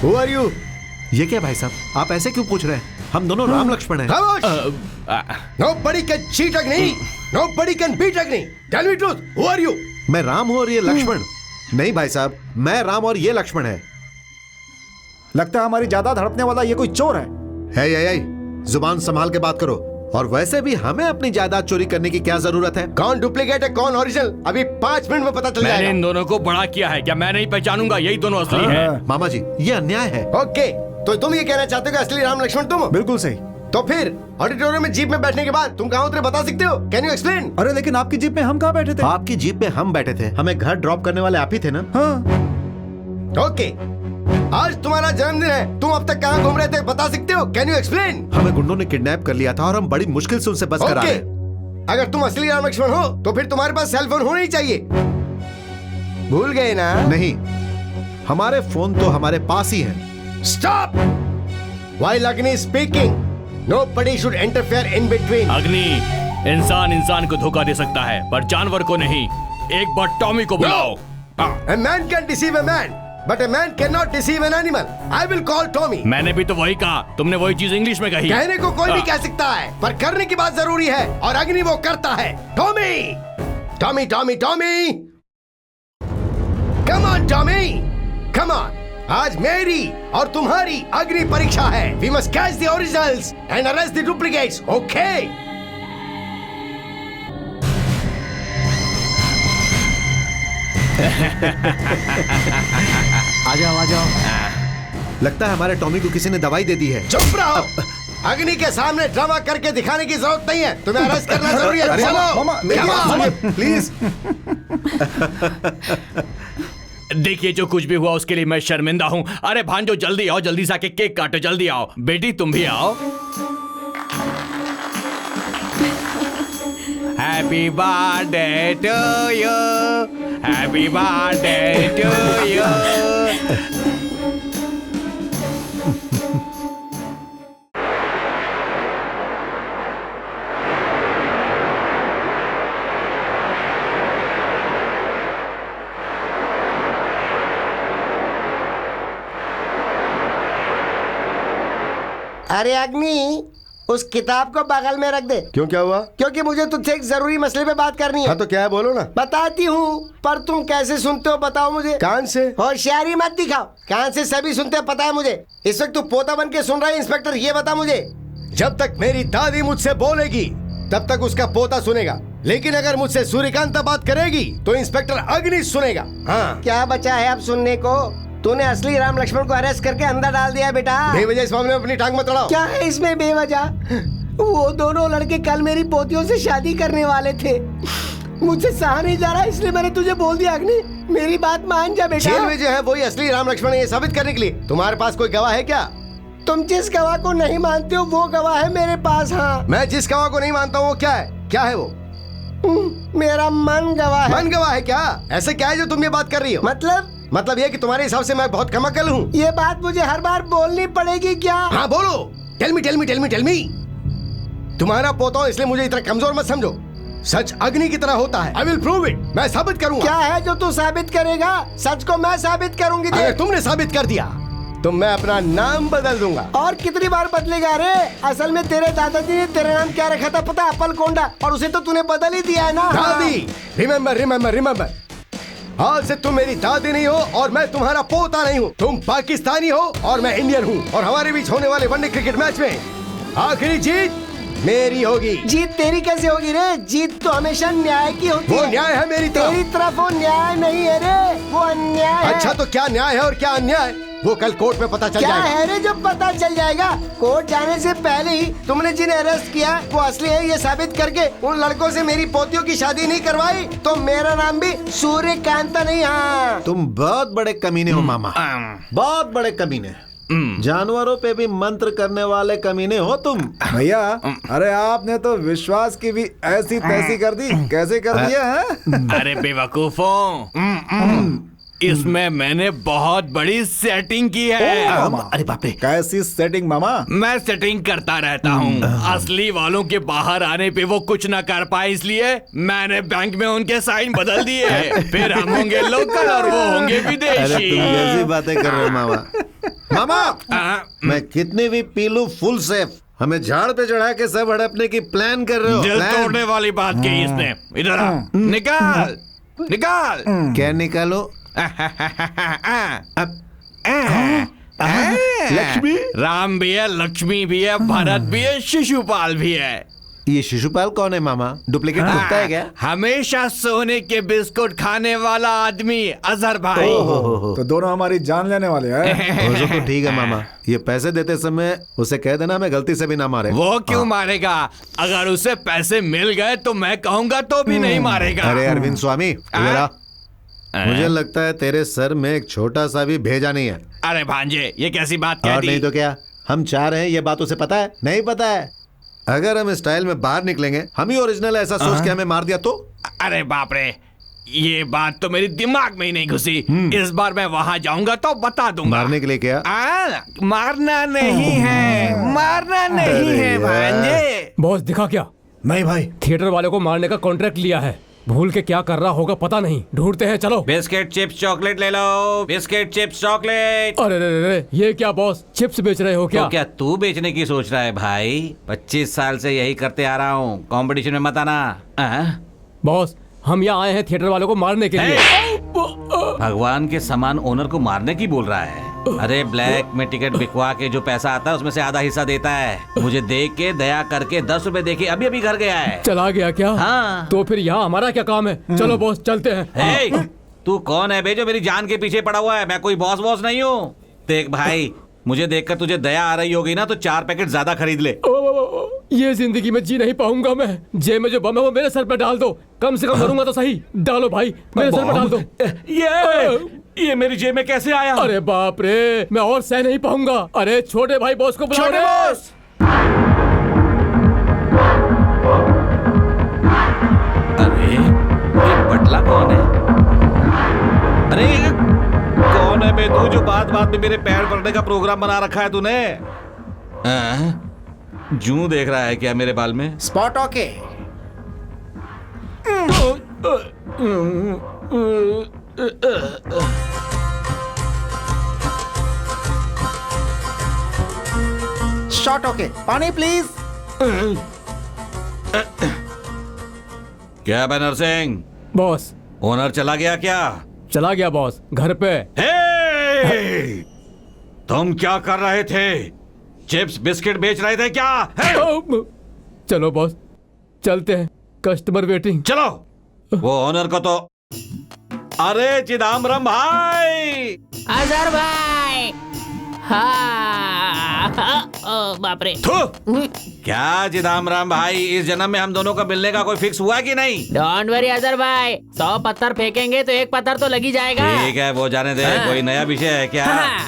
Who are you? ये क्या भाई साहब, आप ऐसे क्यों पूछ रहे हैं? हम दोनों राम लक्ष्मण हैं। Nobody can cheat Agni. Nobody can beat Agni. Tell me truth. Who are you? मैं राम हूँ और ये लक्ष्मण। नहीं भाई साहब, मैं राम और ये लक्ष्मण है। लगता है हमारी जायदाद हड़पने वाला ये कोई चोर है। जुबान संभाल के बात करो। और वैसे भी हमें अपनी जायदाद चोरी करने की क्या जरूरत है? कौन डुप्लीकेट है कौन ओरिजिनल, अभी 5 मिनट में पता चल मैंने जाएगा। इन दोनों को बड़ा किया है क्या? मैं नहीं पहचानूंगा, यही दोनों असली हैं। मामा जी, ये अन्याय है। ओके, तो तुम ये कहना चाहते हो कि असली राम लक्ष्मण तुम हो? बिल्कुल सही। तो फिर ऑडिटोरियम में जीप में बैठने के बाद तुम कहाँ उतरे बता सकते हो? Can you explain? अरे लेकिन आपकी जीप में हम कहाँ बैठे थे? आपकी जीप में हम बैठे थे, हमें घर ड्रॉप करने वाले आप ही थे ना? हाँ। ओके, आज तुम्हारा जन्मदिन है, तुम अब तक कहाँ घूम रहे थे बता सकते हो? Can you explain? हमें गुंडों ने किडनैप कर लिया था और हम बड़ी मुश्किल से उनसे बच कर आए। अगर तुम असली राम लक्ष्मण हो तो फिर तुम्हारे पास सेल फोन होना ही चाहिए। भूल गए ना? नहीं, हमारे फोन तो हमारे पास ही है। स्टॉप! व्हाइल अग्नि speaking, nobody should interfere in between. अग्नि, इंसान को धोखा दे सकता है पर जानवर को नहीं। एक बार टॉमी को बुलाओ। A man can deceive a man, but a man cannot deceive an animal. I will call Tommy. मैंने भी तो वही कहा, तुमने वही चीज इंग्लिश में कही। कहने को कोई भी कह सकता है, पर करने की बात जरूरी है और अग्नि वो करता है। Tommy, Tommy, Tommy, Tommy, come on Tommy, come on. आज मेरी और तुम्हारी अग्नि परीक्षा है। We must catch the originals and arrest the duplicates. Okay? आ जाओ। लगता है हमारे टॉमी को किसी ने दवाई दे दी है। चुप रहो। अग्नि के सामने ड्रामा करके दिखाने की जरूरत नहीं है, तुम्हें अरेस्ट करना जरूरी है। चलो, प्लीज। देखिए, जो कुछ भी हुआ उसके लिए मैं शर्मिंदा हूँ। अरे भांजो, जल्दी आओ, जल्दी से आके केक काटो, जल्दी आओ। बेटी तुम भी आओ। Happy birthday to you, happy birthday to you. अरे अग्नि, उस किताब को बगल में रख दे। क्यों, क्या हुआ? क्योंकि मुझे तुझसे एक जरूरी मसले पे बात करनी है। हाँ तो क्या है, बोलो ना। बताती हूँ, पर तुम कैसे सुनते हो बताओ मुझे। कान से। होशियारी मत दिखाओ, कान से सभी सुनते हैं, पता है मुझे। इस वक्त तू पोता बन के सुन रहा है। इंस्पेक्टर ये बता मुझे, जब तक मेरी दादी मुझसे बोलेगी तब तक उसका पोता सुनेगा, लेकिन अगर मुझसे सूर्यकांता बात करेगी तो इंस्पेक्टर अग्नि सुनेगा। हाँ, क्या बचा है अब सुनने को? तूने असली राम लक्ष्मण को अरेस्ट करके अंदर डाल दिया बेटा। बेवजह इस मामले में अपनी टांग मत अड़ाओ। क्या है इसमें बेवजह? वो दोनों लड़के कल मेरी पोतियों से शादी करने वाले थे। मुझसे सहा नहीं जा रहा, इसलिए मैंने तुझे बोल दिया। अग्नि, मेरी बात मान जा बेटा। जेल में जो है वही असली राम लक्ष्मण है, ये साबित करने के लिए तुम्हारे पास कोई गवाह है क्या? तुम जिस गवाह को नहीं मानते हो वो गवाह है मेरे पास। हाँ, मैं जिस गवाह को नहीं मानता हूँ वो क्या है? क्या है वो? मेरा मन गवाह है। मन गवाह है क्या? ऐसे क्या है जो तुम ये बात कर रही हो? मतलब ये कि तुम्हारे हिसाब से मैं बहुत कम अकल हूँ। ये बात मुझे हर बार बोलनी पड़ेगी क्या? हाँ बोलो। Tell me. तुम्हारा पोता इसलिए मुझे इतना कमजोर मत समझो। सच अग्नि की तरह होता है। I will prove it. मैं साबित करूंगा। क्या है जो तू साबित करेगा? सच को मैं साबित करूंगी। अगर तुमने साबित कर दिया तो मैं अपना नाम बदल दूंगा। और कितनी बार बदलेगा रे? असल में तेरे दादाजी ने तेरा नाम क्या रखा था पता? अपल कोंडा, और उसे तो तूने बदल ही दिया है ना। दादी, रिमेम्बर। आज से तुम मेरी दादी नहीं हो और मैं तुम्हारा पोता नहीं हूँ। तुम पाकिस्तानी हो और मैं इंडियन हूँ, और हमारे बीच होने वाले वनडे क्रिकेट मैच में आखिरी जीत मेरी होगी। जीत तेरी कैसे होगी रे? जीत तो हमेशा न्याय की होती है। वो न्याय है मेरी तरफ। तेरी तरफ वो न्याय नहीं है रे, वो अन्याय है। अच्छा तो क्या न्याय है और क्या अन्याय? वो कल कोर्ट में पता चल जाएगा। क्या है रे जो पता चल जाएगा? कोर्ट जाने से पहले ही तुमने जिन्हें अरेस्ट किया वो असली है ये साबित करके उन लड़कों से मेरी पोतियों की शादी नहीं करवाई तो मेरा नाम भी सूर्यकांता नहीं। हाँ, तुम बहुत बड़े कमीने हो मामा, बहुत बड़े कमीने। जानवरों पे भी मंत्र करने वाले कमीने हो तुम। भैया, अरे आपने तो विश्वास की भी ऐसी तैसी कर दी। कैसे कर दिया है? अरे बेवकूफों, इसमें मैंने बहुत बड़ी सेटिंग की है। अरे बाप रे, कैसी सेटिंग मामा? मैं सेटिंग करता रहता हूँ। असली वालों के बाहर आने पे वो कुछ ना कर पाए, इसलिए मैंने बैंक में उनके साइन बदल दिए। फिर हम होंगे लोकल और वो होंगे विदेशी। तुम कैसी बातें कर रहे हो मामा? मैं कितने भी पी लूं फुल सेफ, हमें झाड़ पे चढ़ा के सब हड़पने की प्लान कर रहे हो। दिल तोड़ने वाली बात की इसने। इधर आ, निकाल। क्या निकालो? लक्ष्मी, राम भी है, लक्ष्मी भी है, भरत भी है, शिशुपाल भी है। ये शिशुपाल कौन है मामा? डुप्लीकेट कुत्ता है क्या? हमेशा सोने के बिस्कुट खाने वाला आदमी अजहर भाई। तो दोनों हमारी जान लेने वाले हैं। वो तो ठीक है मामा, ये पैसे देते समय उसे कह देना मैं गलती से भी ना मारे। वो क्यों मारेगा? अगर उसे पैसे मिल गए तो मैं कहूँगा तो भी नहीं मारेगा। अरे अरविंद स्वामी इधर आ। मुझे लगता है तेरे सर में एक छोटा सा भी भेजा नहीं है। अरे भांजे, ये कैसी बात कह और दी? नहीं तो क्या, हम चाह रहे हैं, ये बात उसे पता है? नहीं पता है। अगर हम स्टाइल में बाहर निकलेंगे, हम ही ओरिजिनल ऐसा सोच के हमें मार दिया तो? अरे बाप रे, ये बात तो मेरे दिमाग में ही नहीं घुसी। इस बार मैं वहाँ जाऊंगा तो बता दूंगा। मारने के लिए क्या? मारना नहीं है, मारना नहीं है भांजे। बॉस दिखा क्या? नहीं भाई, थिएटर वाले को मारने का कॉन्ट्रैक्ट लिया है। भूल के क्या कर रहा होगा पता नहीं, ढूंढते हैं। चलो। बिस्किट चिप्स चॉकलेट ले लो, बिस्किट चिप्स चॉकलेट। अरे रे, ये क्या बॉस, चिप्स बेच रहे हो क्या? तो क्या तू बेचने की सोच रहा है भाई? 25 साल से यही करते आ रहा हूँ, कंपटीशन में मत आना। बॉस हम यहाँ आए हैं थिएटर वालों को मारने के लिए। भगवान के समान ओनर को मारने की बोल रहा है? अरे ब्लैक में टिकट बिकवा के जो पैसा आता है उसमें से आधा हिस्सा देता है। मुझे देख के दया करके 10 रुपए देके अभी अभी घर गया है। चला गया क्या? हाँ। तो फिर यहाँ हमारा क्या काम है? चलो बॉस चलते हैं। तू कौन है बे जो मेरी जान के पीछे पड़ा हुआ है? मैं कोई बॉस नहीं हूँ। देख भाई, मुझे देखकर तुझे दया आ रही होगी ना तो 4 पैकेट ज्यादा खरीद ले। ये जिंदगी में जी नहीं पाऊंगा मैं। जेब में जो बम है वो मेरे सर पे डाल दो, कम से कम मरूंगा तो सही। डालो भाई, मेरे सर पे डाल दो। ये मेरी जेब में कैसे आया? अरे बाप रे, मैं और सह नहीं पाऊंगा। अरे छोटे भाई बॉस को बुलाओ। छोटे बॉस! अरे ये बटला कौन है? अरे कौन है बे तू जो बात बात में मेरे पैर पड़ने का प्रोग्राम बना रखा है तूने? जूं देख रहा है क्या मेरे बाल में? Spot okay. Shot okay. पानी प्लीज। क्या बैनर सिंह? बॉस ओनर चला गया क्या? चला गया बॉस, घर पे। तुम क्या कर रहे थे? चिप्स बिस्किट बेच रहे थे क्या? चलो बॉस चलते हैं, कस्टमर वेटिंग। चलो। वो ओनर को तो। अरे चिदम्बरम भाई! अजहर भाई! बाप रे। क्या चिदम्बरम भाई, इस जन्म में हम दोनों का मिलने का कोई फिक्स हुआ कि नहीं? डोंट वरी अजहर भाई, 100 पत्थर फेंकेंगे तो 1 पत्थर तो लगी जाएगा। ठीक है, वो जाने दे। कोई नया विषय है क्या?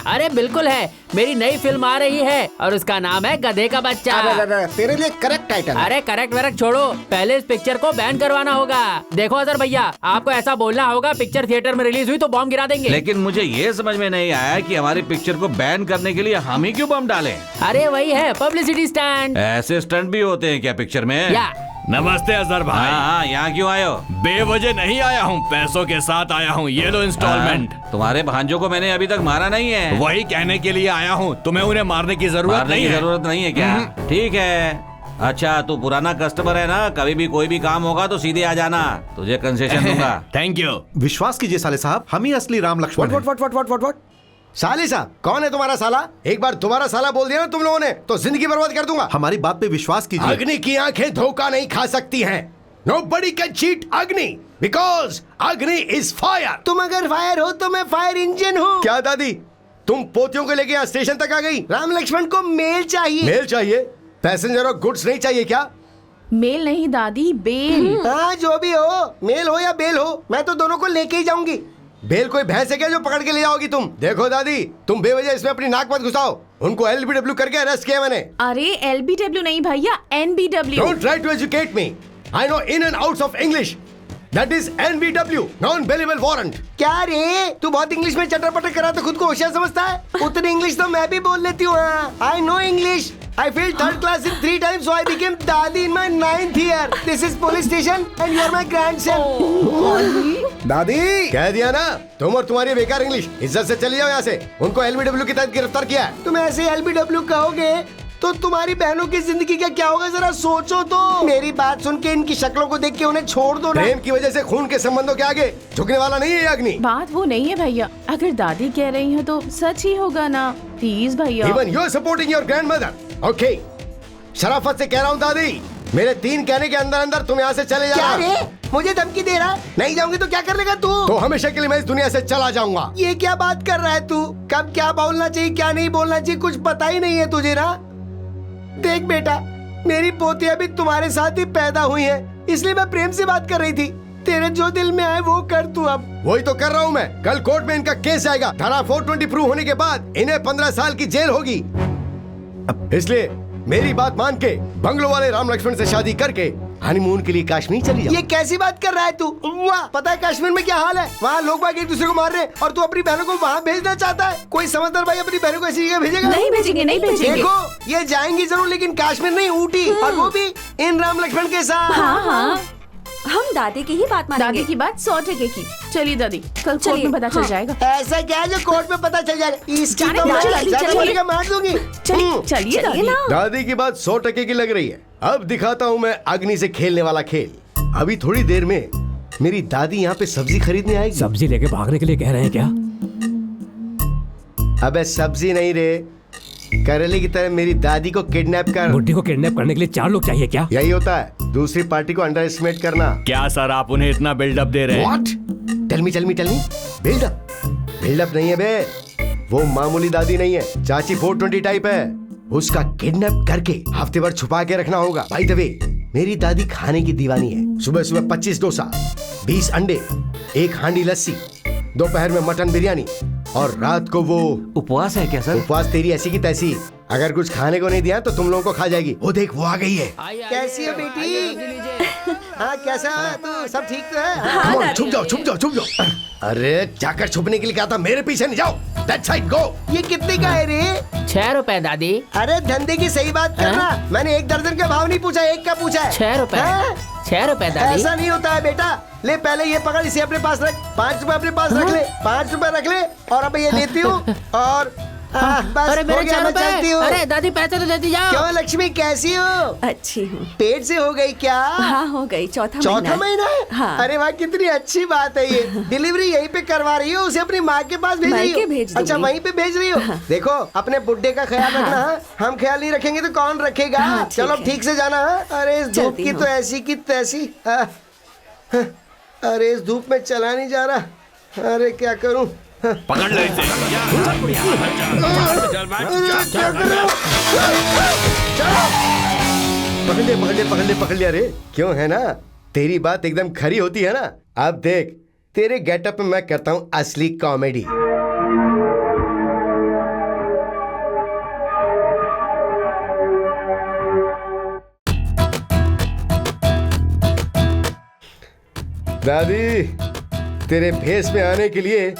अरे बिल्कुल है, मेरी नई फिल्म आ रही है और उसका नाम है गधे का बच्चा। तेरे लिए करेक्ट टाइटल। अरे करेक्ट वरेक्ट छोड़ो, पहले इस पिक्चर को बैन करवाना होगा। देखो अजहर भैया, आपको ऐसा बोलना होगा पिक्चर थिएटर में रिलीज हुई तो बॉम्ब गिरा देंगे। लेकिन मुझे ये समझ में नहीं आया कि हमारी पिक्चर को बैन करने के लिए हम ही क्यों बम डालें? अरे वही है पब्लिसिटी स्टंट। ऐसे स्टंट भी होते हैं क्या पिक्चर में? नमस्ते अजहर भाई। हाँ, यहाँ क्यों आए हो? बेवजह नहीं आया हूँ, पैसों के साथ आया हूँ। ये लो इंस्टॉलमेंट। तुम्हारे भांजों को मैंने अभी तक मारा नहीं है। वही कहने के लिए आया हूँ, तुम्हें उन्हें मारने की जरूरत नहीं है। जरूरत नहीं है क्या? ठीक है। अच्छा, तू पुराना कस्टमर है ना, कभी भी कोई भी काम होगा तो सीधे आ जाना, तुझे कंसेशन दूंगा। Thank you. विश्वास कीजिए साले साहब, हम ही असली राम लक्ष्मण हैं। व्हाट? साली साहब, कौन है तुम्हारा साला? एक बार तुम्हारा साला बोल दिया ना तुम लोगों ने तो जिंदगी बर्बाद कर दूंगा। हमारी बात पे विश्वास कीजिए। अग्नि की आंखें धोखा नहीं खा सकती हैं। Nobody can cheat अग्नि because अग्नि is fire। तुम अगर फायर हो तो मैं फायर इंजन हूँ। क्या दादी, तुम पोतियों को लेके यहाँ स्टेशन तक आ गई? राम लक्ष्मण को मेल चाहिए। मेल चाहिए? पैसेंजर और गुड्स नहीं चाहिए क्या? मेल नहीं दादी, बेल। हाँ जो भी हो, मेल हो या बेल हो, मैं तो दोनों को लेके ही जाऊंगी। बेल कोई भैंस है क्या जो पकड़ के ले जाओगी तुम? देखो दादी, तुम बेवजह इसमें अपनी नाक मत घुसाओ। उनको LBW करके अरेस्ट किया मैंने। अरे LBW नहीं भैया, NBW। Don't try to educate me. I know in and outs of English. That is NBW, non-bailable warrant. क्या रे, तू बहुत इंग्लिश में चटर पटर करा तो खुद को होशियार समझता है? उतनी इंग्लिश तो मैं भी बोल लेती हूँ। I know English. I failed 3rd class in 3 times, so I became दादी in my 9th year. This is police station and you are my grandson. दादी कह दिया ना, तुम और तुम्हारी बेकार इंग्लिश। इज्जत से चली जाओ यहाँ से। उनको LBW के तहत गिरफ्तार किया है। तुम ऐसे LBW कहोगे तो तुम्हारी बहनों की जिंदगी का क्या होगा, जरा सोचो तो। मेरी बात सुन के, इनकी शक्लों को देख के उन्हें छोड़ दो ना। प्रेम की वजह से खून के संबंधों के आगे झुकने वाला नहीं है अग्नि। बात वो नहीं है भैया, अगर दादी कह रही है तो सच ही होगा ना। प्लीज भैया। Even you are supporting your grandmother. Okay. शराफत से कह रहा हूँ दादी, मेरे 3 कहने के अंदर अंदर तुम यहाँ से चले जाना। क्या रे? मुझे धमकी दे रहा? नहीं जाऊंगी तो क्या कर लेगा तू? तो हमेशा के लिए मैं इस दुनिया से चला जाऊंगा। ये क्या बात कर रहा है तू? कब क्या बोलना चाहिए क्या नहीं बोलना चाहिए कुछ पता ही नहीं है तुझे ना। देख बेटा, मेरी पोतियां भी तुम्हारे साथ ही पैदा हुई है, इसलिए मैं प्रेम से बात कर रही थी। तेरे जो दिल में आए वो कर तू। अब वही तो कर रहा हूँ मैं। कल कोर्ट में इनका केस जाएगा। धारा 420 प्रूव होने के बाद इन्हें 15 साल की जेल होगी। इसलिए मेरी बात मान के बंगलो वाले राम लक्ष्मण से शादी करके हनीमून के लिए कश्मीर चली जाओ। ये कैसी बात कर रहा है तू? वाह, पता है कश्मीर में क्या हाल है? वहाँ लोग बाग एक दूसरे को मार रहे हैं और तू अपनी बहनों को वहाँ भेजना चाहता है? कोई समझदार भाई अपनी बहनों को ऐसी जगह भेजेगा? नहीं भेजेंगे, नहीं भेजेंगे। देखो, ये जाएंगी जरूर लेकिन कश्मीर नहीं, ऊटी, और वो भी इन राम लक्ष्मण के साथ। हाँ, हम दादी की ही बात मानेंगे। दादी की बात 100% की। चलिए दादी, कल कोर्ट में पता चल जाएगा। ऐसा क्या है जो कोर्ट में पता चल जाएगा? इसकी जाने तो दो, मैं चलिए, ज्यादा चलिए। बोलेगा मार दूंगी। चलिए दादी। दादी की बात 100% की लग रही है। अब दिखाता हूँ मैं अग्नि से खेलने वाला खेल। अभी थोड़ी देर में मेरी दादी यहाँ पे सब्जी खरीदने आएगी। सब्जी लेके भागने के लिए कह रहे हैं क्या? अबे सब्जी नहीं रे, करेले की तरह मेरी दादी को किडनैप कर। बुड्ढी को किडनैप करने के लिए 4 लोग चाहिए क्या? यही होता है, दूसरी पार्टी को अंडर एस्टिमेट करना। क्या सर आप उन्हें इतना बिल्डअप दे रहे हैं? What? टेल मी बिल्डअप नहीं है बे। वो मामूली दादी नहीं है, चाची 420 टाइप है। उसका किडनैप करके हफ्ते भर छुपा के रखना होगा। बाय द वे, मेरी दादी खाने की दीवानी है। सुबह सुबह 25 डोसा, 20 अंडे, 1 हांडी लस्सी, दोपहर में मटन बिरयानी, और रात को वो उपवास है क्या सर? उपवास तेरी ऐसी की तैसी। अगर कुछ खाने को नहीं दिया तो तुम लोगों को खा जाएगी। वो देख, वो आ गई है। कैसी हो बेटी? हाँ, कैसा है तू? सब ठीक तो है? Come on, छुप जाओ। अरे जाकर छुपने के लिए कहा था, मेरे पीछे नहीं जाओ। That side, go. ये कितने का है रे? 6 रुपए दादी। अरे धंधे की सही बात करना। मैंने 1 दर्जन का भाव नहीं पूछा, 1 का पूछा है। 6 रुपए। हाँ? 6 रुपए दादी। ऐसा नहीं होता है बेटा। ले पहले ये पकड़, इसे अपने पास रख। 5 रुपए अपने पास रख ले। 5 रुपए रख ले, और अब ये लेती हूँ। और बस अरे मेरे हो गया, 4 मैं चलती रुपए। हूँ। अरे दादी पैसे तो देती जाओ। क्यों लक्ष्मी, कैसी हो? अच्छी हूँ। पेट से हो गई क्या? हाँ, हो गई। चौथा महीना है? हाँ। अरे वाह, कितनी अच्छी बात है ये। डिलीवरी यहीं पे करवा रही हो? उसे अपनी माँ के पास भेज रही हो? अच्छा, वहीं पे भेज रही हो। देखो, अपने बुड्ढे का ख्याल रखना। हाँ? हम ख्याल नहीं रखेंगे तो कौन रखेगा? हाँ, चलो ठीक से जाना। अरे इस धूप की तो ऐसी की तैसी। अरे इस धूप में चला नहीं जा रहा। अरे क्या करूं? पकड़ ले इसे। पकड़ लिया रे। क्यों है ना, तेरी बात एकदम खरी होती है ना। अब देख, तेरे गेटअप में मैं करता हूँ असली कॉमेडी। दादी, तेरे भेस में आने के लिए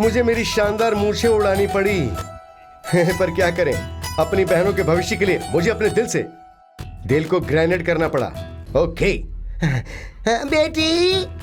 मुझे मेरी शानदार मूंछें उड़ानी पड़ी। पर क्या करें, अपनी बहनों के भविष्य के लिए मुझे अपने दिल को ग्रेनेड करना पड़ा। ओके बेटी।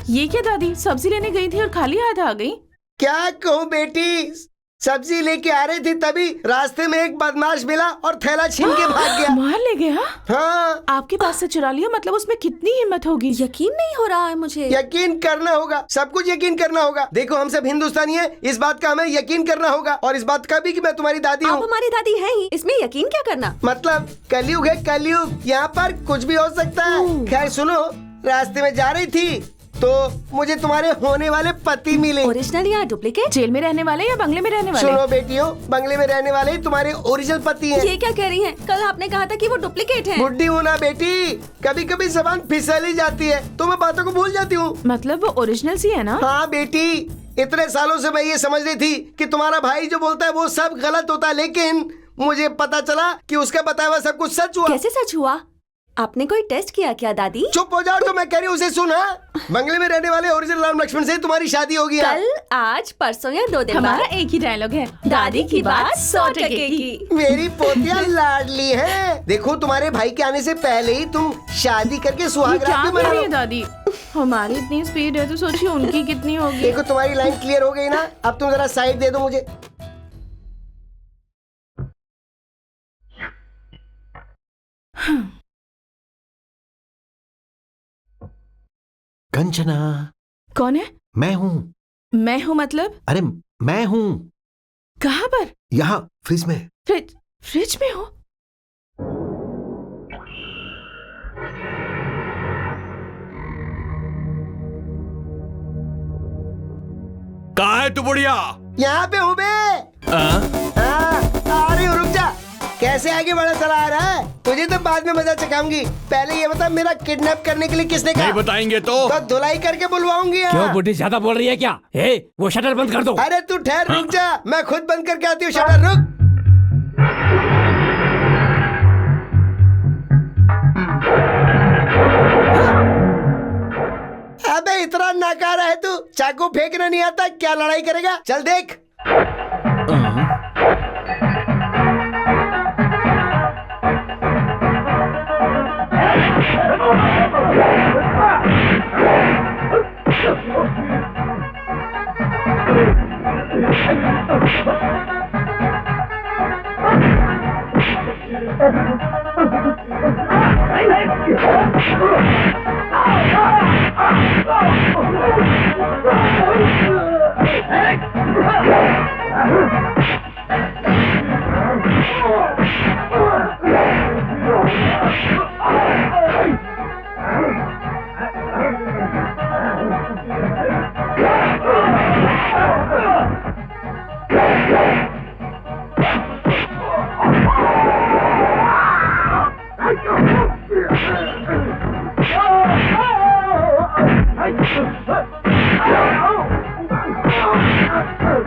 ये क्या दादी, सब्जी लेने गई थी और खाली हाथ आ गई? क्या कहूँ बेटी, सब्जी लेके आ रही थी तभी रास्ते में एक बदमाश मिला और थैला छीन के भाग गया। मार ले गया? हाँ। आपके पास से चुरा लिया, मतलब उसमें कितनी हिम्मत होगी। यकीन नहीं हो रहा है मुझे। यकीन करना होगा, सब कुछ यकीन करना होगा। देखो, हम सब हिंदुस्तानी हैं, इस बात का हमें यकीन करना होगा, और इस बात का भी कि मैं तुम्हारी दादी हूँ। आप हमारी दादी हैं ही, इसमें यकीन क्या करना? मतलब कलयुग है, कलयुग, यहाँ पर कुछ भी हो सकता है। खैर सुनो, रास्ते में जा रही थी तो मुझे तुम्हारे होने वाले पति मिले। ओरिजिनल या डुप्लीकेट? जेल में रहने वाले या बंगले में रहने वाले? सुनो बेटियों, बंगले में रहने वाले तुम्हारे ओरिजिनल पति हैं। ये क्या कह रही हैं? कल आपने कहा था कि वो डुप्लीकेट हैं। बुढ़ी हूँ ना बेटी, कभी कभी जबान फिसल ही जाती है तो मैं बातों को भूल जाती हूँ। मतलब वो ओरिजिनल सी है ना? हाँ बेटी, इतने सालों से मैं ये समझ रही थी कि तुम्हारा भाई जो बोलता है वो सब गलत होता है, लेकिन मुझे पता चला कि उसका बताया हुआ सब कुछ सच हुआ। कैसे सच हुआ? आपने कोई टेस्ट किया क्या दादी? चुप हो जाओ, तो मैं कह रही हूँ उसे सुन। बंगले में रहने वाले ओरिजिनल राम लक्ष्मण से तुम्हारी शादी होगी। कल, आज, परसों या 2 दिन हमारा बाद? एक ही डायलॉग है, दादी की बात 100% की। मेरी पोतिया लाडली है। देखो, तुम्हारे भाई के आने से पहले ही तुम शादी करके सुहाग रात भी मना रही लो। है दादी? हमारी इतनी स्पीड है तो सोचिए उनकी कितनी होगी। देखो, तुम्हारी लाइन क्लियर हो गई ना, अब तुम जरा साइड दे दो मुझे। कंचना। कौन है? मैं हूँ। मैं हूँ मतलब? अरे मैं हूँ। कहाँ पर? यहाँ फ्रिज में। फ्रिज में हो? कहाँ है तू बुढ़िया? यहाँ पे हूँ बे। अरे रुक जा, कैसे आगे बढ़ा चला आ रहा है? तुझे तो बाद में मजा चखाऊंगी, पहले ये बता मेरा किडनैप करने के लिए किसने कहा? नहीं बताएंगे तो धुलाई करके बुलवाऊंगी। क्यों बुढ़ी ज्यादा बोल रही है क्या? वो शटर बंद कर दो। अरे तू ठहर, रुक जा, मैं खुद बंद करके आती हूँ शटर। रुक। अबे इतना नाकारा है तू, चाकू फेंकना नहीं आता क्या? लड़ाई करेगा? चल देख।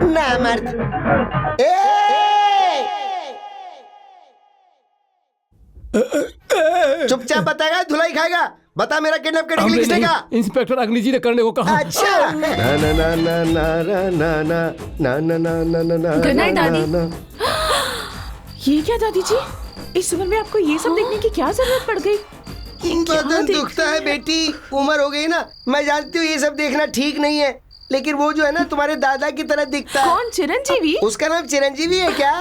ना मर्द। चुपचाप बताएगा धुलाई खाएगा? बता मेरा किडनैप करने के लिए किसने कहा? इंस्पेक्टर अग्नि जी ने करने को कहा। अच्छा। गुड नाइट दादी। ये क्या दादी जी, इस उम्र में आपको ये सब देखने की क्या जरूरत पड़ गई? बदन दुखता है बेटी, उम्र हो गई ना। मैं जानती हूँ ये सब देखना ठीक नहीं है, लेकिन वो जो है ना तुम्हारे दादा की तरह दिखता है। कौन? चिरंजीवी? उसका नाम चिरंजीवी है क्या?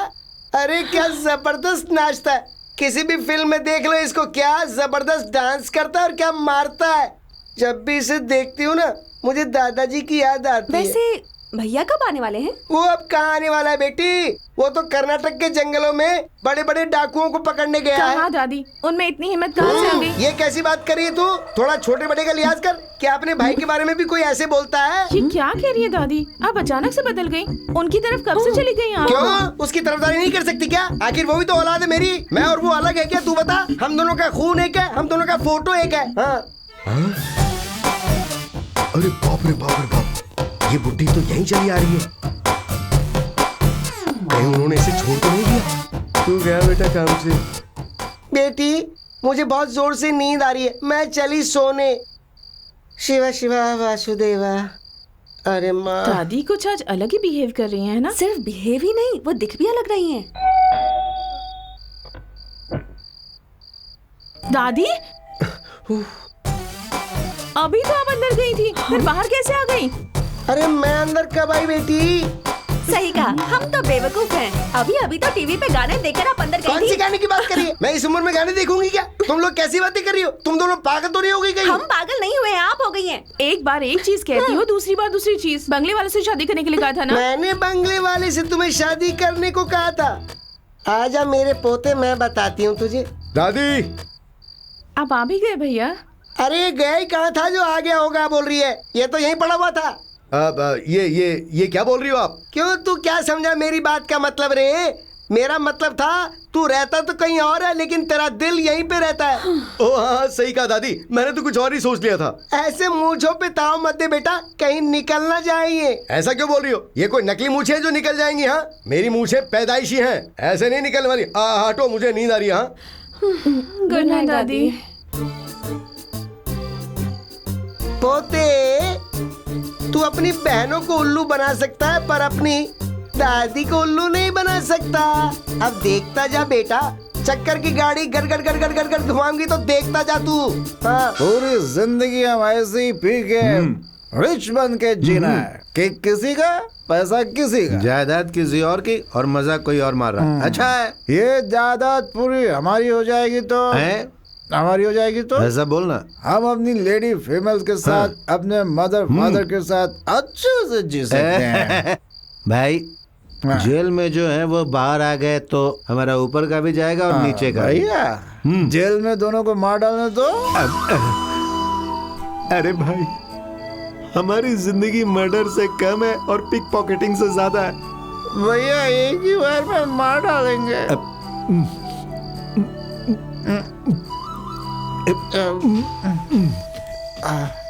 अरे क्या जबरदस्त नाचता है, किसी भी फिल्म में देख लो इसको, क्या जबरदस्त डांस करता है और क्या मारता है। जब भी इसे देखती हूँ ना मुझे दादाजी की याद आती है। वैसे भैया कब आने वाले हैं? वो अब कहाँ आने वाला है बेटी, वो तो कर्नाटक के जंगलों में बड़े बड़े डाकुओं को पकड़ने गया है। कहाँ दादी, उनमें इतनी हिम्मत कहाँ से आ गई? ये कैसी बात कर रही है तू? थोड़ा छोटे बड़े का लिहाज कर। क्या अपने भाई के बारे में भी कोई ऐसे बोलता है? ये क्या कह रही है दादी? आप अचानक से बदल गई, उनकी तरफ कब से चली गई आप? क्यों? उसकी तरफदारी नहीं कर सकती क्या? आखिर वो भी तो औलाद है मेरी। मैं और वो अलग है क्या? तू बता। हम दोनों का खून एक है, हम दोनों का फोटो एक है। हाँ। अरे बाप रे बाप रे बाप, ये बुड्ढी तो यहीं चली आ रही है। कहीं उन्होंने इसे छोड़ तो नहीं दिया? तू गया बेटा काम से? बेटी मुझे बहुत जोर से नींद आ रही है, मैं चली सोने। शिवा शिवा वासुदेवा। अरे माँ। दादी कुछ आज अलग ही बिहेव कर रही है ना? सिर्फ बिहेव ही नहीं, वो दिख भी अलग रही हैं। दादी अभी तो आप अंदर गई थी, फिर बाहर कैसे आ गई? अरे मैं अंदर कब आई बेटी? सही कहा, हम तो बेवकूफ हैं। अभी तो टीवी पे गाने देखकर आप अंदर गई कौन थी। सी गाने की बात करिए? मैं इस उम्र में गाने देखूंगी क्या? तुम लोग कैसी बातें कर रही हो? तुम दोनों पागल तो नहीं हो गई कहीं? हम पागल नहीं हुए, आप हो गई हैं। एक बार एक चीज कहती हो, दूसरी बार दूसरी चीज। बंगले वाले से शादी करने के लिए कहा था ना? मैंने बंगले वाले से तुम्हें शादी करने को कहा था। आजा मेरे पोते, मैं बताती हूँ तुझे। दादी आप आ भी गए भैया? अरे गया ही कहाँ था जो आ गया होगा बोल रही है? ये तो यहीं पड़ा हुआ था। ये क्या बोल रही हो आप? क्यों, तू क्या समझा मेरी बात का मतलब रे? मेरा मतलब था तू रहता तो कहीं और है, लेकिन तेरा दिल यहीं पे रहता है। ओह हाँ सही कहा दादी, मैंने तो कुछ और ही सोच लिया था। ऐसे मूंछों पे ताव मत दे बेटा, कहीं निकल ना जाए ये। ऐसा क्यों बोल रही हो? ये कोई नकली मूछें हैं जो निकल जाएंगी? हाँ मेरी मूछें पैदाइशी हैं, ऐसे नहीं निकलने वाली। हटो, मुझे नींद आ रही है। हाँ गुड नाइट दादी। पोते तू अपनी बहनों को उल्लू बना सकता है, पर अपनी दादी को उल्लू नहीं बना सकता। अब देखता जा बेटा, चक्कर की गाड़ी गड़ गड़ गड़ गड़ गड़ गड़ घुमाऊंगी तो देखता जा तू। हाँ। पूरी जिंदगी हम ऐसे ही पी के रिच बन के जीना है कि किसी का पैसा किसी का, जायदाद किसी और की और मजा कोई और मार रहा है। अच्छा है, ये जायदाद पूरी हमारी हो जाएगी तो हमारी हो जाएगी तो ऐसा बोलना। हम अपनी लेडी फीमेल्स के साथ अपने मदर फादर के साथ अच्छे से जी सकते हैं। भाई जेल में जो है वो बाहर आ गए तो हमारा ऊपर का भी जाएगा और नीचे का। भैया जेल में दोनों को मार डालने तो। अरे भाई हमारी जिंदगी मर्डर से कम है और पिक पॉकेटिंग से ज्यादा है। भैया एक ही बार में मार डालेंगे।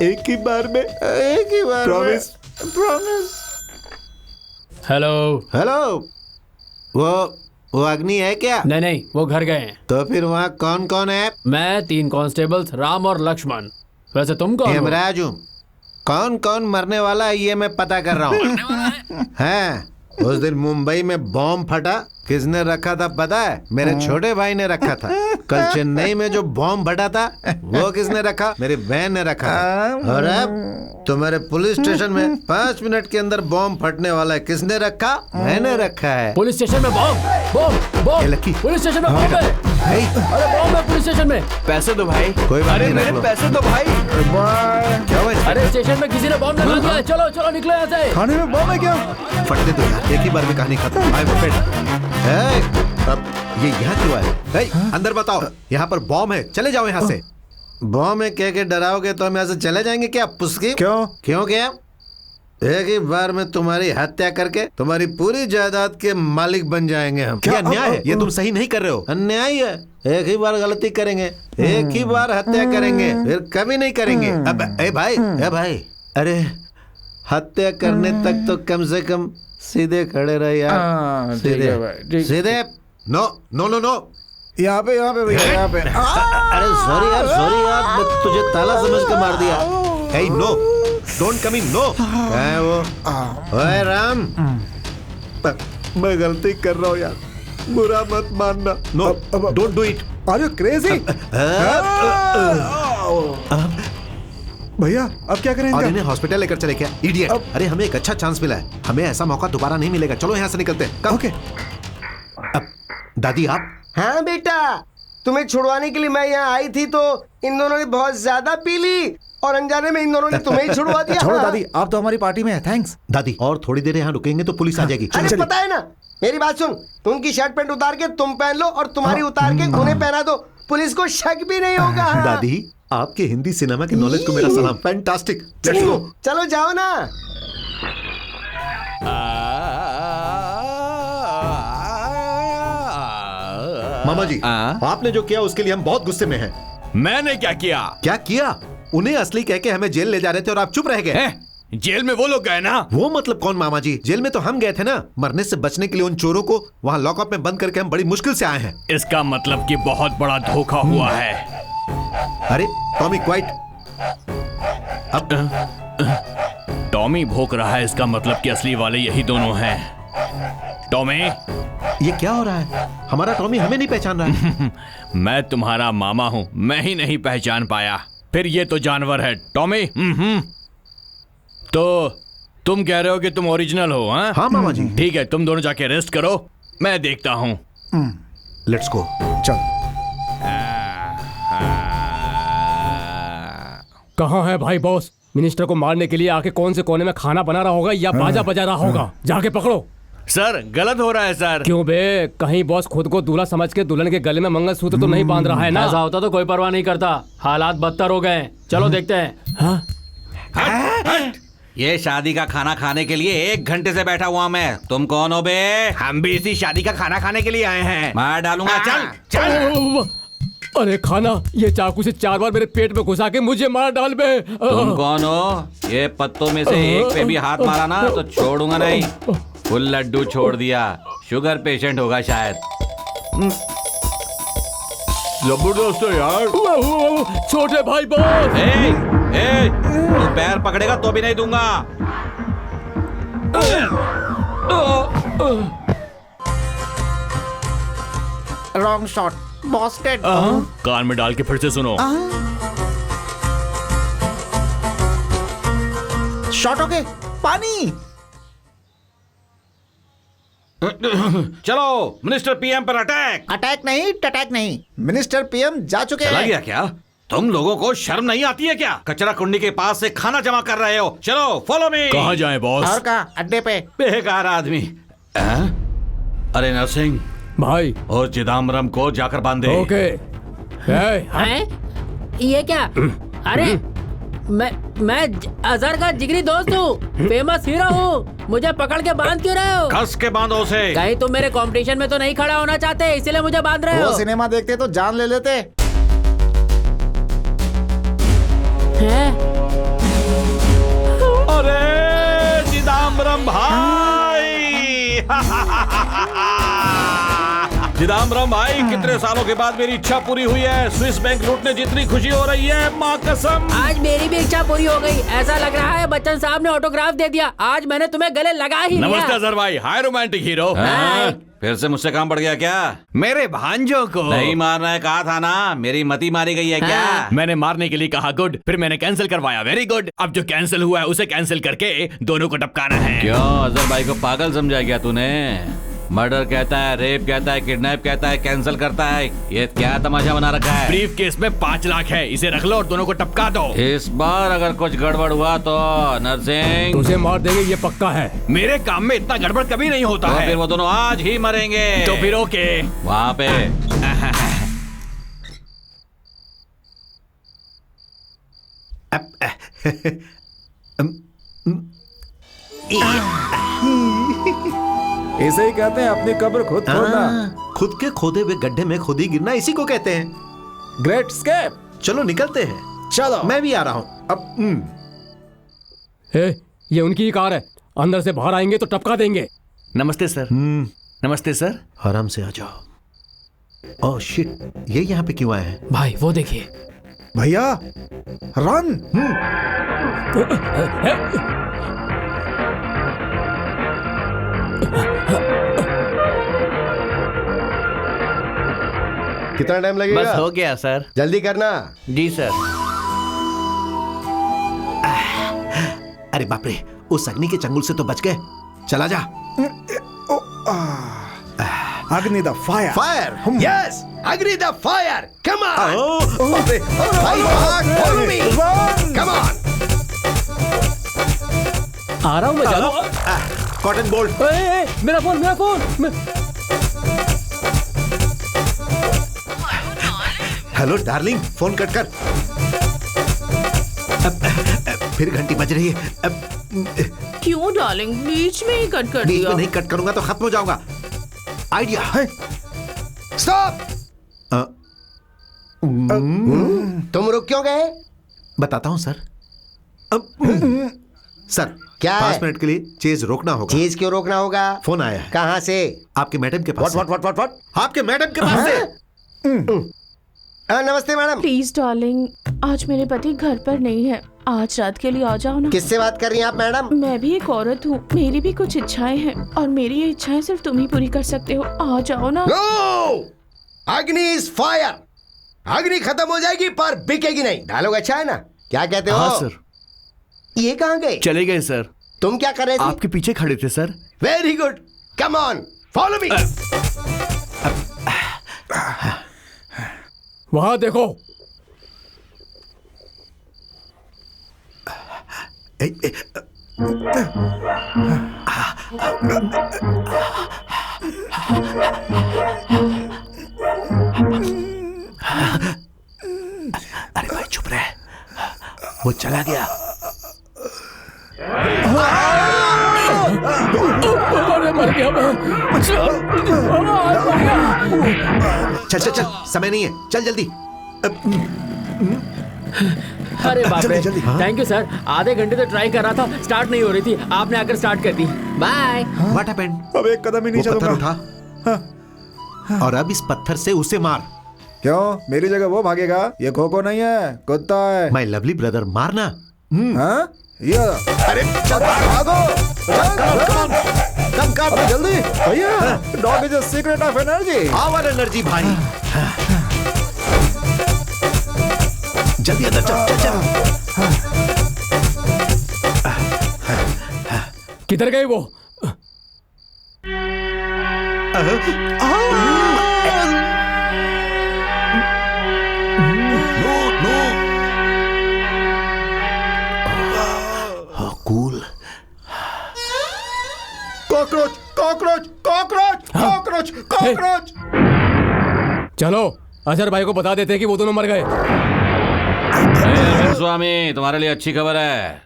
एक ही बार में, एक ही बार प्रॉमिस। प्रॉमिस। हेलो। हेलो, वो अग्नि है क्या? नहीं नहीं, वो घर गए हैं। तो फिर वहाँ कौन कौन है? मैं 3 कांस्टेबल्स, राम और लक्ष्मण। वैसे तुम कौन हो? हेमराज हूँ। कौन कौन मरने वाला है ये मैं पता कर रहा हूँ। हैं, उस दिन मुंबई में बॉम्ब फटा, किसने रखा था पता है? मेरे छोटे भाई ने रखा था। कल चेन्नई में जो बॉम्ब फटा था वो किसने रखा? मेरी बहन ने रखा था। और अब तुम्हारे पुलिस स्टेशन में 5 मिनट के अंदर बॉम्ब फटने वाला है, किसने रखा? मैंने रखा है। पुलिस स्टेशन में bomb? Bomb bomb police station में बॉम्ब है। अरे बॉम्ब है पुलिस स्टेशन में। पैसे दो भाई। कोई बात अरे नहीं, मेरे रख लो। पैसे दो भाई। क्या हुआ? अरे स्टेशन में किसी ने बॉम्ब लगा दिया है। चलो चलो निकलो यहाँ से। खाने में बॉम्ब है क्या? फटने दो यार, एक ही बार में कहानी खत्म। I am afraid. अब ये यहाँ क्यों है? अंदर बताओ, यहाँ पर बॉम्ब है, चले जाओ यहाँ से। बॉम्ब है कह के डराओगे तो हम यहाँ से चले जाएंगे क्या? पुस्की क्यों क्या? एक ही बार में तुम्हारी हत्या करके तुम्हारी पूरी जायदाद के मालिक बन जाएंगे हम। क्या अन्याय है? ये तुम सही नहीं कर रहे हो। अन्याय है। एक ही बार गलती करेंगे, एक ही बार हत्या करेंगे, फिर कभी नहीं करेंगे। अब ए भाई, अरे हत्या करने तक तो कम से कम सीधे खड़े रहे यार। सीधे। नो नो नो नो, यहाँ पे भैया, यहाँ पे। अरे सॉरी यार, मैं तुझे ताला समझ के मार दिया। Hey no, don't come in. No है वो। ओए राम, मैं गलती कर रहा हूँ यार, बुरा मत मानना। No, don't do it. Are you crazy? भैया अब क्या करेंगे? और इन्हें हॉस्पिटल लेकर चले क्या? इडियट। अरे हमें एक अच्छा चांस मिला है, हमें ऐसा मौका दोबारा नहीं मिलेगा। चलो यहाँ से निकलते हैं। ओके। अब दादी आप? हाँ बेटा, तुम्हें छुड़वाने के लिए मैं यहाँ आई थी तो इन दोनों ने बहुत ज्यादा पी ली और अनजाने में इन दोनों ने तुम्हें ही छुड़वा दिया। छोड़ो दादी, आप तो हमारी पार्टी में है। थैंक्स दादी। और थोड़ी देर यहाँ रुकेंगे तो पुलिस आ जाएगी। अरे पता है ना, मेरी बात सुन, उनकी शर्ट पैंट उतार के तुम पहन लो और तुम्हारी उतार के उन्हें पहना दो, पुलिस को शक भी नहीं होगा। दादी, आपके हिंदी सिनेमा के नॉलेज को मेरा सलाम। फैंटास्टिक। Let's go. चलो जाओ ना। मामा जी, आपने जो किया उसके लिए हम बहुत गुस्से में हैं। मैंने क्या किया? क्या किया? उन्हें असली कह के हमें जेल ले जा रहे थे और आप चुप रह गए। जेल में वो लोग गए ना। वो मतलब कौन मामा जी? जेल में तो हम गए थे ना। मरने से बचने के लिए उन चोरों को वहाँ लॉकअप में बंद करके हम बड़ी मुश्किल से आए हैं। इसका मतलब कि बहुत बड़ा धोखा हुआ है। अरे टॉमी क्वाइट। अब टॉमी भोंक रहा है, इसका मतलब कि असली वाले यही दोनों हैं। टॉमी, ये क्या हो रहा है? हमारा टॉमी हमें नहीं पहचान रहा है। मैं तुम्हारा मामा हूँ, मैं ही नहीं पहचान पाया, फिर ये तो जानवर है। टॉमी, तो तुम कह रहे हो कि तुम ओरिजिनल हो? हाँ मामा जी। ठीक है, तुम दोनों जाके रेस्ट करो, मैं देखता हूँ। Let's go. चल। कहाँ है भाई बॉस? मिनिस्टर को मारने के लिए आके कौन से कोने में खाना बना रहा होगा या बाजा बजा रहा होगा? जाके पकड़ो। सर गलत हो रहा है सर। क्यों बे? कहीं बॉस खुद को दूल्हा समझ के दुल्हन के गले में मंगलसूत्र तो नहीं बांध रहा है ना? ऐसा होता तो कोई परवाह नहीं करता। हालात बदतर हो गए। चलो देखते हैं। ये शादी का खाना खाने के लिए 1 घंटे से बैठा हुआ मैं। तुम कौन हो बे? हम भी इसी शादी का खाना खाने के लिए आए हैं। मार डालूंगा। चल चल। अरे खाना, ये चाकू से 4 बार मेरे पेट में घुसा के मुझे मार डाल बे। तुम कौन हो? ये पत्तों में से एक पे भी हाथ मारा ना तो छोड़ूंगा नहीं। फुल लड्डू छोड़ दिया, शुगर पेशेंट होगा शायद। जबरदस्त है यार। छोटे भाई बॉस। तू पैर पकड़ेगा तो भी नहीं दूंगा। Wrong shot, boss dead. कान में डाल के फिर से सुनो। शॉट हो गए। पानी। चलो मिनिस्टर पीएम पर अटैक। अटैक नहीं, टटैक नहीं, मिनिस्टर पीएम जा चुके चला हैं। गया क्या? तुम लोगों को शर्म नहीं आती है क्या? कचरा कुंडी के पास से खाना जमा कर रहे हो। चलो फॉलो मी। कहाँ जाएं बॉस? और कहाँ? अड्डे पे। बेकार आदमी। अरे नरसिंह भाई, और चिदम्बरम को जाकर बांध दे। ओके। हैं? ये क्या? अरे मैं अजहर का जिगरी दोस्त हूँ, फेमस हीरो हूँ। मुझे पकड़ के बांध क्यों रहे हो? कस के बांधो उसे। कहीं तुम मेरे कंपटीशन में तो नहीं खड़ा होना चाहते, इसीलिए मुझे बांध रहे हो? वो सिनेमा देखते तो जान ले लेते। हैं? अरे चिदम्बरम भाई चिदम्बरम भाई, कितने सालों के बाद मेरी इच्छा पूरी हुई है। स्विस बैंक लूटने जितनी खुशी हो रही है, माँ कसम। आज मेरी भी इच्छा पूरी हो गई। ऐसा लग रहा है बच्चन साहब ने ऑटोग्राफ दे दिया। आज मैंने तुम्हें गले लगा ही लिया। नमस्ते अजहर भाई। हाय रोमांटिक हीरो। फिर से मुझसे काम पड़ गया क्या? मेरे भांजों को नहीं मारना है कहा था ना, मेरी मती मारी गई है क्या? मैंने मारने के लिए कहा गुड, फिर मैंने कैंसिल करवाया वेरी गुड। अब जो कैंसिल हुआ है उसे कैंसिल करके दोनों को टपकाना है। क्यों अजहर भाई को पागल समझा क्या तूने? मर्डर कहता है, रेप कहता है, किडनैप कहता है, कैंसिल करता है। ये क्या तमाशा बना रखा है? ब्रीफ केस में 5 लाख है, इसे रख लो और दोनों को टपका दो। इस बार अगर कुछ गड़बड़ हुआ तो नरसिंह तुझे मार देंगे, ये पक्का है। मेरे काम में इतना गड़बड़ कभी नहीं होता तो है। फिर वो दोनों आज ही मरेंगे। तो फिर ओके। वहाँ पे इसे ही कहते हैं अपनी कब्र खुद खोदना। खुद के खोदे हुए गड्ढे में खुद ही गिरना, इसी को कहते हैं ग्रेट स्केप। चलो निकलते हैं। चलो मैं भी आ रहा हूँ अब। हे, ये उनकी ही कार है, अंदर से बाहर आएंगे तो टपका देंगे। नमस्ते सर। नमस्ते सर। आराम से आ जाओ। ओह शिट, ये यहाँ पे क्यों आए हैं? भाई वो देखिए। भैया रन। कितना टाइम लगेगा? बस हो गया सर। जल्दी करना। जी सर। अरे बाप रे, उस अग्नि के चंगुल से तो बच गए। चला जा। Agni the fire. Fire. Yes, Agni the fire. Come on. Come on. आ रहा हूँ मैं, चलो। Cotton bolt. मेरा फोन, मेरा phone. Hello darling, phone cut कर। फिर घंटी बज रही है। क्यों डार्लिंग, बीच में ही कट कर बीच दिया? में नहीं कट करूंगा तो खत्म हो जाऊंगा। आइडिया है। स्टॉप। तुम रुक क्यों गए? बताता हूं सर। सर क्या है? 5 मिनट के लिए चेज रोकना होगा। चीज क्यों रोकना होगा? फोन आया है। कहाँ से? आपके मैडम के पास। व्हाट? आपके मैडम के पास से। नमस्ते मैडम। प्लीज डार्लिंग, आज मेरे पति घर पर नहीं है, आज रात के लिए आ जाओ ना। किससे बात कर रही हैं आप मैडम? मैं भी एक औरत हूँ, मेरी भी कुछ इच्छाएं हैं और मेरी ये इच्छाएं सिर्फ तुम ही पूरी कर सकते हो। आ जाओ ना। नो, अग्नि इज फायर। अग्नि खत्म हो जाएगी पर बिकेगी नहीं। डायलॉग अच्छा है ना? क्या कहते हो? हाँ सर। ये कहाँ गए? चले गए सर। तुम क्या कर रहे थे? आपके पीछे खड़े थे sir. Very good, come on, follow मी। वहां देखो। अरे भाई चुप रहे, वो चला गया। अरे मर गया मैं। चल चल चल, समय नहीं है, चल जल्दी। अरे बाप रे, थैंक यू सर। आधे घंटे से ट्राई कर रहा था, स्टार्ट नहीं हो रही थी, आपने आकर स्टार्ट कर दी। बाय। What happened? अब एक कदम ही नहीं वो पत्थर चलूंगा। उठा और अब इस पत्थर से उसे मार। क्यों? मेरी जगह वो भागेगा? ये खोखो नहीं है, कुत्ता है। माय लवली ब्रदर, मारना। हाँ? ये अरे चल भागो। कम कर जल्दी भैया। Dog is the secret of energy. Our energy भाई। जल्दी अंदर चल चल चल। किधर गए वो? Cool. Cockroach cockroach cockroach cockroach cockroach. चलो अजहर भाई को बता देते हैं कि वो दोनों मर गए। स्वामी, तुम्हारे लिए अच्छी खबर है,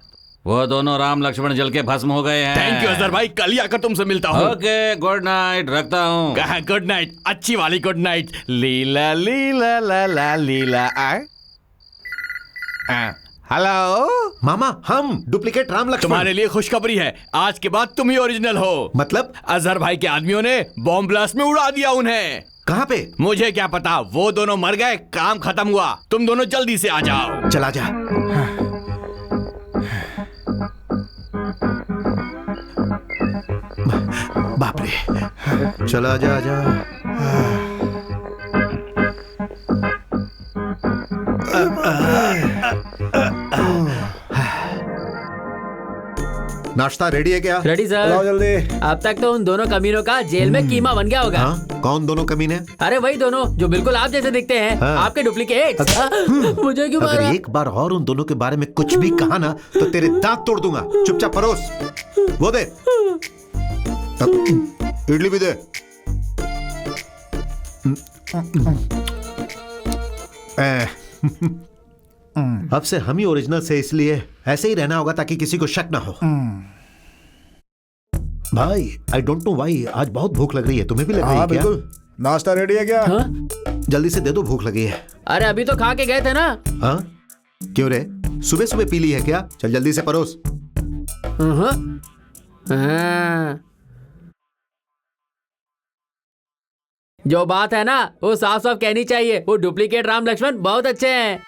वो दोनों राम लक्ष्मण जल के भस्म हो गए हैं। थैंक यू अजहर भाई, कल ही आकर तुमसे मिलता हूँ। ओके, गुड नाइट, रखता हूँ। गुड नाइट, अच्छी वाली गुड नाइट। लीला लीला ला ला लीला। हेलो मामा, हम डुप्लीकेट राम लक्ष्मण। तुम्हारे लिए खुशखबरी है, आज के बाद तुम ही ओरिजिनल हो। मतलब? अजहर भाई के आदमियों ने बॉम्ब ब्लास्ट में उड़ा दिया उन्हें। कहाँ पे? मुझे क्या पता, वो दोनों मर गए, काम खत्म हुआ। तुम दोनों जल्दी से आ जाओ। चला जा। बाप रे, चला जा जा। नाश्ता रेडी है क्या? Ready sir. लाओ जल्दी। अब तक तो उन दोनों कमीनों का जेल में कीमा बन गया होगा। हाँ? कौन दोनों कमीने? अरे वही दोनों जो बिल्कुल आप जैसे दिखते हैं। हाँ। आपके डुप्लीकेट। मुझे क्यों अगर मारा? एक बार और उन दोनों के बारे में कुछ भी कहा ना तो तेरे दांत तोड़ दूंगा। चुपचाप परोस। वो दे। इडली भी दे। अब से हम ही ओरिजिनल से, इसलिए ऐसे ही रहना होगा ताकि किसी को शक ना हो। भाई, आई डोंट नो व्हाई, आज बहुत भूख लग रही है। तुम्हें भी लग रही है क्या? बिल्कुल। नाश्ता रेडी है क्या? हाँ? जल्दी से दे दो, भूख लगी है। अरे अभी तो खा के गए थे ना। हाँ? क्यों रे, सुबह सुबह पी ली है क्या? चल जल्दी से परोस। हाँ। जो बात है ना वो साफ साफ कहनी चाहिए। वो डुप्लीकेट राम लक्ष्मण बहुत अच्छे हैं।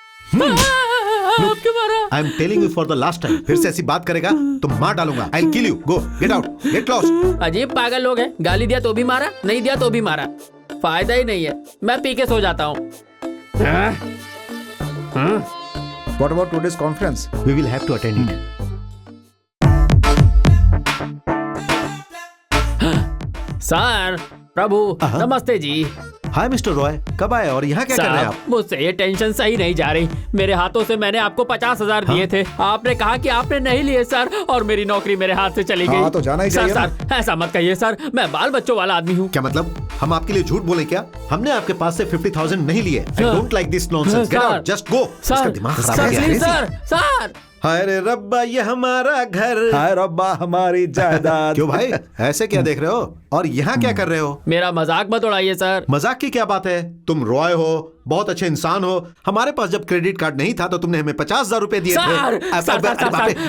आपके मारा। I am telling you for the last time, फिर से ऐसी बात करेगा तो मार डालूंगा। I will kill you. Go, get out, get lost. अजीब पागल लोग हैं। गाली दिया तो भी मारा, नहीं दिया तो भी मारा। फायदा ही नहीं है, मैं पी के सो जाता हूँ। What about today's conference? We will have to attend it. Sir, Prabhu, नमस्ते जी। हाय मिस्टर रॉय, कब आए और यहाँ क्या कर रहे हैं आप? मुझसे ये टेंशन सही नहीं जा रही। मेरे हाथों से मैंने आपको 50,000 दिए थे। आपने कहा कि आपने नहीं लिए सर, और मेरी नौकरी मेरे हाथ से चली गई। हाँ, तो जाना ही चाहिए ना। सर, ऐसा मत कहिए सर, मैं बाल बच्चों वाला आदमी हूँ। क्या मतलब? हम आपके लिए झूठ बोले क्या? हमने आपके पास से 50,000 नहीं लिए। I don't like this nonsense. Get out, just go. इसका दिमाग खराब हो गया है। सर। हाय रे रब्बा, ये हमारा घर। हाय रब्बा, हमारी जायदाद। क्यों भाई, ऐसे क्या देख रहे हो? और यहाँ क्या कर रहे हो? मेरा मजाक मत उड़ाइए सर। मजाक की क्या बात है? तुम रॉय हो, बहुत अच्छे इंसान हो। हमारे पास जब क्रेडिट कार्ड नहीं था तो तुमने हमें 50,000 रुपए दिए थे। सर,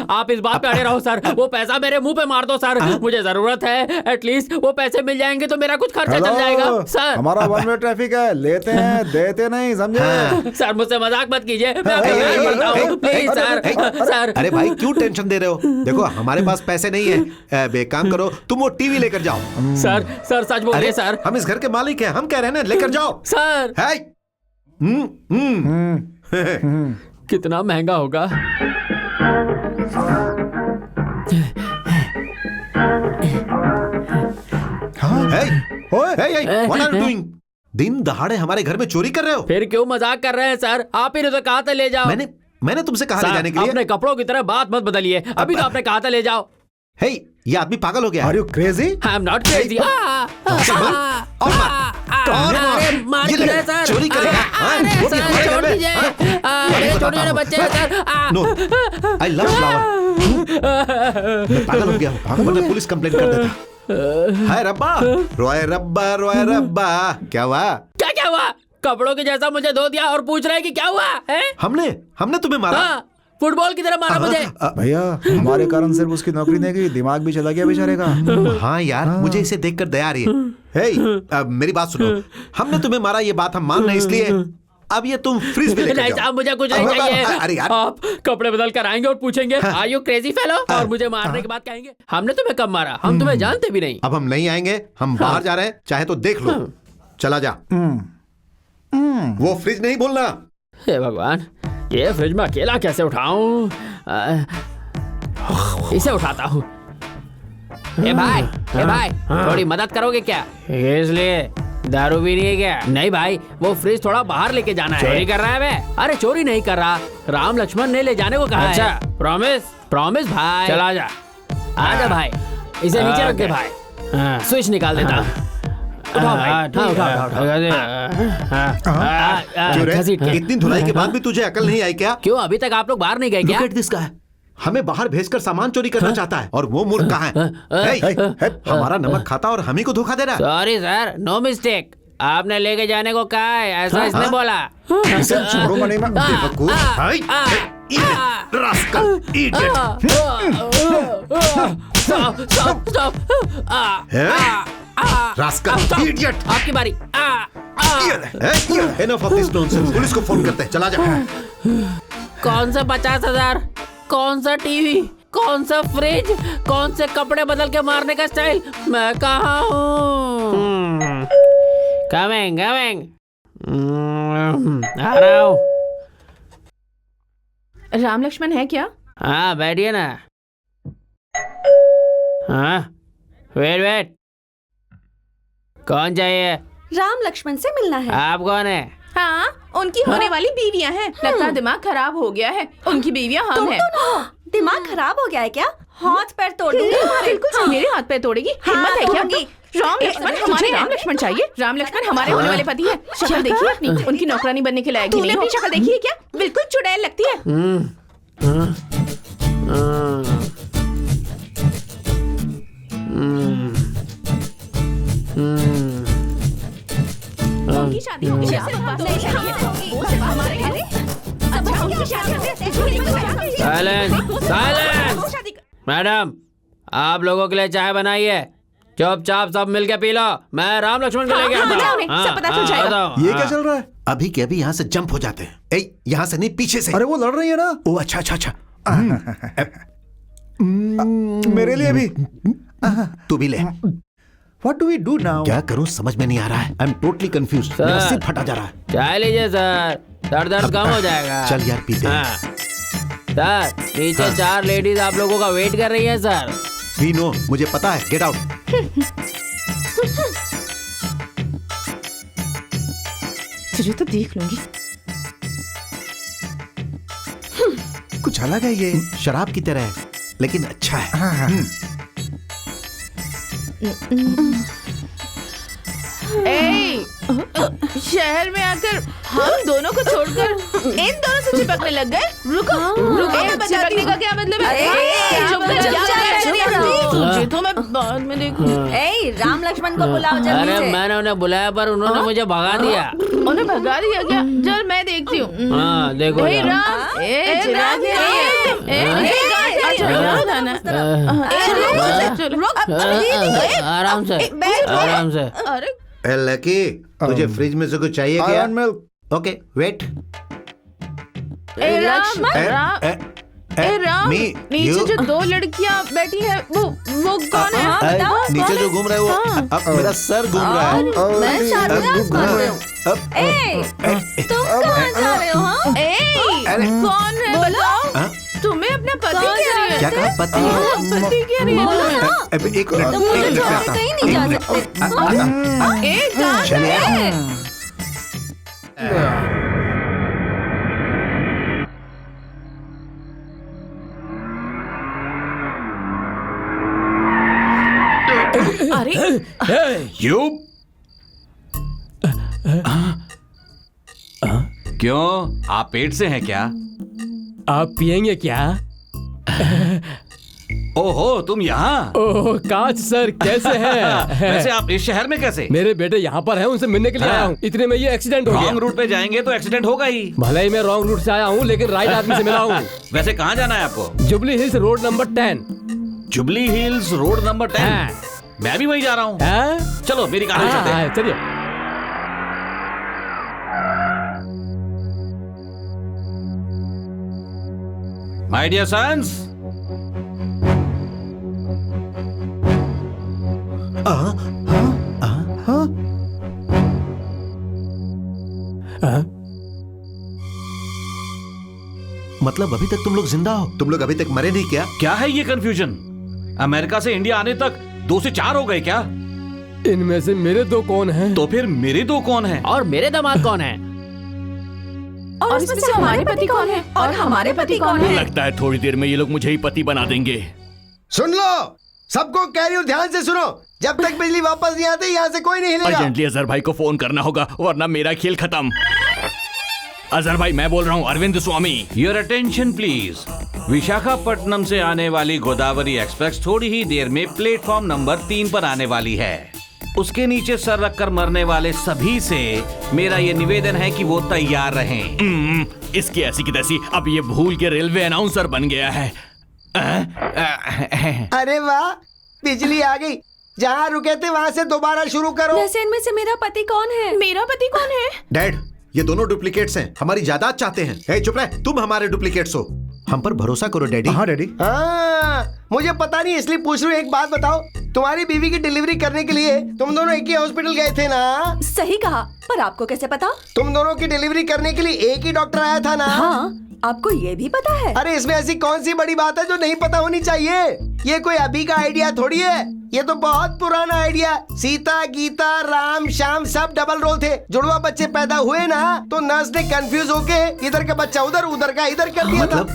आप इस बात पे अड़े रहो सर। वो पैसा मेरे मुंह पे मार दो सर। मुझे जरूरत है। एटलीस्ट वो पैसे मिल जाएंगे तो मेरा कुछ खर्चा चल जाएगा सर। हमारा 1 वे ट्रैफिक है, लेते हैं देते नहीं, समझे? सर मुझसे मजाक मत कीजिए, मैं अभी बोलता हूँ प्लीज सर। अरे भाई, क्यों टेंशन दे रहे हो? देखो, हमारे पास पैसे नहीं है। एक काम करो, तुम वो टीवी लेकर जाओ। सर सच बोलिए सर। हम इस घर के मालिक हैं, हम कह रहे हैं ना, लेकर जाओ सर। कितना महंगा होगा? What are you doing? दिन दहाड़े हमारे घर में चोरी कर रहे हो? फिर क्यों मजाक कर रहे हैं सर? आप ही ने तो कहा था ले जाओ। मैंने तुमसे कहा ले जाने के लिए। अपने कपड़ों की तरह बात मत बदलिए। अभी तो आपने कहा था ले जाओ। हे, ये आदमी पागल हो गया। Are you crazy? I am not crazy। मार ये सर। चोरी करेगा। छोड़ दीजिए। छोटे बच्चे हैं sir. No, I love flower. मैं पागल हो गया हूँ, वरना पुलिस कंप्लेंट कर देता। हाय रब्बा, रॉय रब्बा, क्या हुआ? क्या हुआ? कपड़ों के जैसा मुझे धो दिया और पूछ रहे हैं कि क्या हुआ है? हमने तुम्हें मारा? हाँ, फुटबॉल की तरह मारा मुझे। भैया, हमारे कारण सिर्फ उसकी नौकरी नहीं गई, दिमाग भी चला गया बेचारे का। हाँ यार, मुझे इसे देखकर दया आ रही है। हे, मेरी बात सुनो। हमने तुम्हें मारा, ये बात हम मान रहे हैं, इसलिए अब ये तुम फ्रिज में लेकर जाओ। मुझे कुछ नहीं चाहिए। अरे यार, आप कपड़े बदल कर आएंगे और पूछेंगे आर यू क्रेजी फेलो, और मुझे मारने के बाद कहेंगे हमने तुम्हें कब मारा, हम तुम्हें जानते भी नहीं। अब हम नहीं आएंगे, हम बाहर जा रहे हैं, चाहे तो देख लो। चला जा। वो फ्रिज नहीं भूलना। हे भगवान, ये फ्रिज में अकेला कैसे उठाऊं? इसे उठाता हूँ। ए भाई, थोड़ी मदद करोगे क्या? इसलिए दारू भी नहीं है क्या? नहीं भाई, वो फ्रिज थोड़ा बाहर लेके जाना है। चोरी कर रहा है मैं? अरे चोरी नहीं कर रहा, राम लक्ष्मण ने ले जाने को कहा है। अच्छा, प्रॉमिस भाई। चला जा, आजा भाई, इसे नीचे रख दे भाई। स्विच निकाल देता। उठाओ भाई। हाँ, उठाओ, क्यों रे? इतनी धुलाई के बाद भी तुझे अकल नहीं आई क्या? क्यों अभी तक आप लोग बाहर नहीं गए क्या? Look at this guy. हमें बाहर भेजकर सामान चोरी करना चाहता है और वो मूर्ख कहाँ है? हमारा नमक खाता और हम ही को धोखा दे रहा है। Sorry sir, no mistake. आपने लेके जाने को कहा है, ऐसा इसने बोला। इसे छोड़ो मनी में बेवकूफ। Rascal, idiot. Rascal, idiot. आपकी बारी। Enough of this nonsense. Police को फोन करते हैं, चला जा। कौन सा 50,000, कौन सा टीवी, कौन सा फ्रिज, कौन से कपड़े बदल के मारने का स्टाइल, मैं कहाँ हूँ? कमिंग कमिंग, आ रहा हूँ। राम लक्ष्मण है क्या? हाँ बैठिए ना। हाँ वेट वेट, कौन चाहिए? राम लक्ष्मण से मिलना है। आप कौन है? हाँ, उनकी होने वाली बीवियां हैं। लगता है दिमाग खराब हो गया है। उनकी बीवियां हम हैं। दिमाग खराब हो गया है क्या? हाथ पैर तोड़ दूंगी तुम्हारे। बिल्कुल मेरे हाथ पैर तोड़ेगी। हिम्मत है क्या? राम लक्ष्मण हमारे, राम लक्ष्मण चाहिए। राम लक्ष्मण हमारे होने वाले पति है। शक्ल देखिए अपनी, उनकी नौकरानी बनने के लायक नहीं। अपनी शक्ल देखिए क्या? बिल्कुल चुड़ैल लगती है। उनकी शादी होगी। साइलेंस। मैडम, आप लोगों के लिए चाय बनाई है, चुपचाप सब मिलके पी लो। मैं राम लक्ष्मण को लेके आता हूँ। सब पता चल जाएगा। ये क्या चल रहा है? अभी के अभी यहाँ से जंप हो जाते हैं। ए, यहाँ से नहीं, पीछे से। अरे वो लड़ रही है ना। ओ अच्छा अच्छा अच्छा। मेरे लिए भी। तू भी ले। What do we do now? क्या करूं समझ में नहीं आ रहा है। I am totally confused. मेरा सिर फटा जा रहा है। चाय लीजिए सर, सर दर्द कम हो जाएगा। चल यार पीते हैं। सर नीचे 4 लेडीज आप लोगों का वेट कर रही है सर। वी नो, मुझे पता है। Get out. तुझे तो देख लूंगी। कुछ अलग है ये। शराब की तरह है लेकिन अच्छा है। शहर में आकर हम दोनों को छोड़कर इन दोनों से चिपकने लग गए। रुको रुको, चिपकने का क्या मतलब है? तुझे तो मैं बाद में देखूं। राम लक्ष्मण को बुलाओ जल्दी अरे से। मैंने उन्हें बुलाया पर उन्होंने मुझे भगा दिया। उन्हें भगा दिया क्या? चल मैं देखती हूँ। हाँ देखो आराम से आराम से। ए लकी, तुझे फ्रिज में से कुछ चाहिए क्या? Okay wait. राम, नीचे जो 2 लड़कियां बैठी है वो कौन है? नीचे जो घूम रहा है वो अब मेरा सर घूम रहा है। मैं शाहनवाज बोल रही हूँ। तुम कहाँ जा रहे हो? कौन है बताओ? तुम्हें अपना पति कह रही है? क्या कहा? पति कह रही है? एक मिनट, मुझे छोड़ के कहीं नहीं जा सकते। चलिए। अरे यू क्यों, आप पेट से हैं क्या? आप पिएंगे क्या? ओहो, तुम यहाँ? ओह कांच सर, कैसे हैं? वैसे आप इस शहर में कैसे? मेरे बेटे यहाँ पर हैं, उनसे मिलने के लिए आया हूँ। इतने में ये एक्सीडेंट हो गया। रॉन्ग रूट पे जाएंगे तो एक्सीडेंट होगा ही। भले ही मैं रॉन्ग रूट से आया हूँ लेकिन राइट आदमी से मिला हूँ। वैसे कहाँ जाना है आपको? Jubilee hills road number 10। Jubilee hills road number 10? मैं भी वहीं जा रहा हूँ। चलो मेरी कार में चलते हैं। चलिए। माय डियर सन्स, मतलब अभी तक तुम लोग जिंदा हो? तुम लोग अभी तक मरे नहीं क्या? क्या है ये कंफ्यूजन? अमेरिका से इंडिया आने तक 2 से 4 हो गए क्या? इनमें से मेरे 2 कौन हैं? तो फिर मेरे 2 कौन हैं? और मेरे दामाद कौन हैं? और इसमें से हमारे पति कौन है? और हमारे पति कौन है? लगता है थोड़ी देर में ये लोग मुझे ही पति बना देंगे। सुन लो, सबको कह रही हूँ ध्यान से सुनो। जब तक बिजली वापस नहीं आती यहाँ से कोई नहीं हिलेगा। अर्जेंटली अजहर भाई को फोन करना होगा वरना मेरा खेल खत्म। अजहर भाई मैं बोल रहा हूँ, Arvind Swami. Your attention please. Visakhapatnam से आने वाली गोदावरी एक्सप्रेस थोड़ी ही देर में प्लेटफॉर्म नंबर 3 पर आने वाली है। उसके नीचे सर रखकर मरने वाले सभी से मेरा ये निवेदन है कि वो तैयार रहें। इसकी ऐसी की तैसी अब ये भूल के रेलवे अनाउंसर बन गया है। अरे वाह, बिजली आ गई। जहाँ रुके थे वहाँ से दोबारा शुरू करो। वैसे इनमें से मेरा पति कौन है? मेरा पति कौन है? डैड, ये दोनों डुप्लीकेट्स हैं, हमारी जायदाद चाहते हैं। ए, चुप रहे, तुम हमारे डुप्लीकेट्स हो। हम पर भरोसा करो डैडी। हाँ डैडी। हाँ, मुझे पता नहीं इसलिए पूछ रही हूँ। एक बात बताओ, तुम्हारी बीवी की डिलीवरी करने के लिए तुम दोनों एक ही हॉस्पिटल गए थे ना? सही कहा, पर आपको कैसे पता? तुम दोनों की डिलीवरी करने के लिए एक ही डॉक्टर आया था ना? हाँ, आपको ये भी पता है? अरे इसमें ऐसी कौन सी बड़ी बात है जो नहीं पता होनी चाहिए? ये कोई अभी का आइडिया थोड़ी है, ये तो बहुत पुराना आइडिया। सीता, गीता, राम, श्याम सब डबल रोल थे। जुड़वा बच्चे पैदा हुए ना तो नर्स ने कंफ्यूज होके इधर का बच्चा उधर, उधर का इधर कर दिया था।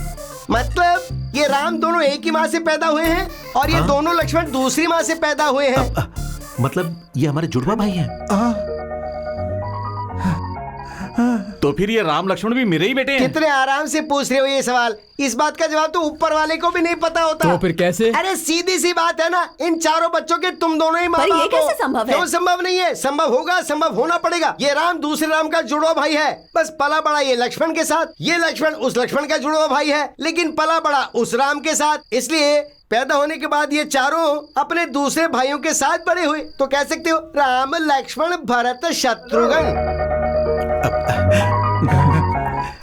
मतलब ये राम दोनों एक ही माँ से पैदा हुए हैं और ये दोनों लक्ष्मण दूसरी माँ से पैदा हुए हैं। मतलब ये हमारे जुड़वा भाई हैं। तो फिर ये राम लक्ष्मण भी मेरे ही बेटे हैं? कितने आराम से पूछ रहे हो ये सवाल। इस बात का जवाब तो ऊपर वाले को भी नहीं पता होता। तो फिर कैसे? अरे सीधी सी बात है ना, इन चारों बच्चों के तुम दोनों ही माँ बाप हो। ये कैसे संभव है? क्यों संभव नहीं है? संभव होगा, संभव होना पड़ेगा। ये राम दूसरे राम का जुड़वा भाई है, बस पला बड़ा ये लक्ष्मण के साथ। ये लक्ष्मण उस लक्ष्मण का जुड़वा भाई है, लेकिन पला बड़ा उस राम के साथ। इसलिए पैदा होने के बाद ये चारों अपने दूसरे भाइयों के साथ बड़े हुए। तो कह सकते हो राम, लक्ष्मण, भरत, शत्रुघ्न।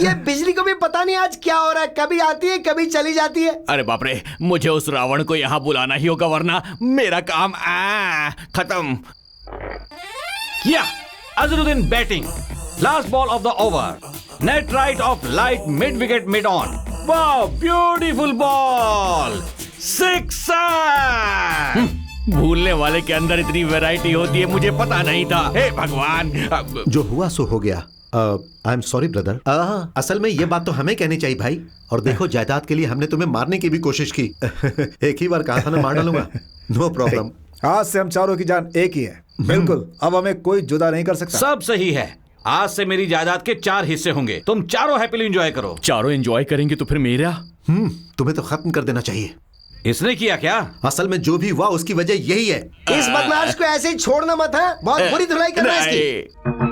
ये बिजली को भी पता नहीं आज क्या हो रहा है, कभी आती है कभी चली जाती है। अरे बाप रे, मुझे उस रावण को यहाँ बुलाना ही होगा वरना मेरा काम खत्म। किया। Azharuddin batting, last ball of the over, net right of light, mid wicket, mid on. वाह, ब्यूटीफुल बॉल, सिक्सर। भूलने वाले के अंदर इतनी वैरायटी होती है, मुझे पता नहीं था। हे भगवान। जो हुआ सो हो गया। I am sorry brother. असल में ये बात तो हमें कहनी चाहिए भाई। और देखो, जायदाद के लिए हमने तुम्हें मारने की भी कोशिश की। एक ही बार कहा था ना, मार डालूंगा। No problem. आज से हम चारों की जान एक ही है। बिल्कुल, अब हमें कोई जुदा नहीं कर सकता। सब सही है। आज से मेरी जायदाद के 4 हिस्से होंगे। तुम चारों हैप्पीली एंजॉय करो। चारों एंजॉय करेंगे तो फिर मेरा? तुम्हें तो खत्म कर देना चाहिए। इसने किया क्या? असल में जो भी हुआ उसकी वजह यही है। इस बदमाश को ऐसे ही छोड़ना मत है, बहुत बुरी धुलाई करना है इसकी।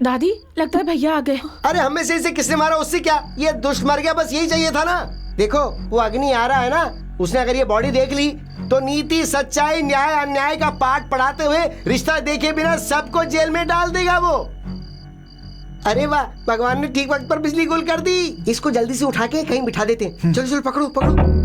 दादी, लगता है भैया आ गए। अरे हमें से इसे किसने मारा, उससे क्या? ये दुष्ट मर गया, बस यही चाहिए था ना। देखो वो अग्नि आ रहा है ना, उसने अगर ये बॉडी देख ली तो नीति, सच्चाई, न्याय, अन्याय का पाठ पढ़ाते हुए रिश्ता देखे बिना सबको जेल में डाल देगा वो। अरे वाह, भगवान ने ठीक वक्त पर बिजली गुल कर दी। इसको जल्दी से उठा के कहीं बिठा देते हैं। चलो चलो, पकड़ो पकड़ो।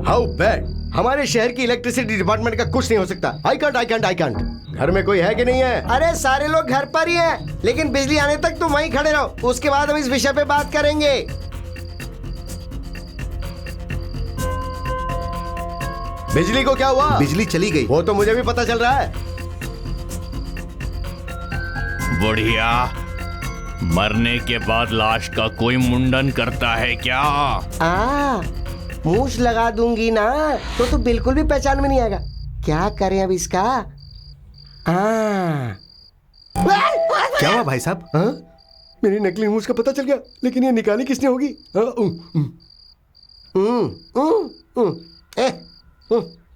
How bad. हमारे शहर की इलेक्ट्रिसिटी डिपार्टमेंट का कुछ नहीं हो सकता। I can't. घर में कोई है कि नहीं है? अरे सारे लोग घर पर ही हैं, लेकिन बिजली आने तक तुम वहीं खड़े रहो, उसके बाद हम इस विषय पे बात करेंगे। बिजली को क्या हुआ? बिजली चली गई। वो तो मुझे भी पता चल रहा है। बढ़िया। मरने के बाद लाश का कोई मुंडन करता है क्या? मूछ लगा दूंगी ना तो बिल्कुल भी पहचान में नहीं आएगा। क्या करें अब इसका? क्या हुआ भाई साहब? मेरी नकली मूछ का पता चल गया, लेकिन ये निकाली किसने होगी?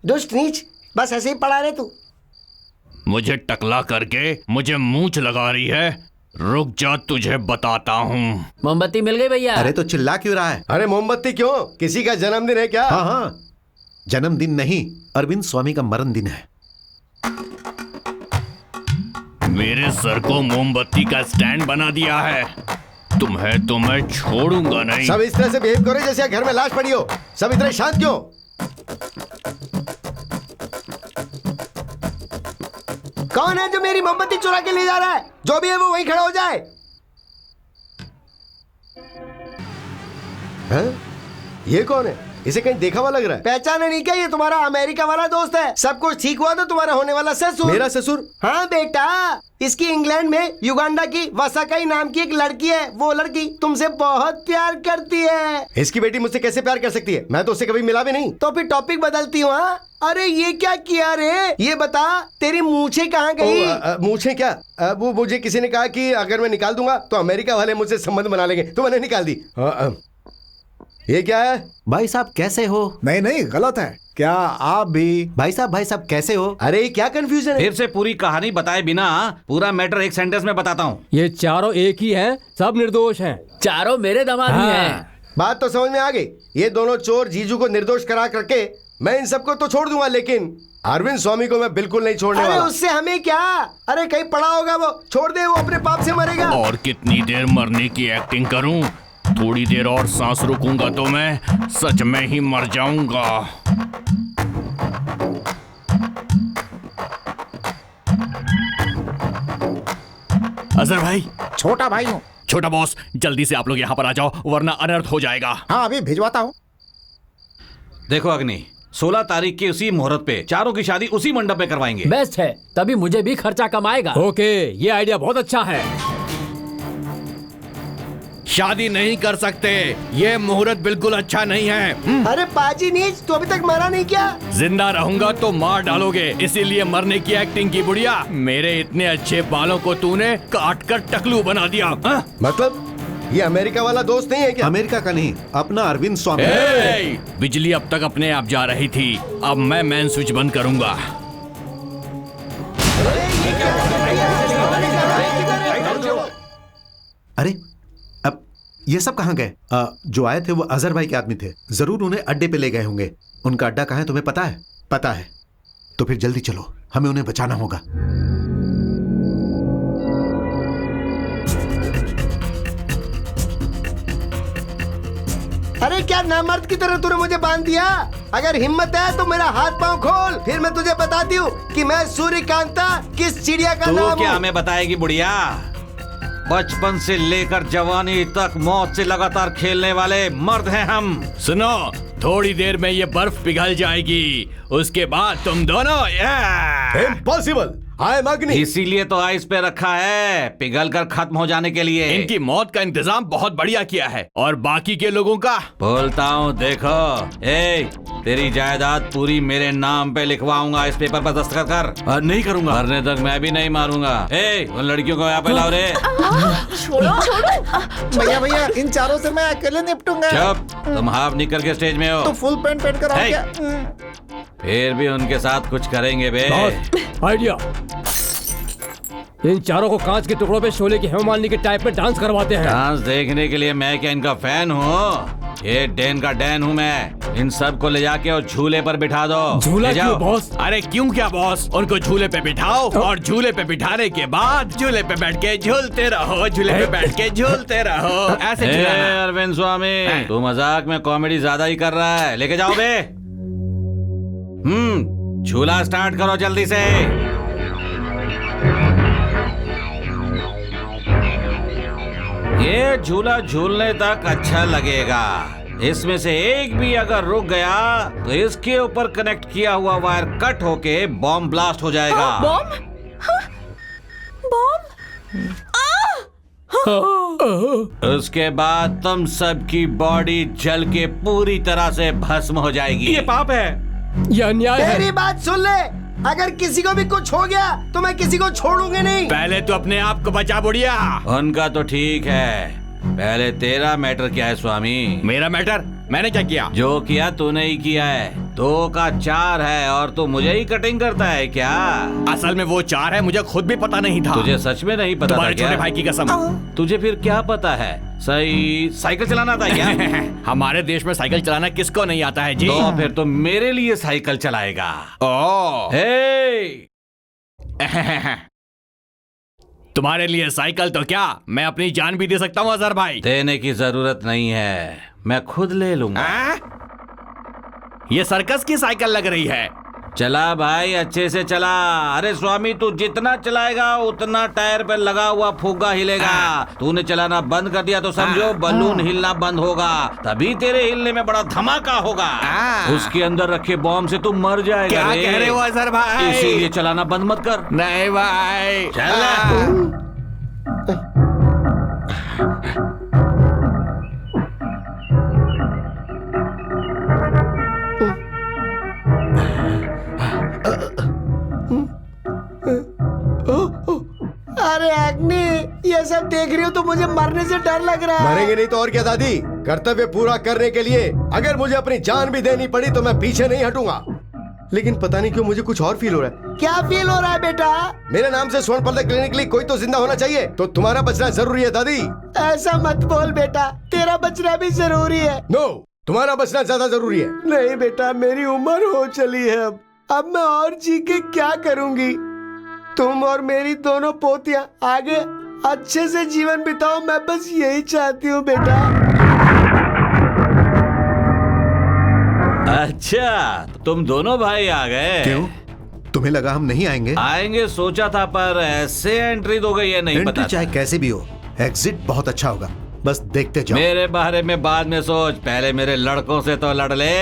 दुष्ट नीच, बस ऐसे ही पड़ा रहे तू। मुझे टकला करके मुझे मूंछ लगा रही है। रुक जा, तुझे बताता हूँ। मोमबत्ती मिल गई भैया। अरे तो चिल्ला क्यों रहा है? अरे मोमबत्ती क्यों? किसी का जन्मदिन है क्या? हाँ हाँ, जन्मदिन नहीं, अरविंद स्वामी का मरण दिन है। मेरे सर को मोमबत्ती का स्टैंड बना दिया है। तुम्हें तो मैं छोड़ूंगा नहीं। सब इस तरह से बिहेव करो जैसे घर में लाश पड़ी हो। सब इतने शांत क्यों? कौन है जो मेरी मोमबत्ती चुरा के ले जा रहा है? जो भी है वो वहीं खड़ा हो जाए। हैं? ये कौन है? इसे कहीं देखा हुआ लग रहा है। पहचाना नहीं क्या? ये तुम्हारा अमेरिका वाला दोस्त है। सब कुछ ठीक हुआ तो तुम्हारा होने वाला ससुर। मेरा ससुर? हाँ बेटा, इसकी इंग्लैंड में युगांडा की वसाकाई नाम की एक लड़की है। वो लड़की तुमसे बहुत प्यार करती है। इसकी बेटी मुझसे कैसे प्यार कर सकती है? मैं तो उससे कभी मिला भी नहीं। तो फिर टॉपिक बदलती हूँ। हाँ? अरे ये क्या किया रे? ये बता, तेरी मूछे कहाँ गई? मूछे क्या? वो मुझे किसी ने कहा कि अगर मैं निकाल दूंगा तो अमेरिका वाले मुझसे संबंध बना लेंगे, तो मैंने निकाल दी। ये क्या है? भाई साहब कैसे हो? नहीं नहीं, गलत है। क्या आप भी? भाई साहब कैसे हो? अरे ये क्या कंफ्यूजन है? फिर से पूरी कहानी बताए बिना पूरा मैटर एक सेंटेंस में बताता हूँ। ये चारों एक ही हैं, सब निर्दोष हैं। चारों मेरे दामाद ही हैं। बात तो समझ में आ गई। ये दोनों चोर जीजू को निर्दोष करा करके मैं इन सबको तो छोड़ दूंगा, लेकिन अरविंद स्वामी को मैं बिल्कुल नहीं छोड़ने अरे वाला। उससे हमें क्या? अरे कहीं पड़ा होगा वो, छोड़ दे, वो अपने पाप से मरेगा। और कितनी देर मरने की एक्टिंग करूं? थोड़ी देर और सांस रुकूंगा तो मैं सच में ही मर जाऊंगा। अजहर भाई। छोटा भाई हूँ। छोटा बॉस, जल्दी से आप लोग यहाँ पर आ जाओ वरना अनर्थ हो जाएगा। हाँ अभी भिजवाता हूँ। देखो अग्नि, 16 तारीख की उसी मुहूर्त पे चारों की शादी उसी मंडप में करवाएंगे। बेस्ट है, तभी मुझे भी खर्चा कम आएगा। ओके, ये आइडिया बहुत अच्छा है। शादी नहीं कर सकते, ये मुहूर्त बिल्कुल अच्छा नहीं है। अरे पाजी नीच, तू अभी तक मरा नहीं क्या? जिंदा रहूंगा तो मार डालोगे, इसीलिए मरने की एक्टिंग की। बुढ़िया, मेरे इतने अच्छे बालों को तूने काट कर टकलू बना दिया। मतलब ये अमेरिका वाला दोस्त नहीं है क्या? अमेरिका का नहीं, अपना अरविंद स्वामी। बिजली अब तक अपने आप जा रही थी, अब मैं मेन स्विच बंद करूंगा। अरे अब ये सब कहाँ गए? जो आए थे वो अजहर भाई के आदमी थे, जरूर उन्हें अड्डे पे ले गए होंगे। उनका अड्डा कहाँ है तुम्हें पता है? पता है तो फिर जल्दी चलो, हमें उन्हें बचाना होगा। अरे क्या नामर्द की तरह तूने मुझे बांध दिया? अगर हिम्मत है तो मेरा हाथ पांव खोल, फिर मैं तुझे बताती हूँ कि मैं सूर्यकांता किस चिड़िया का नाम तो क्या हूँ। हमें बताएगी बुढ़िया? बचपन से लेकर जवानी तक मौत से लगातार खेलने वाले मर्द हैं हम। सुनो, थोड़ी देर में ये बर्फ पिघल जाएगी, उसके बाद तुम दोनों इम्पॉसिबल। आई एम अग्नि। इसीलिए तो आइस पे रखा है, पिघल कर खत्म हो जाने के लिए। इनकी मौत का इंतजाम बहुत बढ़िया किया है, और बाकी के लोगों का बोलता हूँ। देखो, तेरी जायदाद पूरी मेरे नाम पे लिखवाऊंगा, इस पेपर पर दस्तखत कर। और नहीं करूंगा, मरने तक मैं भी नहीं मारूंगा। उन लड़कियों को यहाँ पे लाओ रे। छोड़ो छोड़ो। भैया भैया, इन चारों से मैं अकेले निपटूंगा। चुप, तुम हाफ निकल के स्टेज में हो तो फुल पैंट पहन कर आओ क्या? फिर भी उनके साथ कुछ करेंगे बे। आइडिया, इन चारों को कांच के टुकड़ों पे शोले की हेमा मालिनी के टाइप में डांस करवाते हैं। डांस देखने के लिए मैं क्या इनका फैन हूँ? ये डैन का डैन हूँ मैं। इन सब को ले जाके और झूले पर बिठा दो। झूला क्यों बॉस? अरे क्यों क्या बॉस, उनको झूले पे बिठाओ और झूले पे बिठाने के बाद झूले पे बैठ के झूलते रहो, झूले पे बैठ के झूलते रहो, ऐसे चिल्लाना। अरविंद स्वामी, तू मजाक में कॉमेडी ज्यादा ही कर रहा है। लेके जाओ बे। झूला स्टार्ट करो जल्दी से। ये झूला झूलने तक अच्छा लगेगा। इसमें से एक भी अगर रुक गया तो इसके ऊपर कनेक्ट किया हुआ वायर कट होके बॉम्ब ब्लास्ट हो जाएगा। बॉम्ब? बॉम्ब? उसके बाद तुम सबकी बॉडी जल के पूरी तरह से भस्म हो जाएगी। ये पाप है, ये अन्याय है। मेरी बात सुन ले, अगर किसी को भी कुछ हो गया तो मैं किसी को छोड़ूंगी नहीं। पहले तो अपने आप को बचा बुढ़िया। उनका तो ठीक है, पहले तेरा मैटर क्या है स्वामी? मेरा मैटर? मैंने क्या किया? जो किया तूने ही किया है, 2 का 4 है और तू मुझे ही कटिंग करता है क्या? असल में वो 4 है, मुझे खुद भी पता नहीं था। तुझे सच में नहीं पता था तुम्हारे क्या? छोटे भाई की कसम। तुझे फिर क्या पता है? सही साइकिल चलाना था क्या? हमारे देश में साइकिल चलाना किसको नहीं आता है जी? तो फिर तो मेरे लिए साइकिल चलाएगा। ओह हे! तुम्हारे लिए साइकिल तो क्या, मैं अपनी जान भी दे सकता हूँ अजहर भाई। देने की जरूरत नहीं है, मैं खुद ले लूंगा। ये सर्कस की साइकिल लग रही है। चला भाई, अच्छे से चला। अरे स्वामी, तू जितना चलाएगा उतना टायर पे लगा हुआ फुग्गा हिलेगा। तूने चलाना बंद कर दिया तो समझो बलून हिलना बंद होगा, तभी तेरे हिलने में बड़ा धमाका होगा। उसके अंदर रखे बॉम्ब से तू मर जाएगा। क्या कह रहे हो अजहर भाई? इसीलिए चलाना बंद मत कर। नहीं भाई, चल। अरे अग्नि, ये सब देख रही हो तो मुझे मरने से डर लग रहा है। मरेंगे नहीं तो और क्या दादी। कर्तव्य पूरा करने के लिए अगर मुझे अपनी जान भी देनी पड़ी तो मैं पीछे नहीं हटूंगा। लेकिन पता नहीं क्यों मुझे कुछ और फील हो रहा है। क्या फील हो रहा है बेटा? मेरे नाम से स्वर्ण पदक लेने के लिए कोई तो जिंदा होना चाहिए, तो तुम्हारा बचना जरूरी है दादी। ऐसा मत बोल बेटा, तेरा बचना भी जरूरी है। नो, तुम्हारा बचना ज्यादा जरूरी है। नहीं बेटा, मेरी उम्र हो चली है। अब मैं और जी के क्या करूंगी? तुम और मेरी दोनों पोतियां आगे अच्छे से जीवन बिताओ, मैं बस यही चाहती हूँ बेटा। अच्छा, तुम दोनों भाई आ गए। क्यों, तुम्हें लगा हम नहीं आएंगे? आएंगे सोचा था, पर ऐसे एंट्री तो गई है नहीं एंट्री पता। चाहे कैसे भी हो, एग्जिट बहुत अच्छा होगा, बस देखते जाओ। मेरे बारे में बाद में सोच, पहले मेरे लड़कों से तो लड़ ले।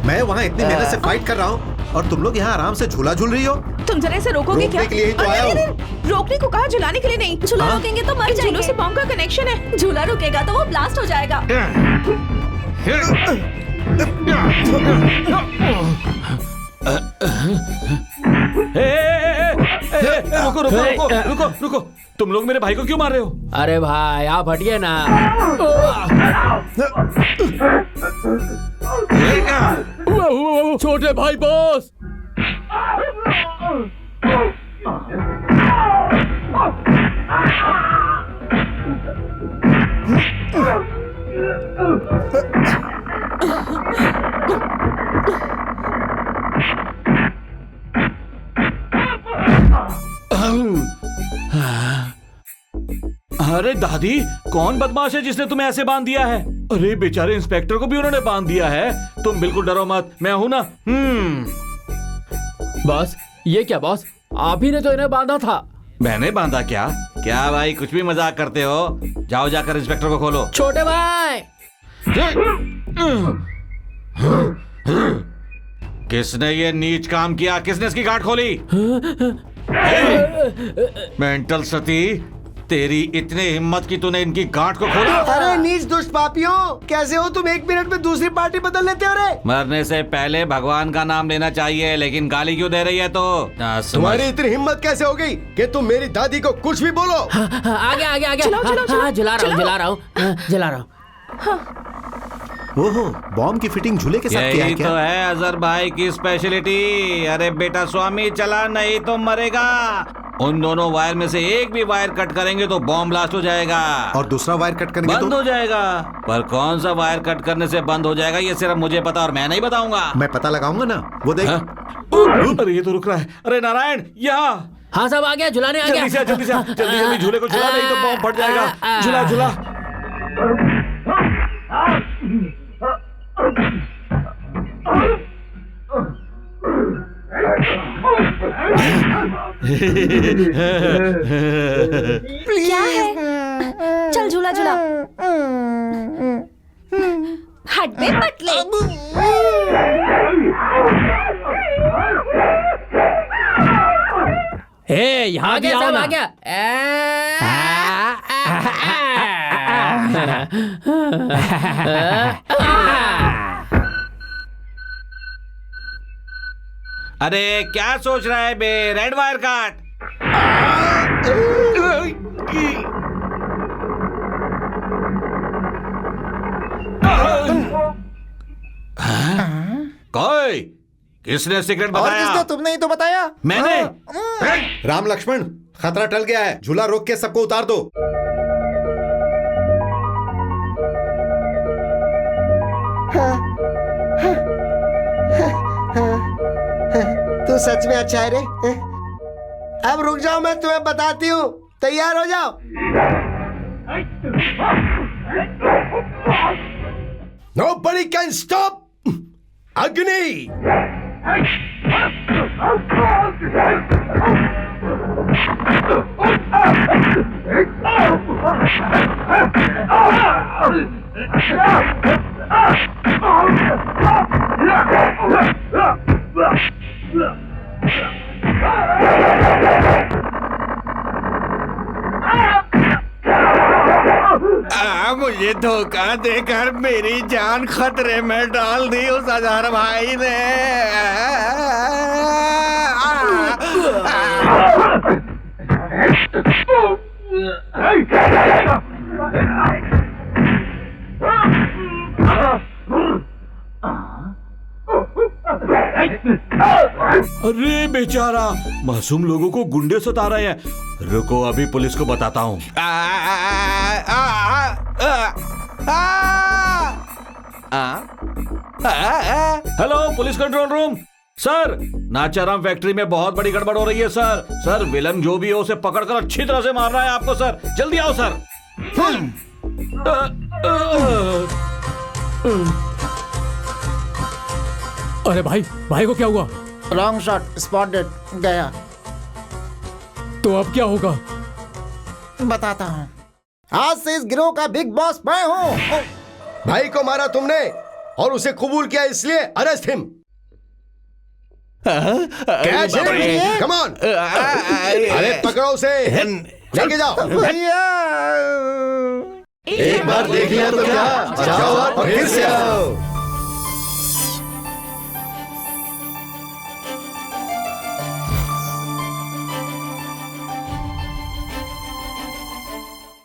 मैं वहाँ इतनी मेहनत से फाइट कर रहा हूँ और तुम लोग यहाँ आराम से झूला झूल रही हो। तुम जरा इसे रोकोगे क्या? रोकने के लिए ही तो आया हूँ। रोकने को कहा, झुलाने के लिए नहीं। झूला रोकेंगे तो मर झूलों से जाएंगे। बॉम्ब का कनेक्शन है। झूला रुकेगा तो वो ब्लास्ट हो जाएगा। रुको रुको रुको रुको रुको, तुम लोग मेरे भाई को क्यों मार रहे हो? अरे भाई आप हटिए ना। छोटे भाई बॉस। अरे दादी, कौन बदमाश है जिसने तुम्हें ऐसे बांध दिया है? अरे बेचारे इंस्पेक्टर को भी उन्होंने बांध दिया है। तुम बिल्कुल डरो मत, मैं हूं ना। बॉस, ये क्या बॉस, आप ही ने तो इन्हें बांधा था। मैंने बांधा क्या? क्या भाई, कुछ भी मजाक करते हो? जाओ जाकर इंस्पेक्टर को खोलो। छोटे भाई, किसने ये नीच काम किया? किसने इसकी गांठ खोली? मेंटल सती, तेरी इतनी हिम्मत कि तूने इनकी गांठ को खोला? अरे नीच दुष्ट पापियों, कैसे हो तुम? 1 मिनट में दूसरी पार्टी बदल लेते हो रे। मरने से पहले भगवान का नाम लेना चाहिए, लेकिन गाली क्यों दे रही है? तो तुम्हारी इतनी हिम्मत कैसे हो गई कि तुम मेरी दादी को कुछ भी बोलो? आगे आगे आगे। जला रहा हूँ। ओहो, बॉम्ब की फिटिंग झूले के साथ किया है यही क्या? तो है अजहर भाई की स्पेशलिटी। अरे बेटा स्वामी, चला नहीं तो मरेगा। उन दोनों वायर में से एक भी वायर कट करेंगे तो बॉम्ब ब्लास्ट हो जाएगा, और दूसरा वायर कट करेंगे बंद तो हो जाएगा। पर कौन सा वायर कट करने से बंद हो जाएगा ये सिर्फ मुझे पता, और मैं नहीं बताऊंगा। मैं पता लगाऊंगा ना, वो देख। अरे ये तो रुक रहा है। अरे नारायण, यहाँ। हाँ सब आ गया, झुलाने आ गया। जल्दी से जल्दी से जल्दी जल्दी झूले को झुला, नहीं तो बॉम्ब फट जाएगा। झुला झुला। क्या है? चल झूला झूला। हट बे पटले। ए, यहाँ भी आओ ना। आ गया। अरे क्या सोच रहा है बे? रेड वायर काट। कोई किसने सीक्रेट और बताया? किसने? तुमने ही तो बताया। मैंने। राम लक्ष्मण, खतरा टल गया है, झूला रोक के सबको उतार दो। तू सच में अच्छा है रे। अब रुक जाओ, मैं तुम्हें बताती हूँ। तैयार हो जाओ। Nobody can stop Agni! मुझे धोखा देकर मेरी जान खतरे में डाल दी उस अजहर भाई ने। अरे बेचारा, मासूम लोगों को गुंडे सता रहे हैं। रुको, अभी पुलिस को बताता हूँ। Hello, police control room. Sir, Nacharam factory में बहुत बड़ी गड़बड़ हो रही है सर। सर, विलन जो भी हो उसे पकड़कर अच्छी तरह से मारना है आपको सर। जल्दी आओ सर। अरे भाई, भाई को क्या हुआ? रॉन्ग शॉट, स्पॉटेड, गया। तो अब क्या होगा? बताता हूँ। आज से इस गिरोह का बिग बॉस मैं हूँ। भाई को मारा तुमने और उसे कबूल किया, इसलिए arrest him. Catch him, come on. अरे पकड़ो उसे, लेके जाओ। भैया, एक बार देख लिया तो क्या, जाओ और फिर से आओ।